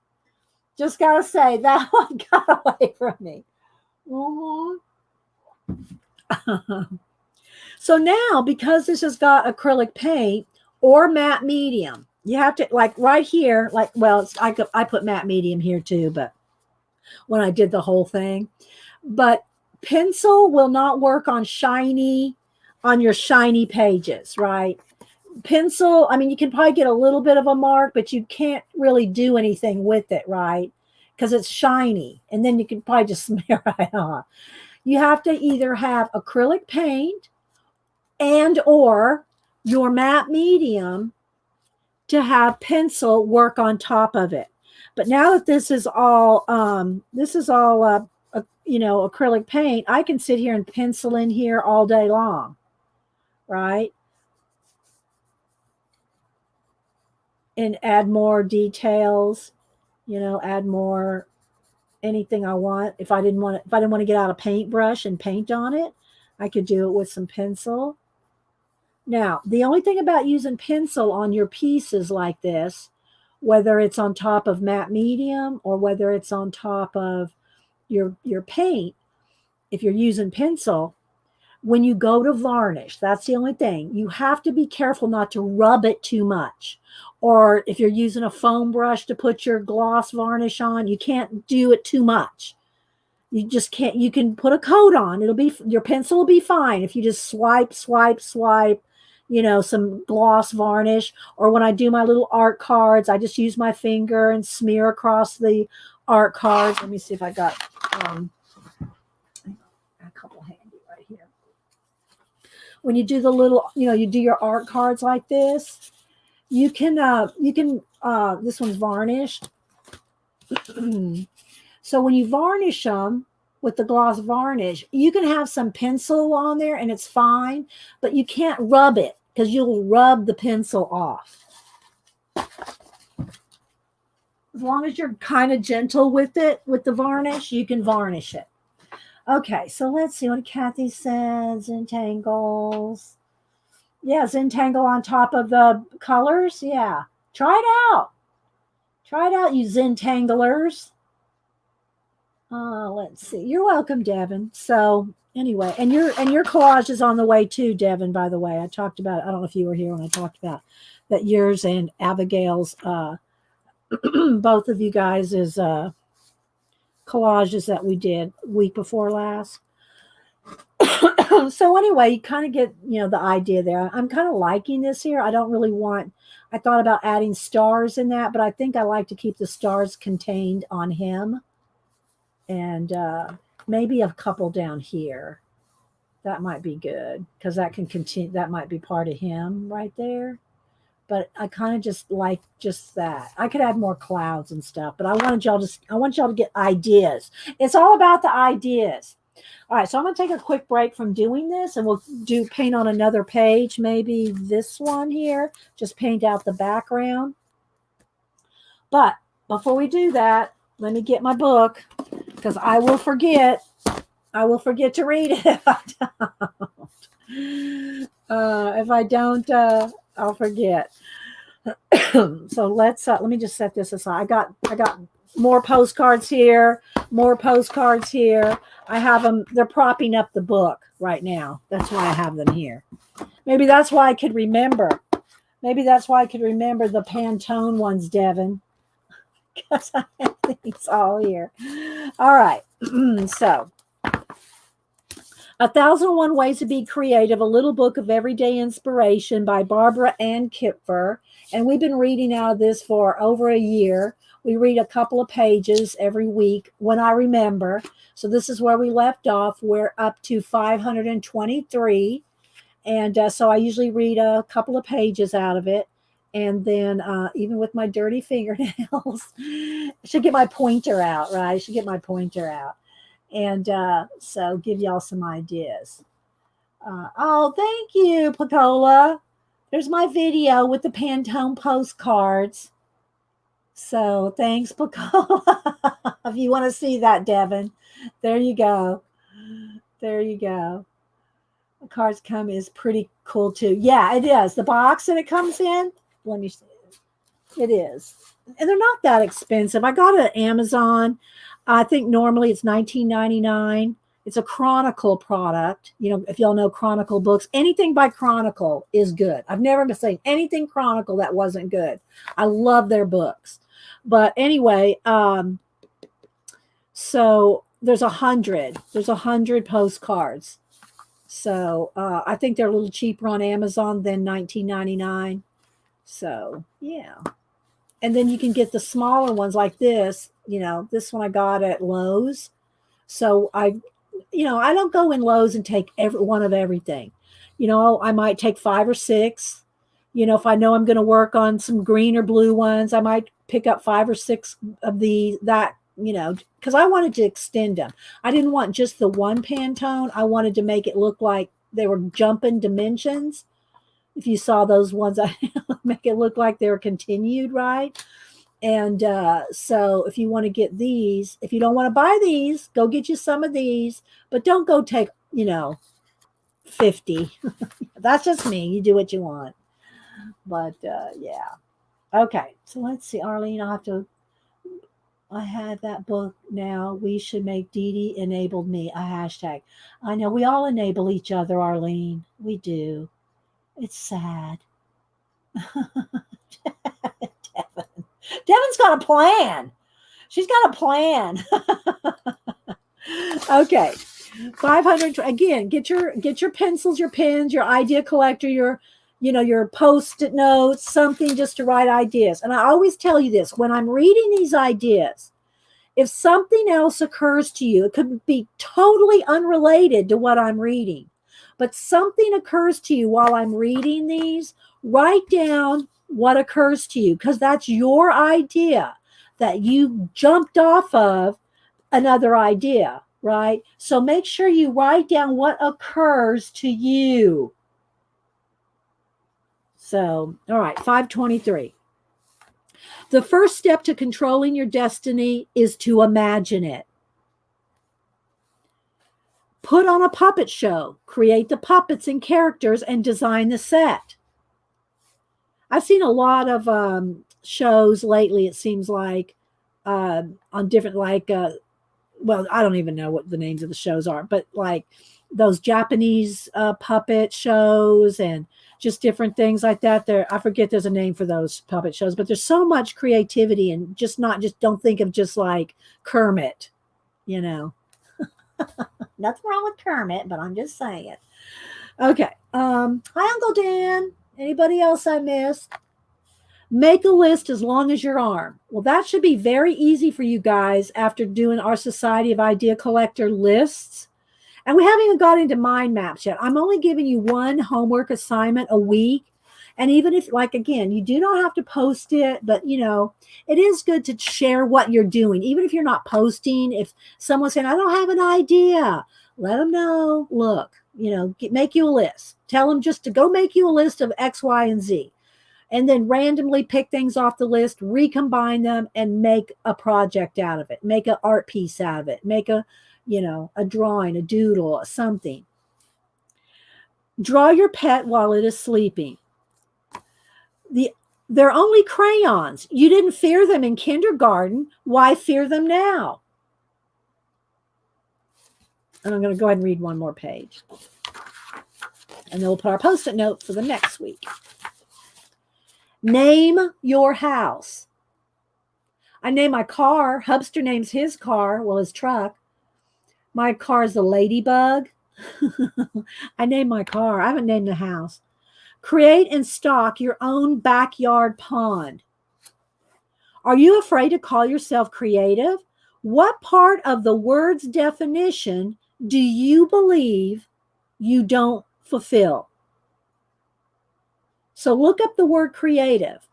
Just gotta say that one got away from me. So now, because this has got acrylic paint or matte medium, you have to, like, right here, like, well, I put matte medium here too, but when I did the whole thing, but pencil will not work on your shiny pages, right? Pencil, I mean, you can probably get a little bit of a mark, but you can't really do anything with it, right? Because it's shiny, and then you can probably just smear right on. You have to either have acrylic paint and or your matte medium to have pencil work on top of it. But now that this is all acrylic paint, I can sit here and pencil in here all day long, right? And add more details, add more anything I want. If I didn't want to get out a paintbrush and paint on it, I could do it with some pencil. Now, the only thing about using pencil on your pieces like this, whether it's on top of matte medium or whether it's on top of your paint, if you're using pencil, when you go to varnish, that's the only thing. You have to be careful not to rub it too much. Or if you're using a foam brush to put your gloss varnish on, you can't do it too much. You just can't. You can put a coat on. Your pencil will be fine if you just swipe, some gloss varnish. Or when I do my little art cards, I just use my finger and smear across the art cards. Let me see if I got a couple handy right here. When you do the little, you do your art cards like this, you can this one's varnished. So when you varnish them with the gloss varnish, you can have some pencil on there and it's fine, but you can't rub it because you'll rub the pencil off. As long as you're kind of gentle with it, with the varnish, you can varnish it. Okay, so let's see what Kathy says. Zentangles. Yeah, Zentangle on top of the colors. Yeah, try it out. Try it out, you Zentanglers. Let's see. You're welcome, Devin. So anyway, and your collage is on the way too, Devin. By the way, I talked about. I don't know if you were here when I talked about that. Yours and Abigail's, both of you guys' collages that we did week before last. So anyway, you kind of get the idea there. I'm kind of liking this here. I don't really want. I thought about adding stars in that, but I think I like to keep the stars contained on him. And maybe a couple down here. That might be good because that can continue. That might be part of him right there. but I kind of just like just that. I could add more clouds and stuff, but I want y'all to get ideas. It's all about the ideas. All right, so I'm going to take a quick break from doing this, and we'll do paint on another page, maybe this one here, just paint out the background. But before we do that, let me get my book, because I will forget. I will forget to read it if I don't. If I don't, I'll forget. So let me just set this aside. I got more postcards here, more postcards here. I have them. They're propping up the book right now. That's why I have them here. Maybe that's why I could remember. Maybe that's why I could remember the Pantone ones, Devin, because I have these all here. All right. So, 1001 Ways to Be Creative, a little book of everyday inspiration by Barbara Ann Kipfer. And we've been reading out of this for over a year. We read a couple of pages every week when I remember. So this is where we left off. We're up to 523. And so I usually read a couple of pages out of it. And then even with my dirty fingernails, I should get my pointer out, right? I should get my pointer out. And so give y'all some ideas. Oh, thank you, Pacola. There's my video with the Pantone postcards. So thanks, Pacola. If you want to see that, Devin, there you go. There you go. The cards come is pretty cool too. Yeah, it is. The box that it comes in, let me see. It is. And they're not that expensive. I got it at Amazon. I think normally it's $19.99. It's a Chronicle product. You know, if y'all know Chronicle books, anything by Chronicle is good. I've never been saying anything Chronicle that wasn't good. I love their books. But anyway, so there's 100. There's 100 postcards. So I think they're a little cheaper on Amazon than $19.99. So yeah. And then you can get the smaller ones like this. You know, this one I got at Lowe's. So I don't go in Lowe's and take every one of everything. You know, I might take 5 or 6. You know, if I know I'm going to work on some green or blue ones, I might pick up 5 or 6 of because I wanted to extend them. I didn't want just the one Pantone. I wanted to make it look like they were jumping dimensions. If you saw those ones, I make it look like they were continued, right? And so if you want to get these, if you don't want to buy these, go get you some of these, but don't go take, 50. That's just me. You do what you want. But yeah. Okay. So let's see, Arlene, I have that book now. We should make Dee Dee enabled me a hashtag. I know we all enable each other, Arlene. We do. It's sad. Devin's got a plan. She's got a plan. Okay. 500 again, get your pencils, your pens, your idea collector, your post-it notes, something just to write ideas. And I always tell you this, when I'm reading these ideas, if something else occurs to you, it could be totally unrelated to what I'm reading, but something occurs to you while I'm reading these, write down what occurs to you, because that's your idea that you jumped off of another idea, right? So make sure you write down what occurs to you. So, all right, 523. The first step to controlling your destiny is to imagine it. Put on a puppet show, create the puppets and characters, and design the set. I've seen a lot of shows lately, it seems like, on different, well, I don't even know what the names of the shows are, but like those Japanese puppet shows and just different things like that. I forget there's a name for those puppet shows, but there's so much creativity, and don't think of just like Kermit, Nothing wrong with Kermit, but I'm just saying. Okay. Hi, Uncle Dan. Anybody else I missed? Make a list as long as your arm. Well, that should be very easy for you guys after doing our Society of Idea Collector lists. And we haven't even got into mind maps yet. I'm only giving you one homework assignment a week. And even if, like, again, you do not have to post it, but it is good to share what you're doing. Even if you're not posting, if someone's saying, I don't have an idea, let them know, look, make you a list. Tell them just to go make you a list of X, Y, and Z. And then randomly pick things off the list, recombine them, and make a project out of it. Make an art piece out of it. Make a drawing, a doodle, something. Draw your pet while it is sleeping. They're only crayons. You didn't fear them in kindergarten. Why fear them now? And I'm going to go ahead and read one more page. And then we'll put our Post-it note for the next week. Name your house. I name my car. Hubster names his car, his truck. My car is the Ladybug. I named my car. I haven't named the house. Create and stock your own backyard pond. Are you afraid to call yourself creative? What part of the word's definition do you believe you don't fulfill? So look up the word creative.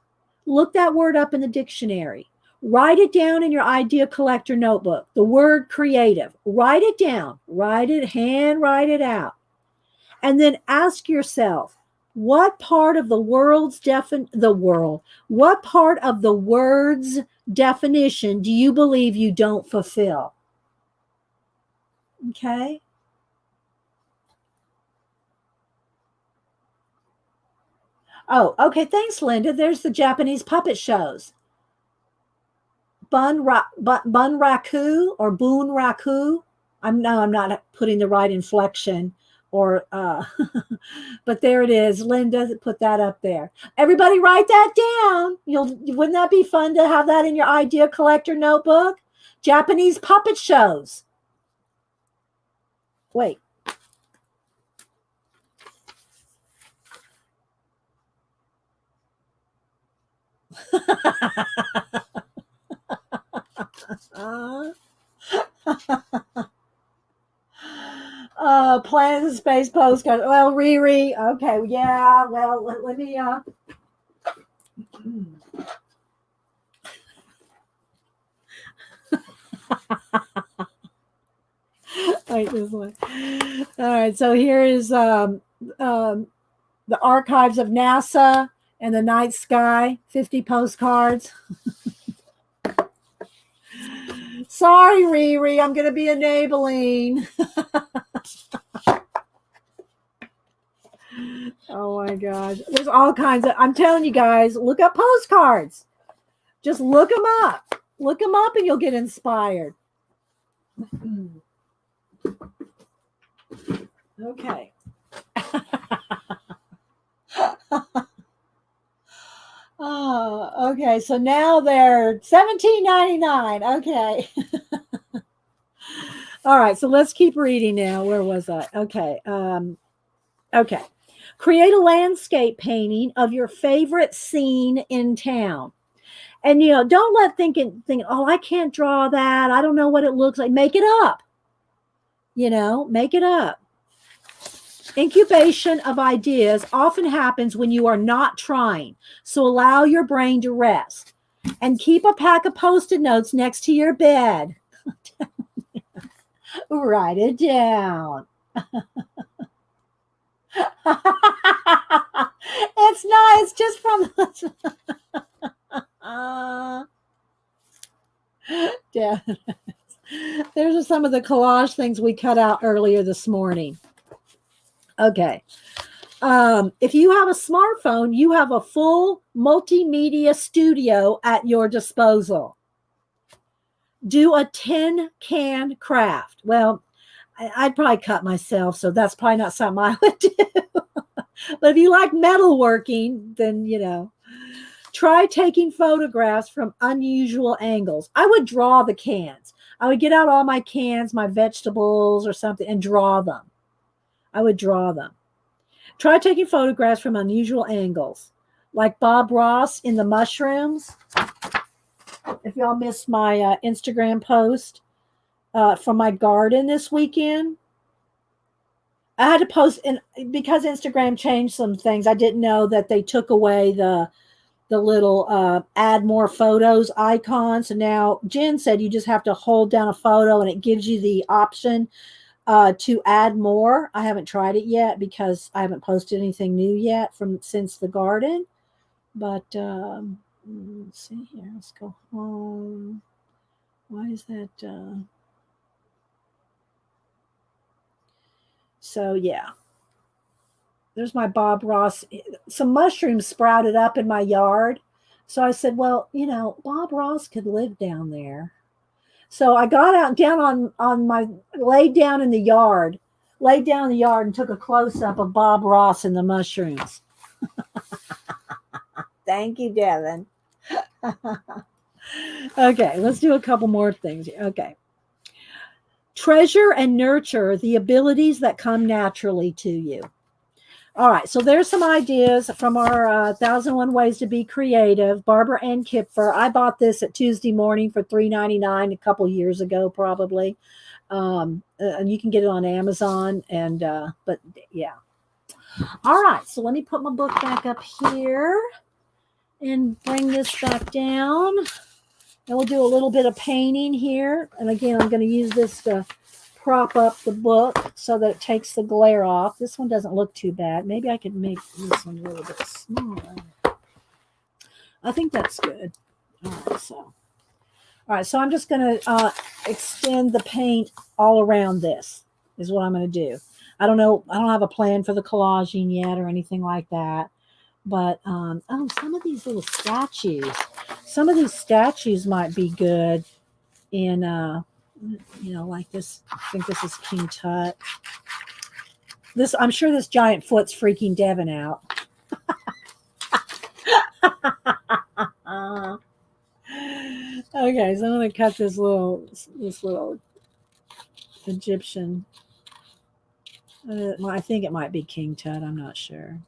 Look that word up in the dictionary. Write it down in your idea collector notebook. The word creative. Write it down. Handwrite it out. And then ask yourself, what part of the word's definition do you believe you don't fulfill? Okay. Oh, okay. Thanks, Linda. There's the Japanese puppet shows. Bunraku or Bunraku. I'm not putting the right inflection but there it is. Linda put that up there. Everybody write that down. Wouldn't that be fun to have that in your idea collector notebook? Japanese puppet shows. Wait. Planet of Space postcard. Well, Riri. Okay. Yeah. Well, let me. Wait, this one. All right. So here is the archives of NASA and the night sky. 50 postcards. Sorry, Riri. I'm going to be enabling. Oh my gosh. There's all kinds of, I'm telling you guys, look up postcards. Just look them up. Look them up and you'll get inspired. Okay. Oh, okay. So now they're $17.99. Okay. All right. So let's keep reading now. Where was I? Okay. Okay. Create a landscape painting of your favorite scene in town. And, don't let think, oh, I can't draw that. I don't know what it looks like. Make it up. Make it up. Incubation of ideas often happens when you are not trying. So allow your brain to rest. And keep a pack of Post-it notes next to your bed. Write it down. It's not. It's just from. Yeah. There's some of the collage things we cut out earlier this morning. Okay. If you have a smartphone, you have a full multimedia studio at your disposal. Do a tin can craft. Well, I'd probably cut myself, so that's probably not something I would do. But if you like metalworking, then, try taking photographs from unusual angles. I would draw the cans. I would get out all my cans, my vegetables or something, and draw them. I would draw them. Try taking photographs from unusual angles, like Bob Ross in the mushrooms. If y'all missed my Instagram post from my garden this weekend, I had to post, and because Instagram changed some things, I didn't know that they took away the little add more photos icon. So now Jen said you just have to hold down a photo and it gives you the option to add more. I haven't tried it yet because I haven't posted anything new yet from since the garden. But let's see here. Let's go home. Why is that? So yeah, there's my Bob Ross. Some mushrooms sprouted up in my yard. So I said, well, Bob Ross could live down there. So I got out down on my laid down in the yard, laid down in the yard and took a close up of Bob Ross and the mushrooms. Thank you, Devin. Okay, let's do a couple more things. Okay. Treasure and nurture the abilities that come naturally to you. All right, so there's some ideas from our 1001 Ways to Be Creative. Barbara Ann Kipfer. I bought this at Tuesday morning for $3.99 a couple years ago, probably. And you can get it on Amazon. And but yeah. All right, so let me put my book back up here and bring this back down. And we'll do a little bit of painting here. And again, I'm going to use this to prop up the book so that it takes the glare off. This one doesn't look too bad. Maybe I could make this one a little bit smaller. I think that's good. All right, so I'm just going to extend the paint all around this is what I'm going to do. I don't know. I don't have a plan for the collaging yet or anything like that. But, some of these little statues. Some of these statues might be good in, like this. I think this is King Tut. I'm sure this giant foot's freaking Devin out. Okay, so I'm going to cut this little Egyptian. I think it might be King Tut. I'm not sure.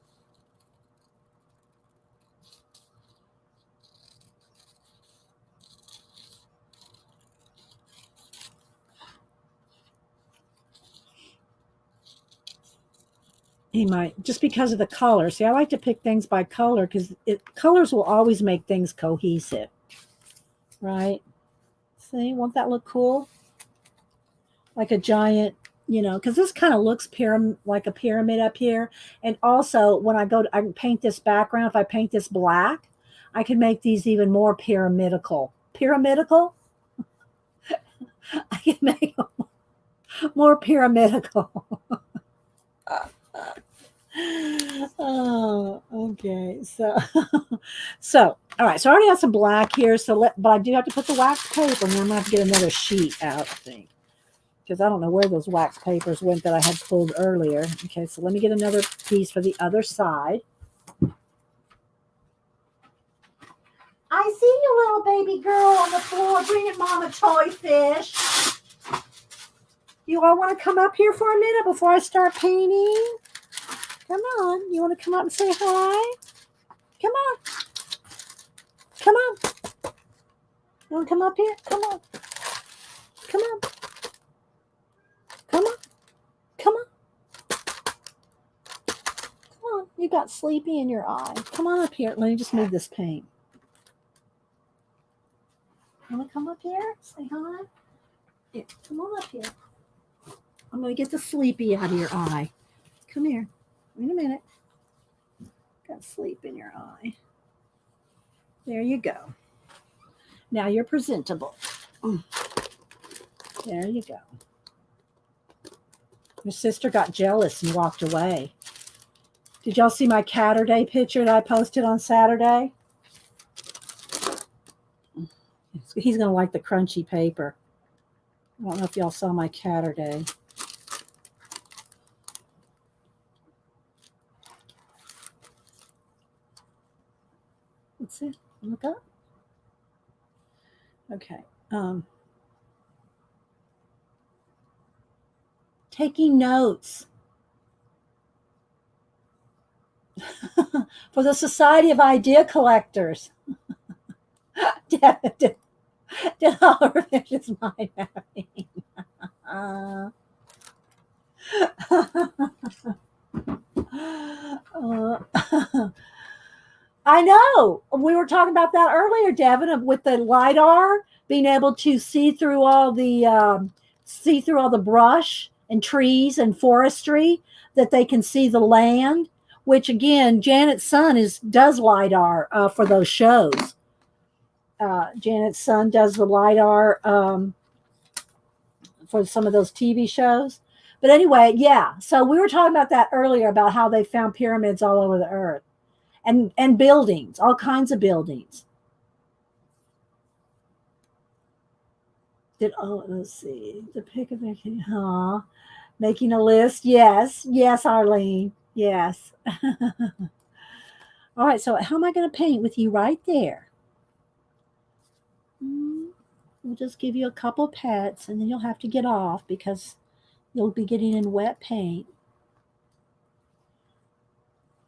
He might, just because of the color. See, I like to pick things by color because colors will always make things cohesive, right? See, won't that look cool? Like a giant, because this kind of looks like a pyramid up here. And also, when I can paint this background. If I paint this black, I can make these even more pyramidical. Pyramidical? I can make them more pyramidical. Oh, okay. So, all right. So I already have some black here. But I do have to put the wax paper, and I'm gonna have to get another sheet out, I think, because I don't know where those wax papers went that I had pulled earlier. Okay, so let me get another piece for the other side. I see you, little baby girl on the floor. Bring it, Mama Toy Fish. You all want to come up here for a minute before I start painting? Come on. You want to come up and say hi? Come on. Come on. You want to come up here? Come on. Come on. Come on. Come on. Come on. You got sleepy in your eye. Come on up here. Let me just move this paint. You want to come up here? Say hi. Here, come on up here. I'm going to get the sleepy out of your eye. Come here. Wait a minute. Got sleep in your eye. There you go. Now you're presentable. There you go. Your sister got jealous and walked away. Did y'all see my Catterday picture that I posted on Saturday? He's going to like the crunchy paper. I don't know if y'all saw my Catterday. Let's see. Look up. Okay. Taking notes for the Society of Idea Collectors. Did Oliver finish his mind mapping? Uh, I know. We were talking about that earlier, Devin, with the LiDAR being able to see through all the brush and trees and forestry, that they can see the land. Which again, Janet's son does LiDAR for those shows. Janet's son does the LiDAR for some of those TV shows. But anyway, yeah. So we were talking about that earlier, about how they found pyramids all over the earth, and buildings, all kinds of buildings. Let's see, the pick of the making a list. Yes, Arlene. Yes. All right. So how am I going to paint with you right there? We'll just give you a couple pets, and then you'll have to get off because you'll be getting in wet paint.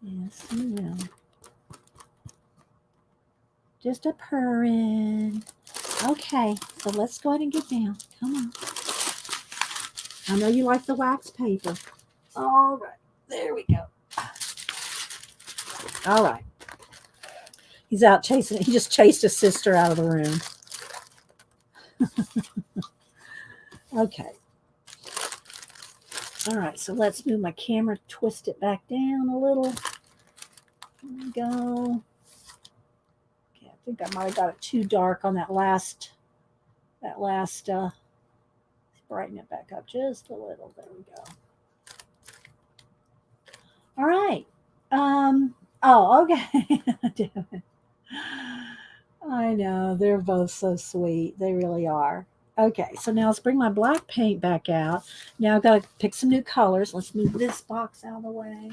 Yes, you will. Just a purring. Okay, so let's go ahead and get down. Come on. I know you like the wax paper. All right, there we go. All right. He's out chasing. He just chased his sister out of the room. Okay. All right, so let's move my camera, twist it back down a little. There we go. Okay, I think I might have got it too dark on that last, brighten it back up just a little. There we go. All right. Oh, okay. I know, they're both so sweet. They really are. Okay, so now let's bring my black paint back out. Now I've got to pick some new colors. Let's move this box out of the way.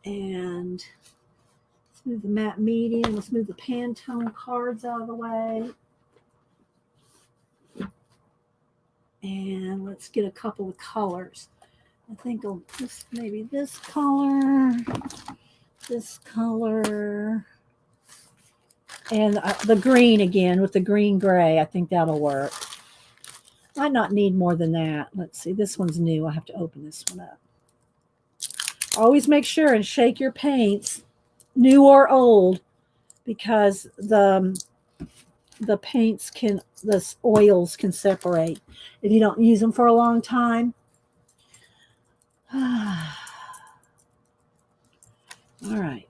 And let's move the matte medium. Let's move the Pantone cards out of the way. And let's get a couple of colors. I think I'll just maybe this color, and the green again with the green gray. I think that'll work. Might not need more than that. Let's see. This one's new. I have to open this one up. Always make sure and shake your paints, new or old, because the paints the oils can separate if you don't use them for a long time. All right.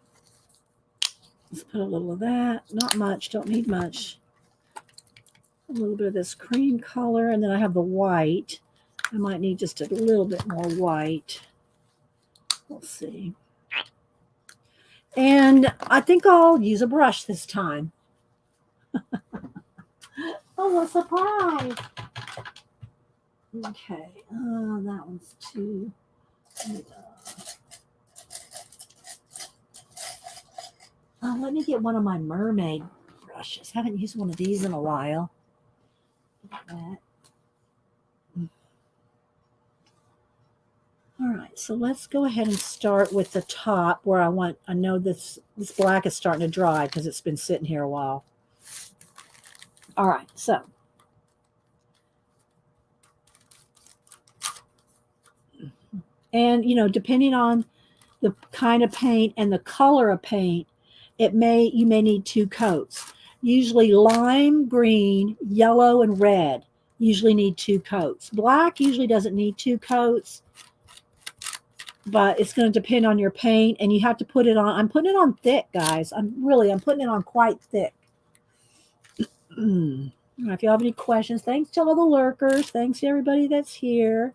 Let's put a little of that. Not much. Don't need much. A little bit of this cream color, and then I have the white. I might need just a little bit more white. We'll see. And I think I'll use a brush this time. Oh, what a surprise. Okay. That one's too... let me get one of my mermaid brushes. Haven't used one of these in a while. That. All right, so let's go ahead and start with the top where I know this black is starting to dry because it's been sitting here a while. All right, so and depending on the kind of paint and the color of paint, you may need 2 coats. Usually lime green, yellow, and red usually need 2 coats. Black usually doesn't need 2 coats, but it's going to depend on your paint, and you have to put it on. I'm putting it on thick, guys. I'm putting it on quite thick. If you have any questions, thanks to all the lurkers. Thanks to everybody that's here.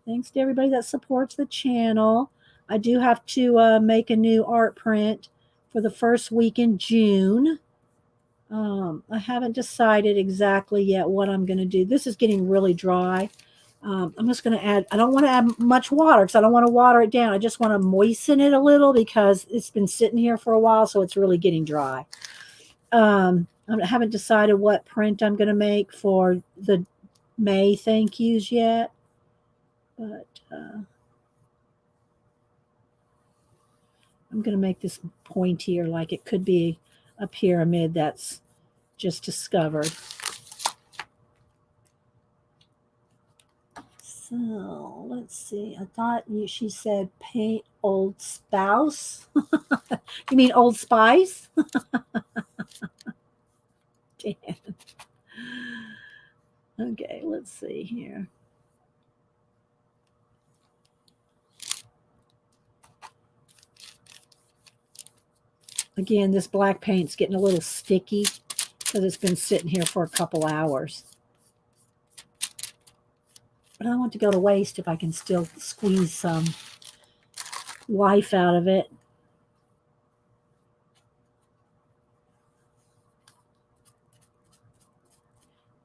Thanks to everybody that supports the channel. I do have to make a new art print for the first week in June. I haven't decided exactly yet what I'm going to do. This is getting really dry. I'm just going to add, I don't want to add much water because I don't want to water it down. I just want to moisten it a little because it's been sitting here for a while, so it's really getting dry. I haven't decided what print I'm going to make for the May thank yous yet, but I'm going to make this pointier, like it could be a pyramid that's just discovered. So So let's see. I thought she said paint Old Spouse. You mean Old Spice? Damn. Okay, let's see here. Again, this black paint's getting a little sticky because it's been sitting here for a couple hours. But I don't want to go to waste if I can still squeeze some life out of it.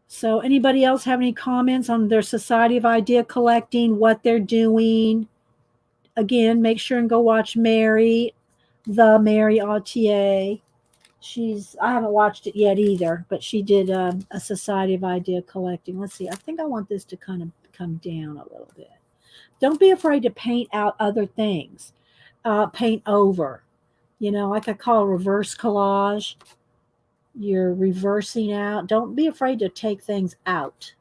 So anybody else have any comments on their Society of Idea Collecting, what they're doing? Again, make sure and go watch Mary Autier. I haven't watched it yet either, but she did a Society of Idea Collecting. Let's see. I think I want this to kind of come down a little bit. Don't be afraid to paint out other things. Paint over. Like I call reverse collage. You're reversing out. Don't be afraid to take things out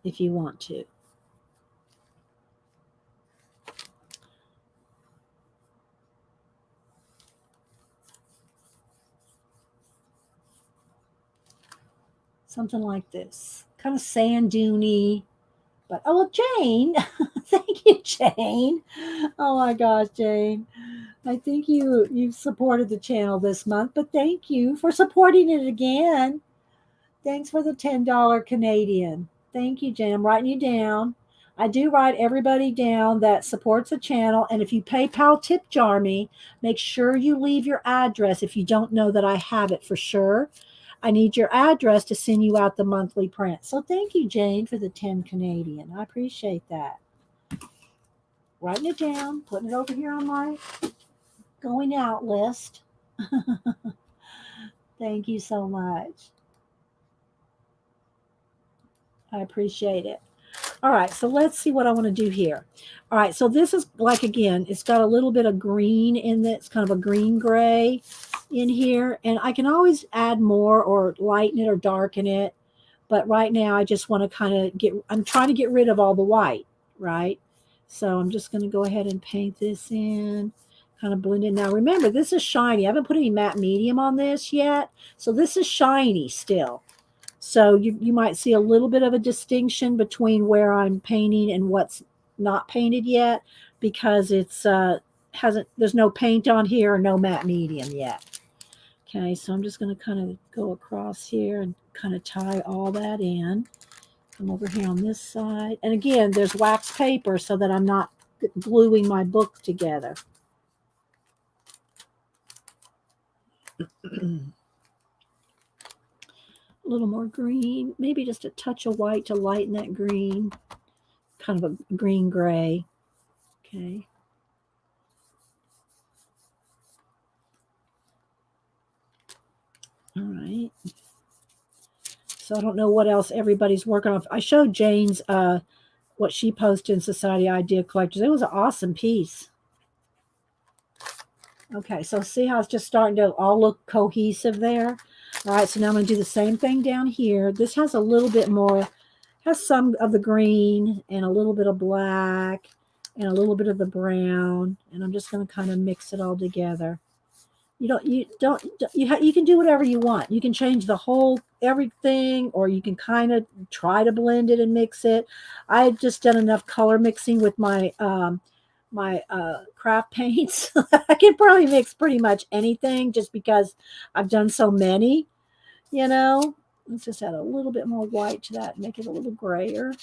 if you want to. Something like this. Kind of sand duney. But Jane, thank you, Jane. Oh my gosh, Jane. I think you've supported the channel this month, but thank you for supporting it again. Thanks for the $10 Canadian. Thank you, Jane. I'm writing you down. I do write everybody down that supports the channel. And if you PayPal tip jar me, make sure you leave your address if you don't know that I have it for sure. I need your address to send you out the monthly print. So thank you, Jane, for the 10 Canadian. I appreciate that. Writing it down, putting it over here on my going out list. Thank you so much. I appreciate it. All right, so let's see what I want to do here. All right, so this is like, again, it's got a little bit of green in it. It's kind of a green gray in here. And I can always add more or lighten it or darken it. But right now I just want to kind of I'm trying to get rid of all the white, right? So I'm just going to go ahead and paint this in, kind of blend in. Now remember, this is shiny. I haven't put any matte medium on this yet. So this is shiny still. So you might see a little bit of a distinction between where I'm painting and what's not painted yet, because it's there's no paint on here or no matte medium yet. Okay, so I'm just going to kind of go across here and kind of tie all that in. Come over here on this side. And again, there's wax paper so that I'm not gluing my book together. A little more green, maybe just a touch of white to lighten that green, kind of a green gray. Okay. All right. So I don't know what else everybody's working on. I showed Jane's what she posted in Society Idea Collectors. It was an awesome piece. Okay, so see how it's just starting to all look cohesive there? All right, so now I'm going to do the same thing down here. This has a little bit more, has some of the green and a little bit of black and a little bit of the brown. And I'm just going to kind of mix it all together. You can do whatever you want. You can change the whole everything, or you can kind of try to blend it and mix it. I've just done enough color mixing with my craft paints. I can probably mix pretty much anything just because I've done so many, Let's just add a little bit more white to that, make it a little grayer.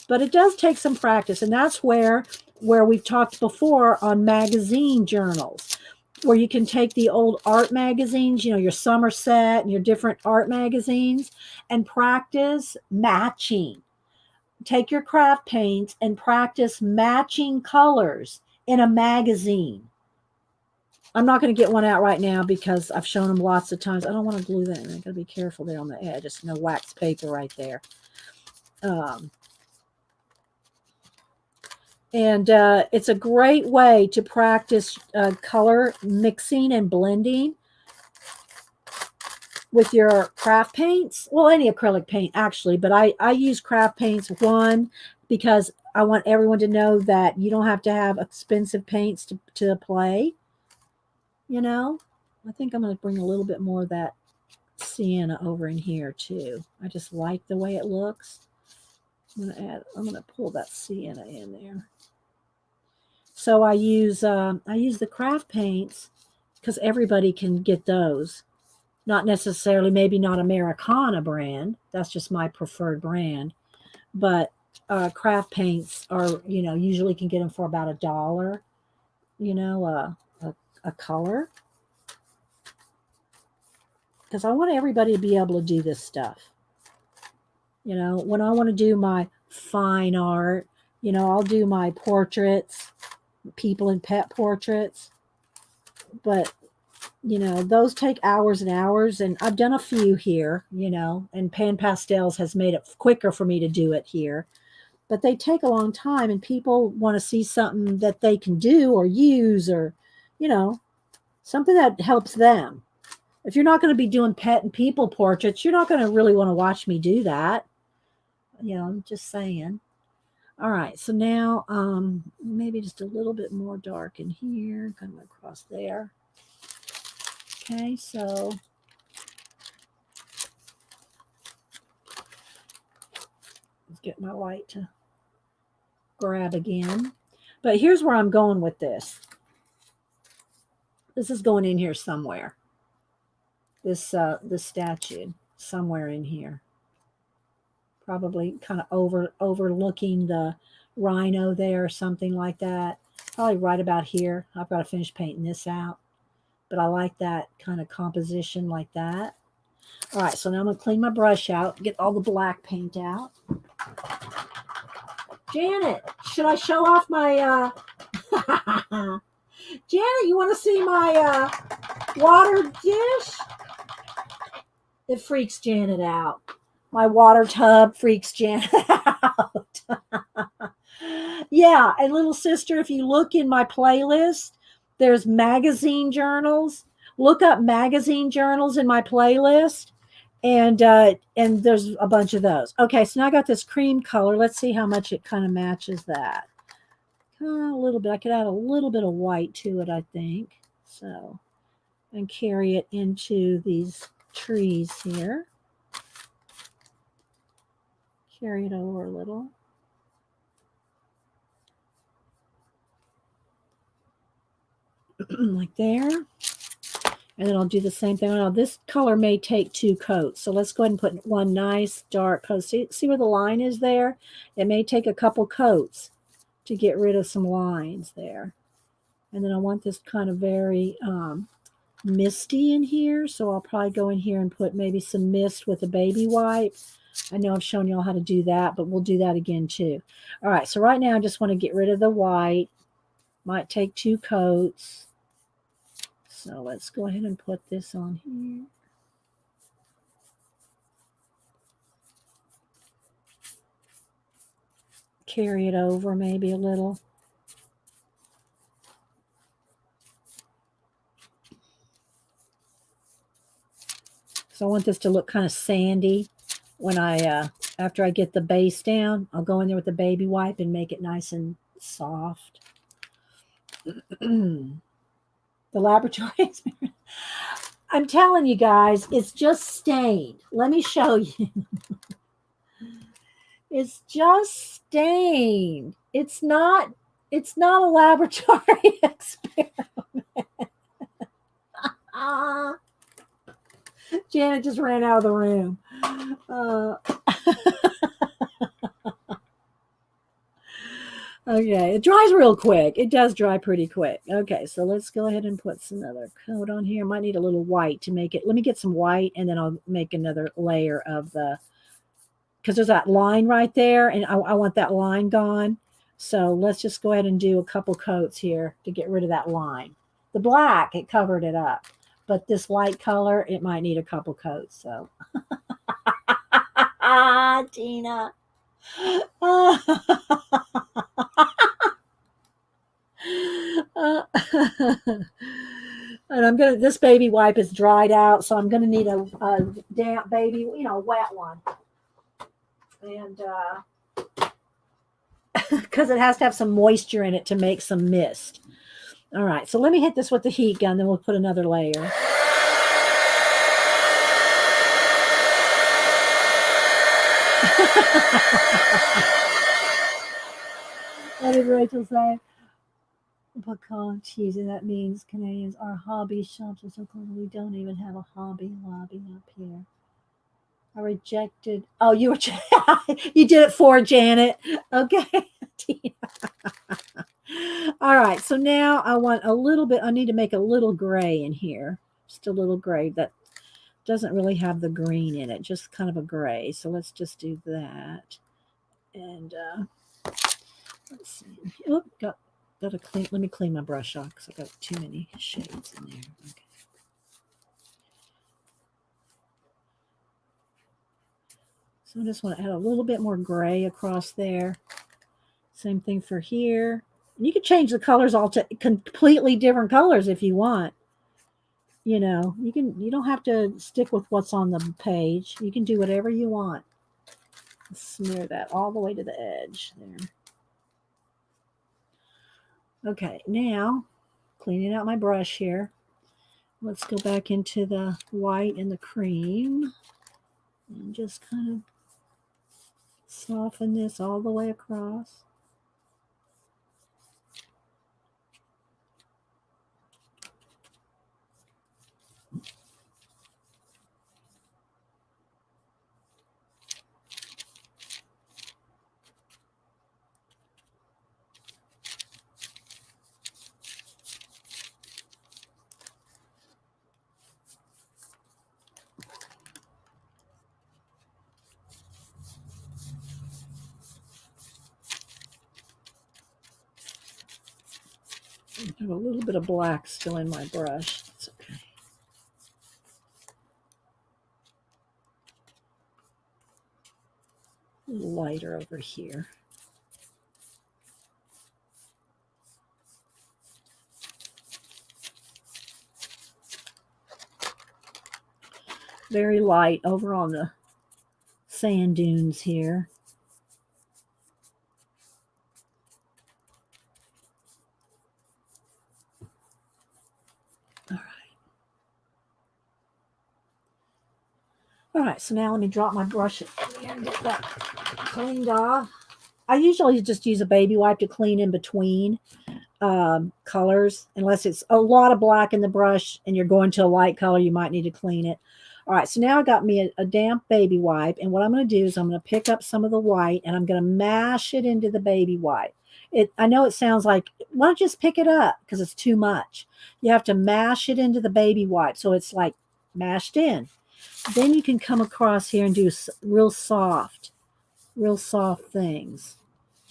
But it does take some practice, and that's where we've talked before on magazine journals, where you can take the old art magazines, your Somerset and your different art magazines, and practice matching. Take your craft paints and practice matching colors in a magazine. I'm not going to get one out right now because I've shown them lots of times. I don't want to glue that in. I got to be careful there on the edge. Just no wax paper right there. And it's a great way to practice color mixing and blending. with your craft paints, well, any acrylic paint actually, but I use craft paints, one, because I want everyone to know that you don't have to have expensive paints to play, you know. I think I'm going to bring a little bit more of that sienna over in here too. I just like the way it looks. I'm going to pull that sienna in there. So I use the craft paints because everybody can get those. Not necessarily, maybe not Americana brand. That's just my preferred brand. But craft paints are, usually can get them for about $1, a color. Because I want everybody to be able to do this stuff. When I want to do my fine art, I'll do my portraits, people and pet portraits. But those take hours and hours, and I've done a few here, and Pan Pastels has made it quicker for me to do it here. But they take a long time, and people want to see something that they can do or use, or, something that helps them. If you're not going to be doing pet and people portraits, you're not going to really want to watch me do that. I'm just saying. All right, so now maybe just a little bit more dark in here, kind of across there. Okay, so let's get my light to grab again. But here's where I'm going with this. This is going in here somewhere. This statue somewhere in here. Probably kind of overlooking the rhino there or something like that. Probably right about here. I've got to finish painting this out. But I like that kind of composition like that. All right, so now I'm going to clean my brush out, get all the black paint out. Janet, should I show off my... Janet, you want to see my water dish? It freaks Janet out. My water tub freaks Janet out. Yeah, and little sister, if you look in my playlist, there's magazine journals. Look up magazine journals in my playlist, and there's a bunch of those. Okay, so now I got this cream color. Let's see how much it kind of matches that. A little bit. I could add a little bit of white to it, I think. So, and carry it into these trees here. Carry it over a little. Like there. And then I'll do the same thing. Now, this color may take 2 coats. So let's go ahead and put one nice dark coat. See where the line is there? It may take a couple coats to get rid of some lines there. And then I want this kind of very misty in here. So I'll probably go in here and put maybe some mist with a baby wipe. I know I've shown y'all how to do that, but we'll do that again too. All right, so right now I just want to get rid of the white. Might take 2 coats. So let's go ahead and put this on here. Carry it over maybe a little. So I want this to look kind of sandy. When after I get the base down, I'll go in there with the baby wipe and make it nice and soft. The laboratory experiment. I'm telling you guys, it's just stained. Let me show you. It's just stained. It's not a laboratory experiment. Janet just ran out of the room. Okay, it dries real quick. It does dry pretty quick. Okay, so let's go ahead and put some other coat on here. Might need a little white to make it. Let me get some white, and then I'll make another layer of the, because there's that line right there, and I want that line gone. So let's just go ahead and do a couple coats here to get rid of that line. The black, it covered it up. But this light color, it might need a couple coats. So, Tina. And this baby wipe is dried out, so I'm gonna need a damp baby, wet one. And because it has to have some moisture in it to make some mist. All right, so let me hit this with the heat gun, then we'll put another layer. What did Rachel say? Pecan cheese, and that means Canadians are hobby shops. So we don't even have a Hobby Lobby up here. I rejected. Oh, you were. You did it for Janet. Okay. All right. So now I want a little bit. I need to make a little gray in here. Just a little gray that doesn't really have the green in it. Just kind of a gray. So let's just do that. And let's see. Oh, gotta clean. Let me clean my brush off because I got too many shades in there. Okay. So I just want to add a little bit more gray across there. Same thing for here. You can change the colors all to completely different colors if you want. You don't have to stick with what's on the page. You can do whatever you want. Smear that all the way to the edge there. Okay, now cleaning out my brush here. Let's go back into the white and the cream and just kind of soften this all the way across. I have a little bit of black still in my brush. It's okay. A little lighter over here. Very light over on the sand dunes here. All right, so now let me drop my brush and get that cleaned off. I usually just use a baby wipe to clean in between colors, unless it's a lot of black in the brush and you're going to a light color, you might need to clean it. All right, so now I got me a damp baby wipe, and what I'm going to do is I'm going to pick up some of the white and I'm going to mash it into the baby wipe. I know it sounds like, why don't you just pick it up? Because it's too much. You have to mash it into the baby wipe so it's like mashed in. Then you can come across here and do real soft things.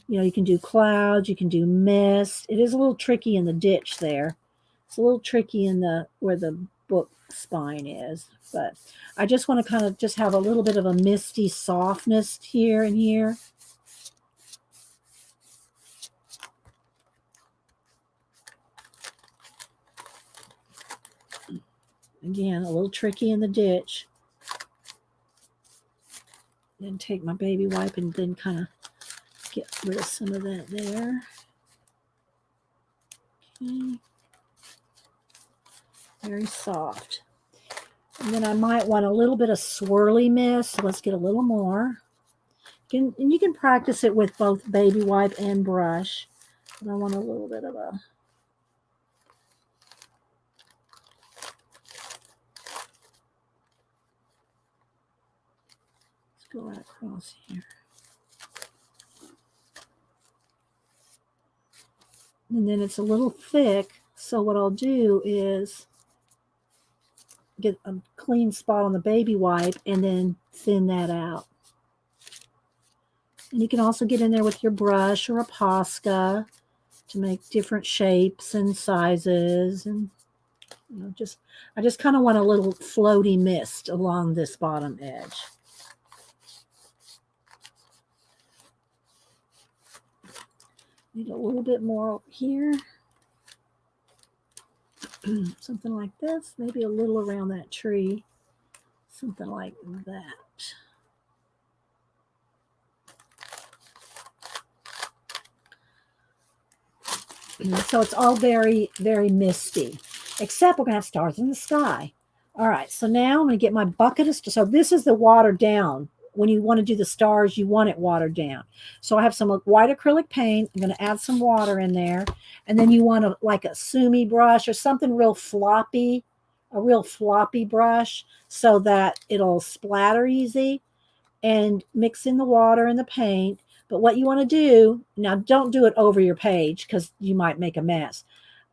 You can do clouds, you can do mist. It is a little tricky in the ditch there. It's a little tricky in where the book spine is, but I just want to kind of just have a little bit of a misty softness here and here. Again, a little tricky in the ditch. Then take my baby wipe and then kind of get rid of some of that there. Okay. Very soft. And then I might want a little bit of swirly mist. So let's get a little more. And you can practice it with both baby wipe and brush. But I want a little bit of a... Let's go right across here. And then it's a little thick, so what I'll do is get a clean spot on the baby wipe and then thin that out. And you can also get in there with your brush or a Posca to make different shapes and sizes. And I just kind of want a little floaty mist along this bottom edge. Need a little bit more here. something like this, maybe a little around that tree, something like that. So it's all very, very misty, except we're going to have stars in the sky. All right, so now I'm going to get my bucket of stars. So this is the watered down. When you want to do the stars, you want it watered down. So I have some white acrylic paint. I'm going to add some water in there. And then you want like a sumi brush or something real floppy, a real floppy brush so that it'll splatter easy, and mix in the water and the paint. But what you want to do, now don't do it over your page because you might make a mess.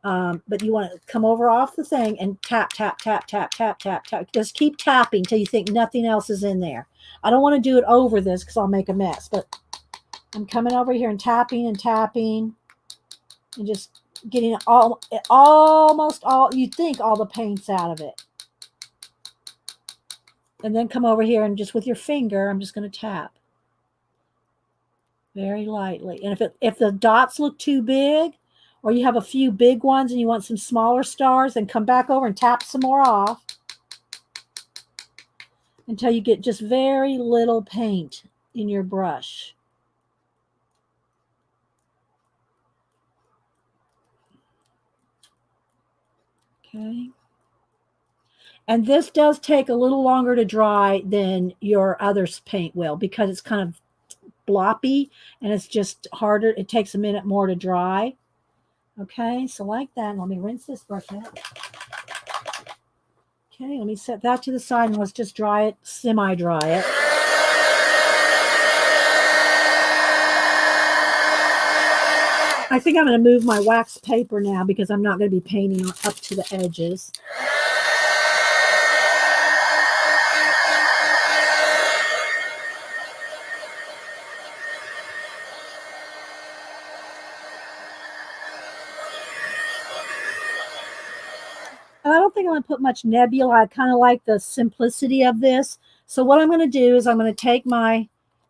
But you want to come over off the thing and tap, tap, tap, tap, tap, tap, tap. Just keep tapping till you think nothing else is in there. I don't want to do it over this because I'll make a mess. But I'm coming over here and tapping and just getting almost all, you think all the paint's out of it. And then come over here and just with your finger, I'm just going to tap very lightly. And if the dots look too big, or you have a few big ones and you want some smaller stars, then come back over and tap some more off until you get just very little paint in your brush. Okay. And this does take a little longer to dry than your other paint will because it's kind of bloppy and it's just harder. It takes a minute more to dry. Okay, so like that. Let me rinse this brush out. Okay, let me set that to the side and let's just dry it, semi-dry it. I think I'm going to move my wax paper now because I'm not going to be painting up to the edges. I don't think I'm going to put much nebula. I kind of like the simplicity of this. So what I'm going to do is I'm going to take my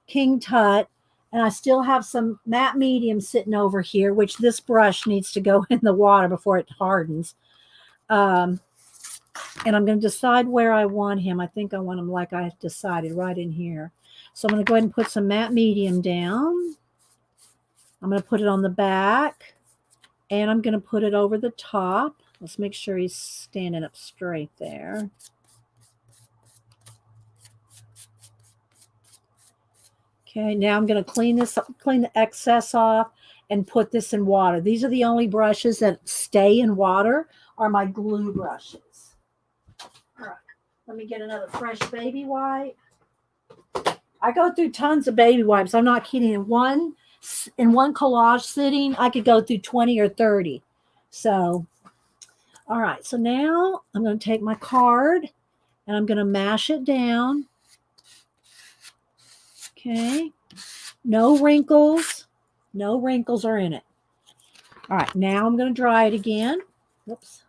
King Tut, and I still have some matte medium sitting over here, which this brush needs to go in the water before it hardens. And I'm going to decide where I want him. I think I want him like I decided right in here. So I'm going to go ahead and put some matte medium down. I'm going to put it on the back, and I'm going to put it over the top. Let's make sure he's standing up straight there. Okay, now I'm going to clean the excess off and put this in water. These are the only brushes that stay in water are my glue brushes. All right, let me get another fresh baby wipe. I go through tons of baby wipes. I'm not kidding. In one collage sitting, I could go through 20 or 30. So, all right. So now I'm going to take my card and I'm going to mash it down. Okay. No wrinkles. No wrinkles are in it. All right. Now I'm going to dry it again. Whoops.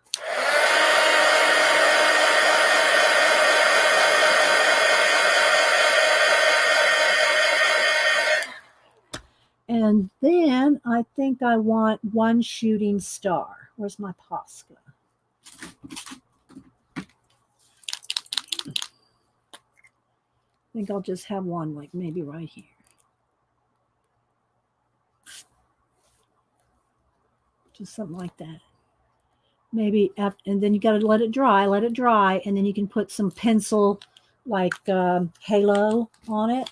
And then I think I want one shooting star. Where's my Posca? I think I'll just have one, like maybe right here. Just something like that. Maybe, and then you got to let it dry, and then you can put some pencil, like halo on it.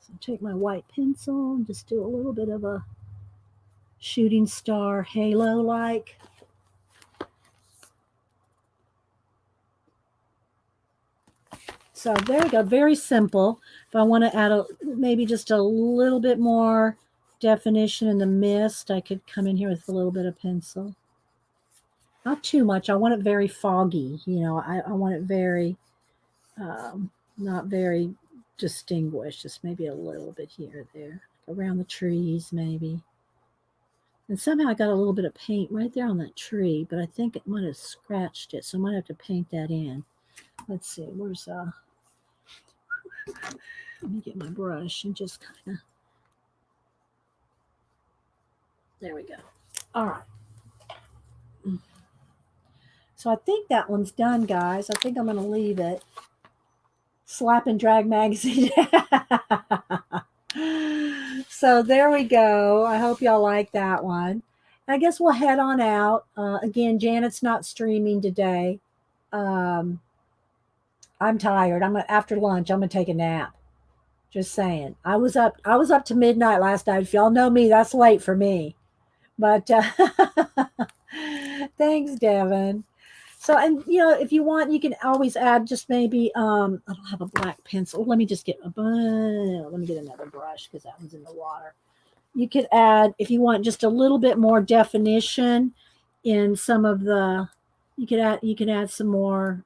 So take my white pencil and just do a little bit of a shooting star halo-like. So there we go, very simple. If I want to add maybe just a little bit more definition in the mist, I could come in here with a little bit of pencil. Not too much. I want it very foggy. You know, I want it very, not very distinguished. Just maybe a little bit here or there. Around the trees, maybe. And somehow I got a little bit of paint right there on that tree, but I think it might have scratched it. So I might have to paint that in. Let's see, where's let me get my brush and just kind of There we go. All right. So I think that one's done, guys. I think I'm going to leave it. Slap and Drag Magazine. So there we go. I hope y'all like that one. I guess we'll head on out. Again, Janet's not streaming today. I'm tired. After lunch. I'm gonna take a nap. Just saying. I was up to midnight last night. If y'all know me, that's late for me. But thanks, Devin. So, and if you want, you can always add just maybe I don't have a black pencil. Let me just get let me get another brush because that one's in the water. You could add, if you want, just a little bit more definition in some of the. You could add some more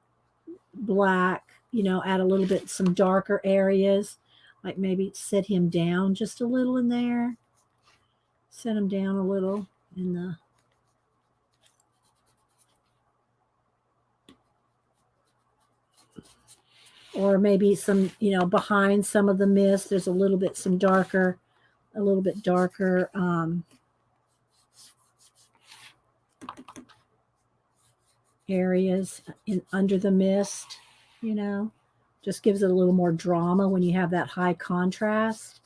black. Add a little bit some darker areas, like maybe set him down just a little in there. Set him down a little in the. Or maybe some, behind some of the mist, there's a little bit darker areas under the mist, just gives it a little more drama when you have that high contrast.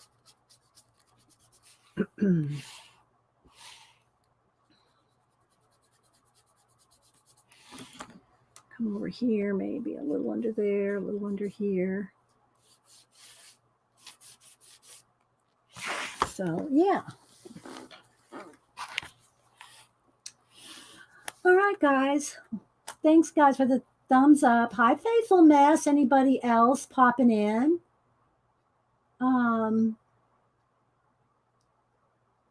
Come over here, maybe a little under there, a little under here. So, yeah. All right, guys. Thanks, guys, for the thumbs up. Hi, Faithful Mess. Anybody else popping in?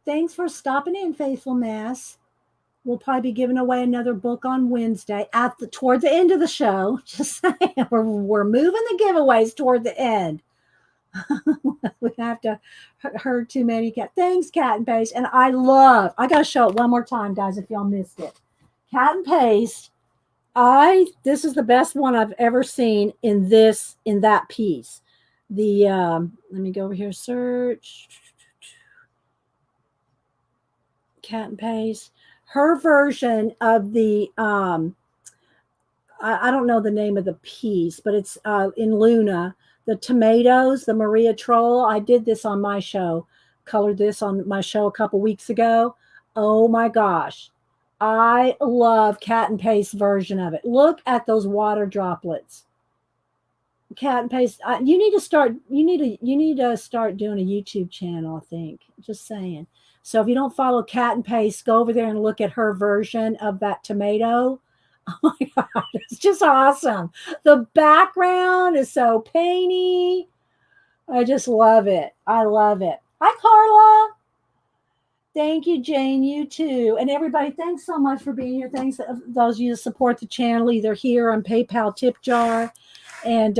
Thanks for stopping in, Faithful Mess. We'll probably be giving away another book on Wednesday toward the end of the show. Just saying, we're moving the giveaways toward the end. We have to herd too many cat. Thanks, Cat and Paste. And I got to show it one more time, guys, if y'all missed it. Cat and Paste. This is the best one I've ever seen in that piece. Let me go over here, search. Cat and Paste. Her version of the I don't know the name of the piece, but it's in Luna. The tomatoes, the Maria Troll. I did this on my show, colored this on my show a couple weeks ago. Oh my gosh. I love Cat and Paste version of it. Look at those water droplets. Cat and Paste. You need to start doing a YouTube channel, I think. Just saying. So if you don't follow Cat and Paste, go over there and look at her version of that tomato. Oh my God, it's just awesome. The background is so painty. I just love it. I love it. Hi, Carla. Thank you, Jane. You too. And everybody, thanks so much for being here. Thanks to those of you that support the channel, either here on PayPal tip jar and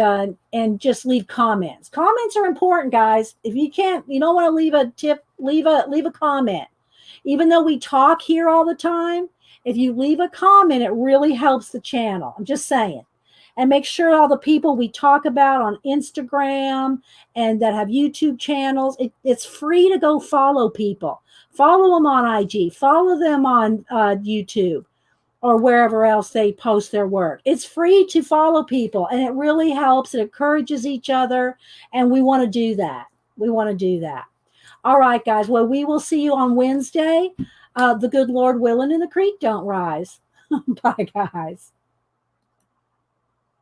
just leave comments. Comments are important, guys. If you don't want to leave a tip, leave a comment. Even though we talk here all the time, if you leave a comment, it really helps the channel. I'm just saying. And make sure all the people we talk about on Instagram and that have YouTube channels, it's free to go follow people. Follow them on IG. Follow them on YouTube or wherever else they post their work. It's free to follow people, and it really helps. It encourages each other, and we want to do that. All right, guys. Well, we will see you on Wednesday. The good Lord willing and the creek don't rise. Bye, guys.